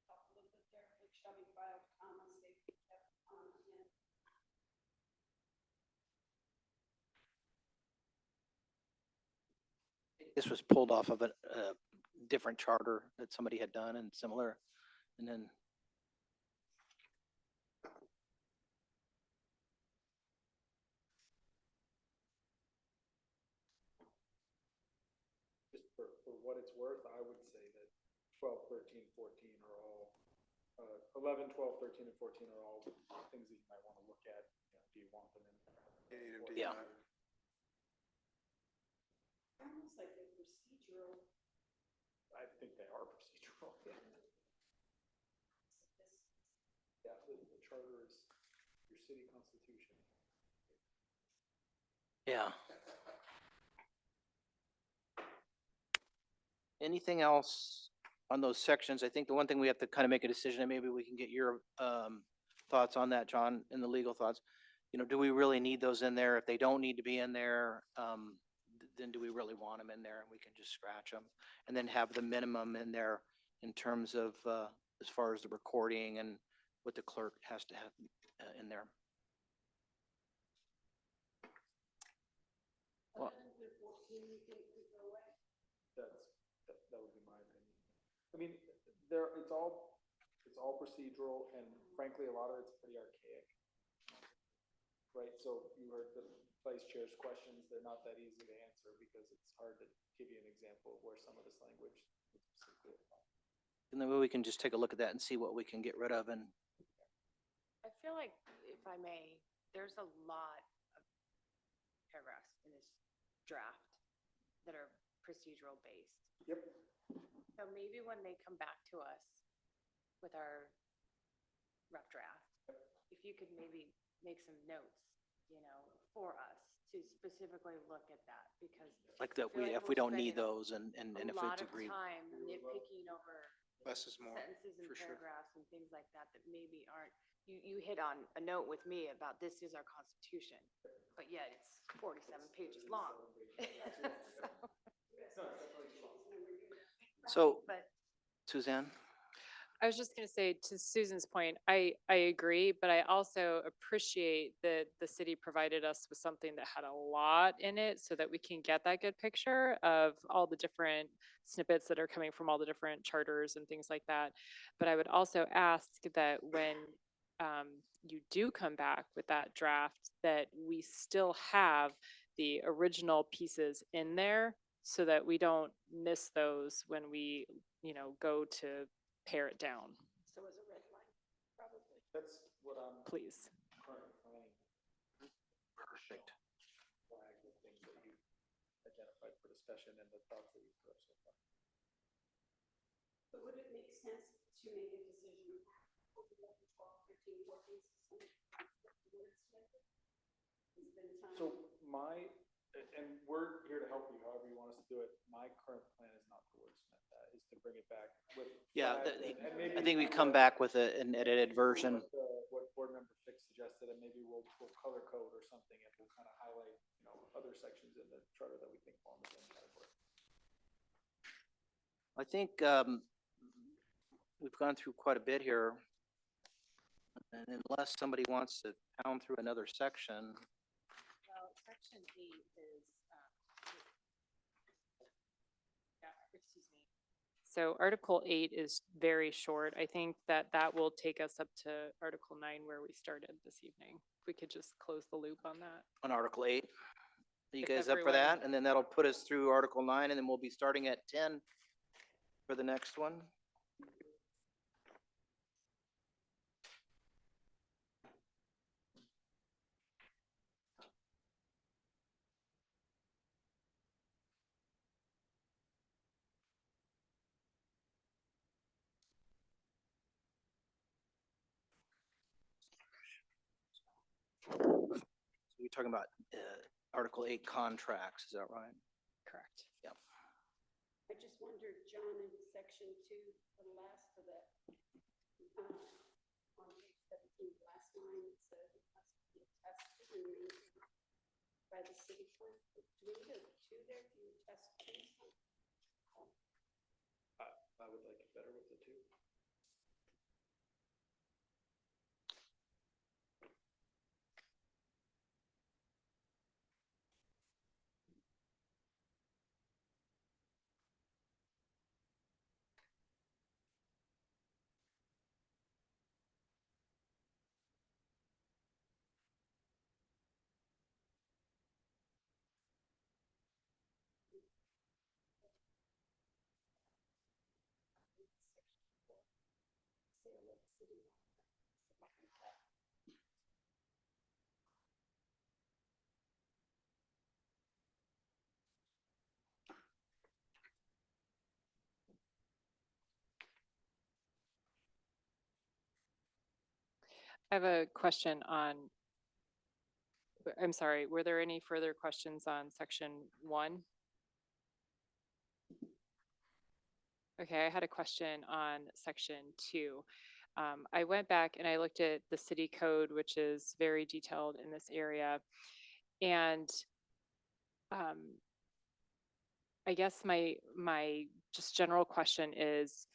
Talk a little bit there, like shall be filed commas, they kept commas in. This was pulled off of a different charter that somebody had done and similar, and then Just for what it's worth, I would say that 12, 13, 14 are all, 11, 12, 13, and 14 are all things that you might want to look at. Do you want them in? Yeah. Almost like they're procedural. I think they are procedural. Yeah, the charter is your city constitution. yeah. Anything else on those sections? I think the one thing we have to kind of make a decision, and maybe we can get your thoughts on that, John, and the legal thoughts. Do we really need those in there? If they don't need to be in there, then do we really want them in there? And we can just scratch them and then have the minimum in there in terms of as far as the recording and what the clerk has to have in there. Well, That would be my opinion. I mean, it's all procedural, and frankly, a lot of it's pretty archaic. Right, so you heard the vice chair's questions, they're not that easy to answer because it's hard to give you an example of where some of this language is specifically applied. and then we can just take a look at that and see what we can get rid of. And I feel like, if I may, there's a lot of paragraphs in this draft that are procedural based. Yep. So maybe when they come back to us with our rough draft, if you could maybe make some notes, for us to specifically look at that, because Like I that feel like if we're we don't need spending those and a if lot it's of agreed. time nitpicking over Less is more. sentences and for sure. paragraphs and things like that that maybe aren't, you hit on a note with me about this is our constitution, but yet it's 47 pages long. So, But Suzanne? I was just going to say, to Susan's point, I agree, but I also appreciate that the city provided us with something that had a lot in it so that we can get that good picture of all the different snippets that are coming from all the different charters and things like that. But I would also ask that when you do come back with that draft, that we still have the original pieces in there so that we don't miss those when we, go to pare it down, so is a red line, probably. That's what I'm please. currently planning. Perfect. Flag the things that you identified for discussion and the thoughts that you've put up so far. But would it make sense to make a decision over 11, 12, 13, 14, 16? So and we're here to help you however you want us to do it. My current plan is not to wordsmith that, is to bring it back with. Yeah, flags and maybe I think we come back with an edited version. What board member Fix suggested, and maybe we'll color code or something, and we'll kind of highlight, other sections in the charter that we think fall in the same category. I think we've gone through quite a bit here. And unless somebody wants to pound through another section, Well, section 8 is, excuse me. So Article 8 is very short. I think that will take us up to Article 9 where we started this evening. If we could just close the loop on that. on Article 8. Are you If guys up for everyone- that? And then that'll put us through Article 9, and then we'll be starting at 10 for the next one. So you're talking about Article 8 contracts, is that right? Correct. Yep. I just wondered, John, in section 2, the last of that, on page 17, the last line, it says it must be attested and maintained by the city clerk. Do we need a 2 there? Do you attest to something? I would like it better with the 2. I have a question on, I'm sorry, were there any further questions on section 1? Okay, I had a question on section 2. I went back and I looked at the city code, which is very detailed in this area. And I guess my just general question is,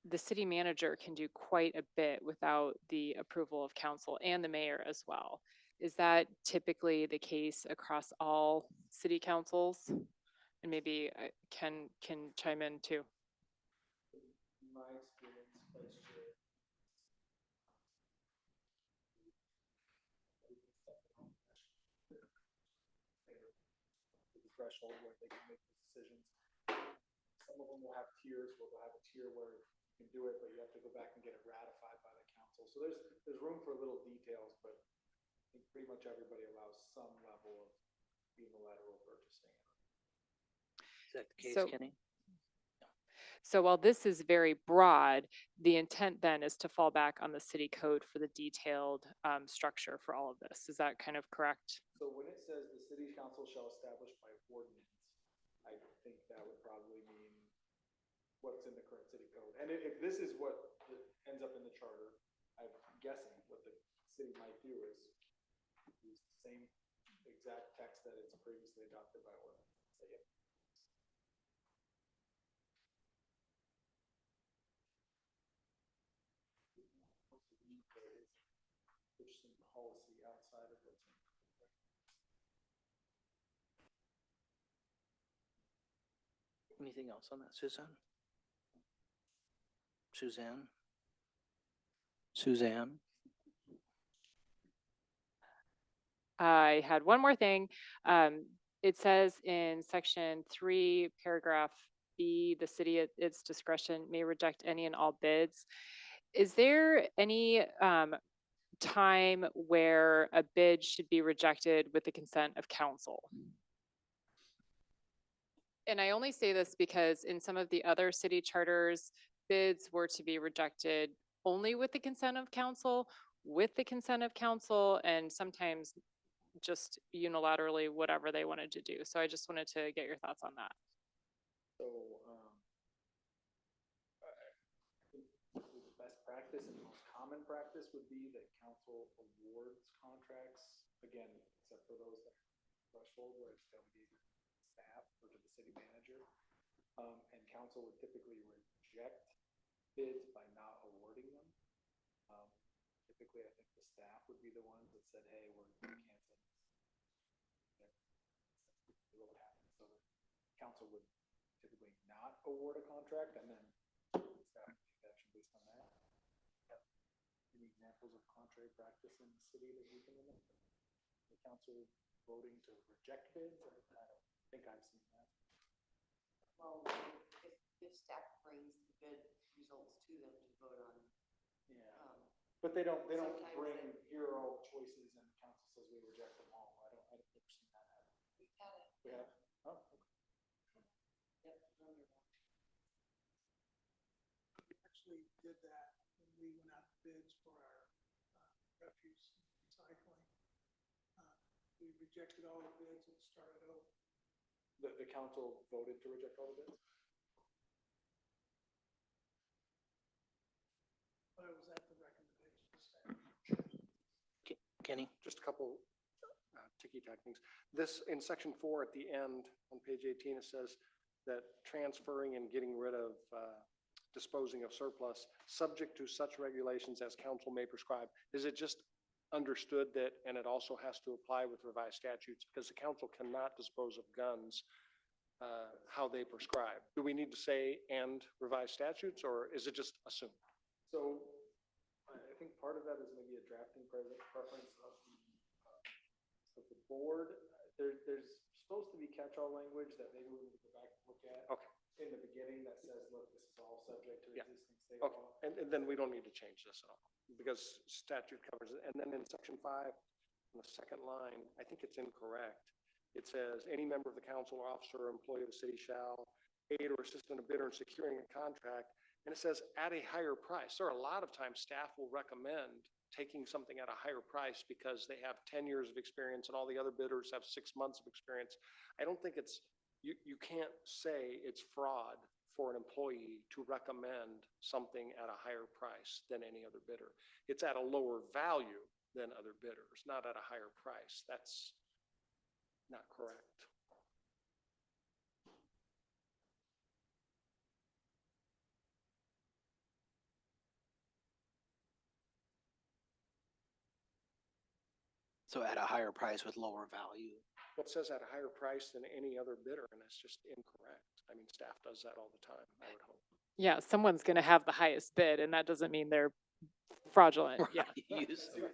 the city manager can do quite a bit without the approval of council and the mayor as well. Is that typically the case across all city councils? And maybe Ken can chime in too. My experience, Vice Chair. The threshold where they can make these decisions. Some of them will have tiers, where they'll have a tier where you can do it, but you have to go back and get it ratified by the council. So there's room for little details, but I think pretty much everybody allows some level of unilateral purchasing. Is that the case, So- Kenny? So while this is very broad, the intent then is to fall back on the city code for the detailed structure for all of this. Is that kind of correct? So when it says the city council shall establish by ordinance, I think that would probably mean what's in the current city code. And if this is what ends up in the charter, I'm guessing what the city might do is use the same exact text that it's previously adopted by ordinance. Say, yep. There's some policy outside of what's in. Anything else on that, Suzanne? Suzanne? Suzanne? I had one more thing. It says in section 3, paragraph B, the city at its discretion may reject any and all bids. Is there any time where a bid should be rejected with the consent of council? And I only say this because in some of the other city charters, bids were to be rejected only with the consent of council, and sometimes just unilaterally, whatever they wanted to do. So I just wanted to get your thoughts on that. So, I think the best practice and most common practice would be that council awards contracts, again, except for those that threshold where it's delegated to staff or to the city manager. And council would typically reject bids by not awarding them. Typically, I think the staff would be the ones that said, hey, we're canceling this. That's what happens. So the council would typically not award a contract, and then staff would take action based on that. Any examples of contrary practice in the city that we can remember? The council voting to reject bids? I don't think I've seen that. Well, if staff brings the bid results to them to vote on. Yeah. But they don't sometimes bring, they- here are all the choices and the council says we reject them all. I've never seen that happen. We've had it. We have? Oh, okay. Yep, under that. We actually did that when we went out to bids for our refuse recycling. We rejected all the bids and started over. The council voted to reject all the bids? But it was at the recommendation of staff. Kenny? Just a couple ticky-tack things. This, in section 4 at the end, on page 18, it says that transferring and getting rid of, disposing of surplus, subject to such regulations as council may prescribe. Is it just understood that, and it also has to apply with revised statutes, because the council cannot dispose of guns how they prescribe? Do we need to say and revised statutes, or is it just assumed? So I think part of that is maybe a drafting preference of the board. There's supposed to be catch-all language that maybe we need to go back and look at. Okay. In the beginning that says, look, this is all subject to Yeah. existing state Okay, law. and then we don't need to change this at all, because statute covers it. And then in section 5, on the second line, I think it's incorrect. It says, any member of the council, officer, or employee of the city shall aid or assist in a bidder in securing a contract. And it says at a higher price. There are a lot of times staff will recommend taking something at a higher price because they have 10 years of experience and all the other bidders have 6 months of experience. I don't think it's, you can't say it's fraud for an employee to recommend something at a higher price than any other bidder. It's at a lower value than other bidders, not at a higher price. That's not correct. So at a higher price with lower value. What says at a higher price than any other bidder, and it's just incorrect. I mean, staff does that all the time, I would hope. Yeah, someone's going to have the highest bid, and that doesn't mean they're fraudulent. Yeah. Use them.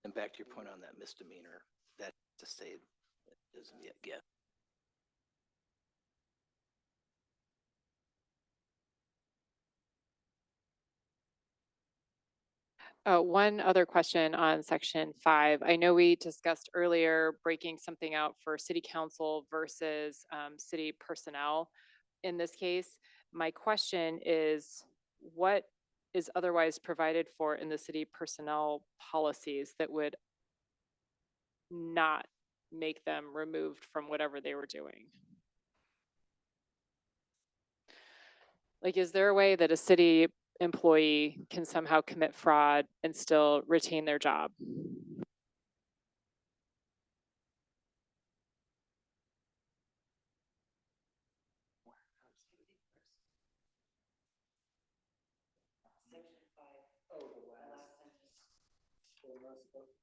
And back to your point on that misdemeanor, that to say it isn't yet get. One other question on section 5. I know we discussed earlier breaking something out for city council versus city personnel. In this case, my question is, what is otherwise provided for in the city personnel policies that would not make them removed from whatever they were doing? Like, is there a way that a city employee can somehow commit fraud and still retain their job? Section 5, Oh, the the last. last sentence.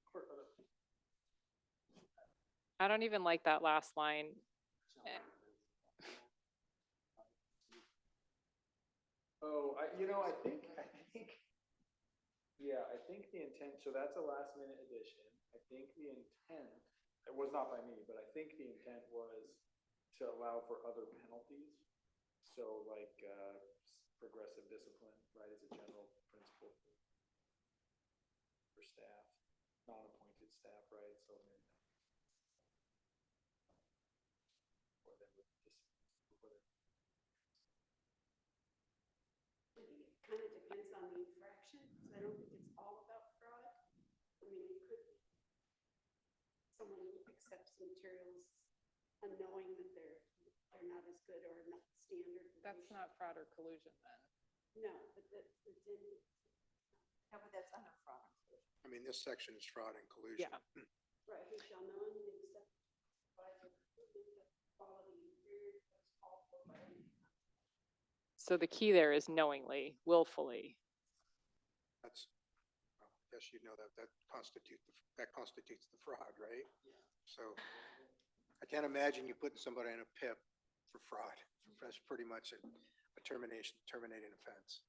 I don't even like that last line. Oh, yeah, I think the intent, so that's a last minute addition. I think the intent, it was not by me, but I think the intent was to allow for other penalties. So like, progressive discipline, right, as a general principle for staff, non-appointed staff, right, so. Or they would just, I think it kind of depends on the infraction, because I don't think it's all about fraud. I mean, it could be someone who accepts materials unknowing that they're not as good or not standard. That's not fraud or collusion then. No, but that's in. No, but that's under fraud and collusion. I mean, this section is fraud and collusion. Yeah. Right, who shall knowingly accept by the quality inferior to those called for by any. So the key there is knowingly, willfully. That's, well, I guess you know that constitutes the fraud, right? So I can't imagine you putting somebody in a PIP for fraud. That's pretty much a terminating offense.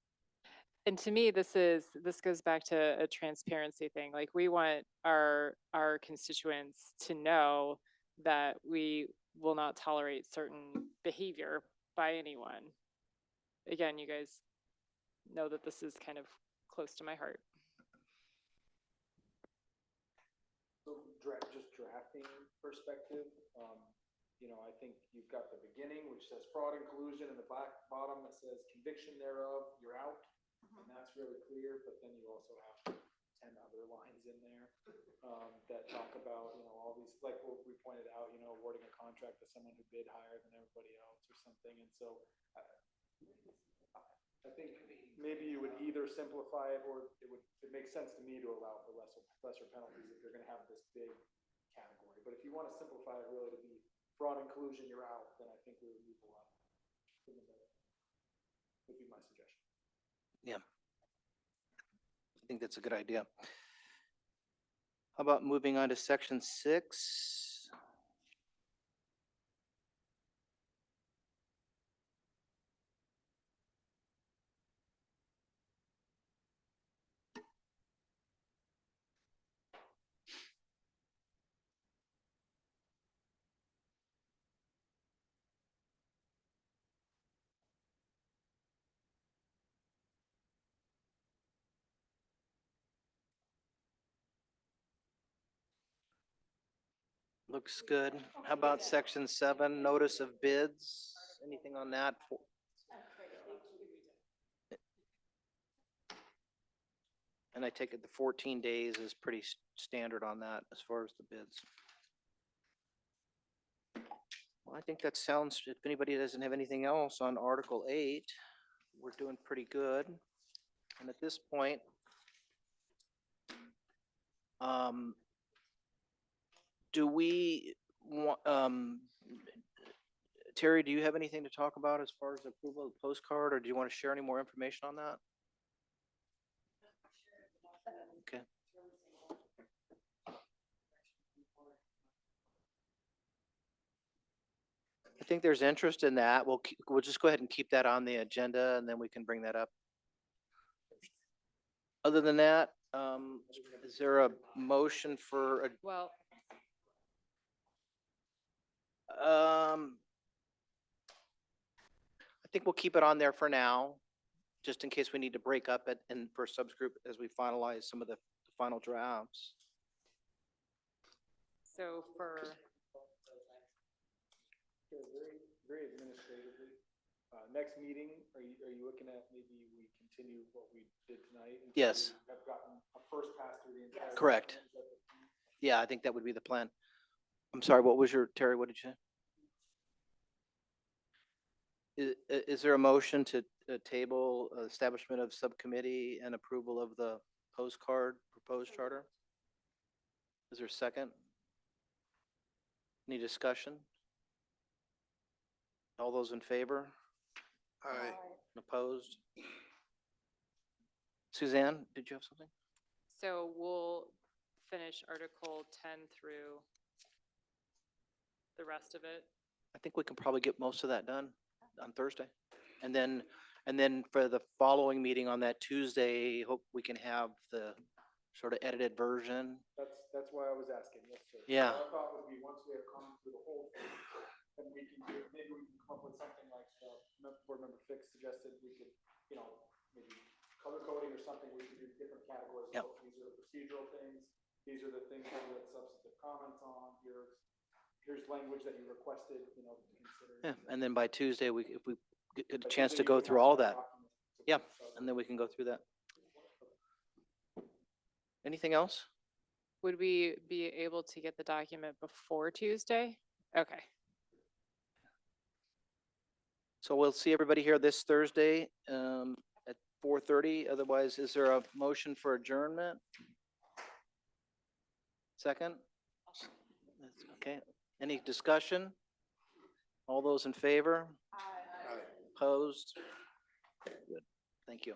And to me, this goes back to a transparency thing. Like, we want our constituents to know that we will not tolerate certain behavior by anyone. Again, you guys know that this is kind of close to my heart. So just drafting perspective, I think you've got the beginning, which says fraud and collusion, and the bottom that says conviction thereof, you're out. And that's really clear, but then you also have 10 other lines in there, that talk about, all these, like what we pointed out, awarding a contract to someone who bid higher than everybody else or something. And so I think maybe you would either simplify it, or it makes sense to me to allow for lesser penalties if you're gonna have this big category. But if you want to simplify it really to be fraud and collusion, you're out, then I think we would move a lot. Would be my suggestion. Yeah. I think that's a good idea. How about moving on to section 6? Looks good. How about section 7, notice of bids? Anything on that? And I take it the 14 days is pretty standard on that as far as the bids. Well, I think that sounds, if anybody doesn't have anything else on Article 8, we're doing pretty good. And at this point, do we want, Terry, do you have anything to talk about as far as approval of the postcard, or do you want to share any more information on that? Okay. I think there's interest in that. We'll just go ahead and keep that on the agenda, and then we can bring that up. Other than that, is there a motion for a, Well, I think we'll keep it on there for now. just in case we need to break up it in for subgroup as we finalize some of the final drafts. So for, Okay, very administratively. Next meeting, are you looking at maybe we continue what we did tonight? until Yes. we have gotten a first pass through the entire. Correct. document? Is that the plan? Yeah, I think that would be the plan. I'm sorry, what was your, Terry, what did you say? Is there a motion to table establishment of subcommittee and approval of the postcard proposed charter? Is there a second? Any discussion? All those in favor? Aye. Opposed? Suzanne, did you have something? so we'll finish Article 10 through the rest of it. I think we can probably get most of that done on Thursday. And then for the following meeting on that Tuesday, hope we can have the sort of edited version. That's why I was asking, yes, sir. Yeah. Our thought would be, once we have gone through the whole thing, then we can do, maybe we can come up with something like, board member Fix suggested, we could, maybe color coding or something, we could do different categories. Yep. Look, these are the procedural things, these are the things that we had substantive comments on, here's language that you requested, to consider. Yeah, and then by Tuesday, if we get a But chance to Tuesday go you through have all that. document to Yeah, push out. and then we can go through that. Anything else? Would we be able to get the document before Tuesday? Okay. So we'll see everybody here this Thursday at 4:30. Otherwise, is there a motion for adjournment? Second? Okay. Any discussion? All those in favor? Opposed? Good. Thank you.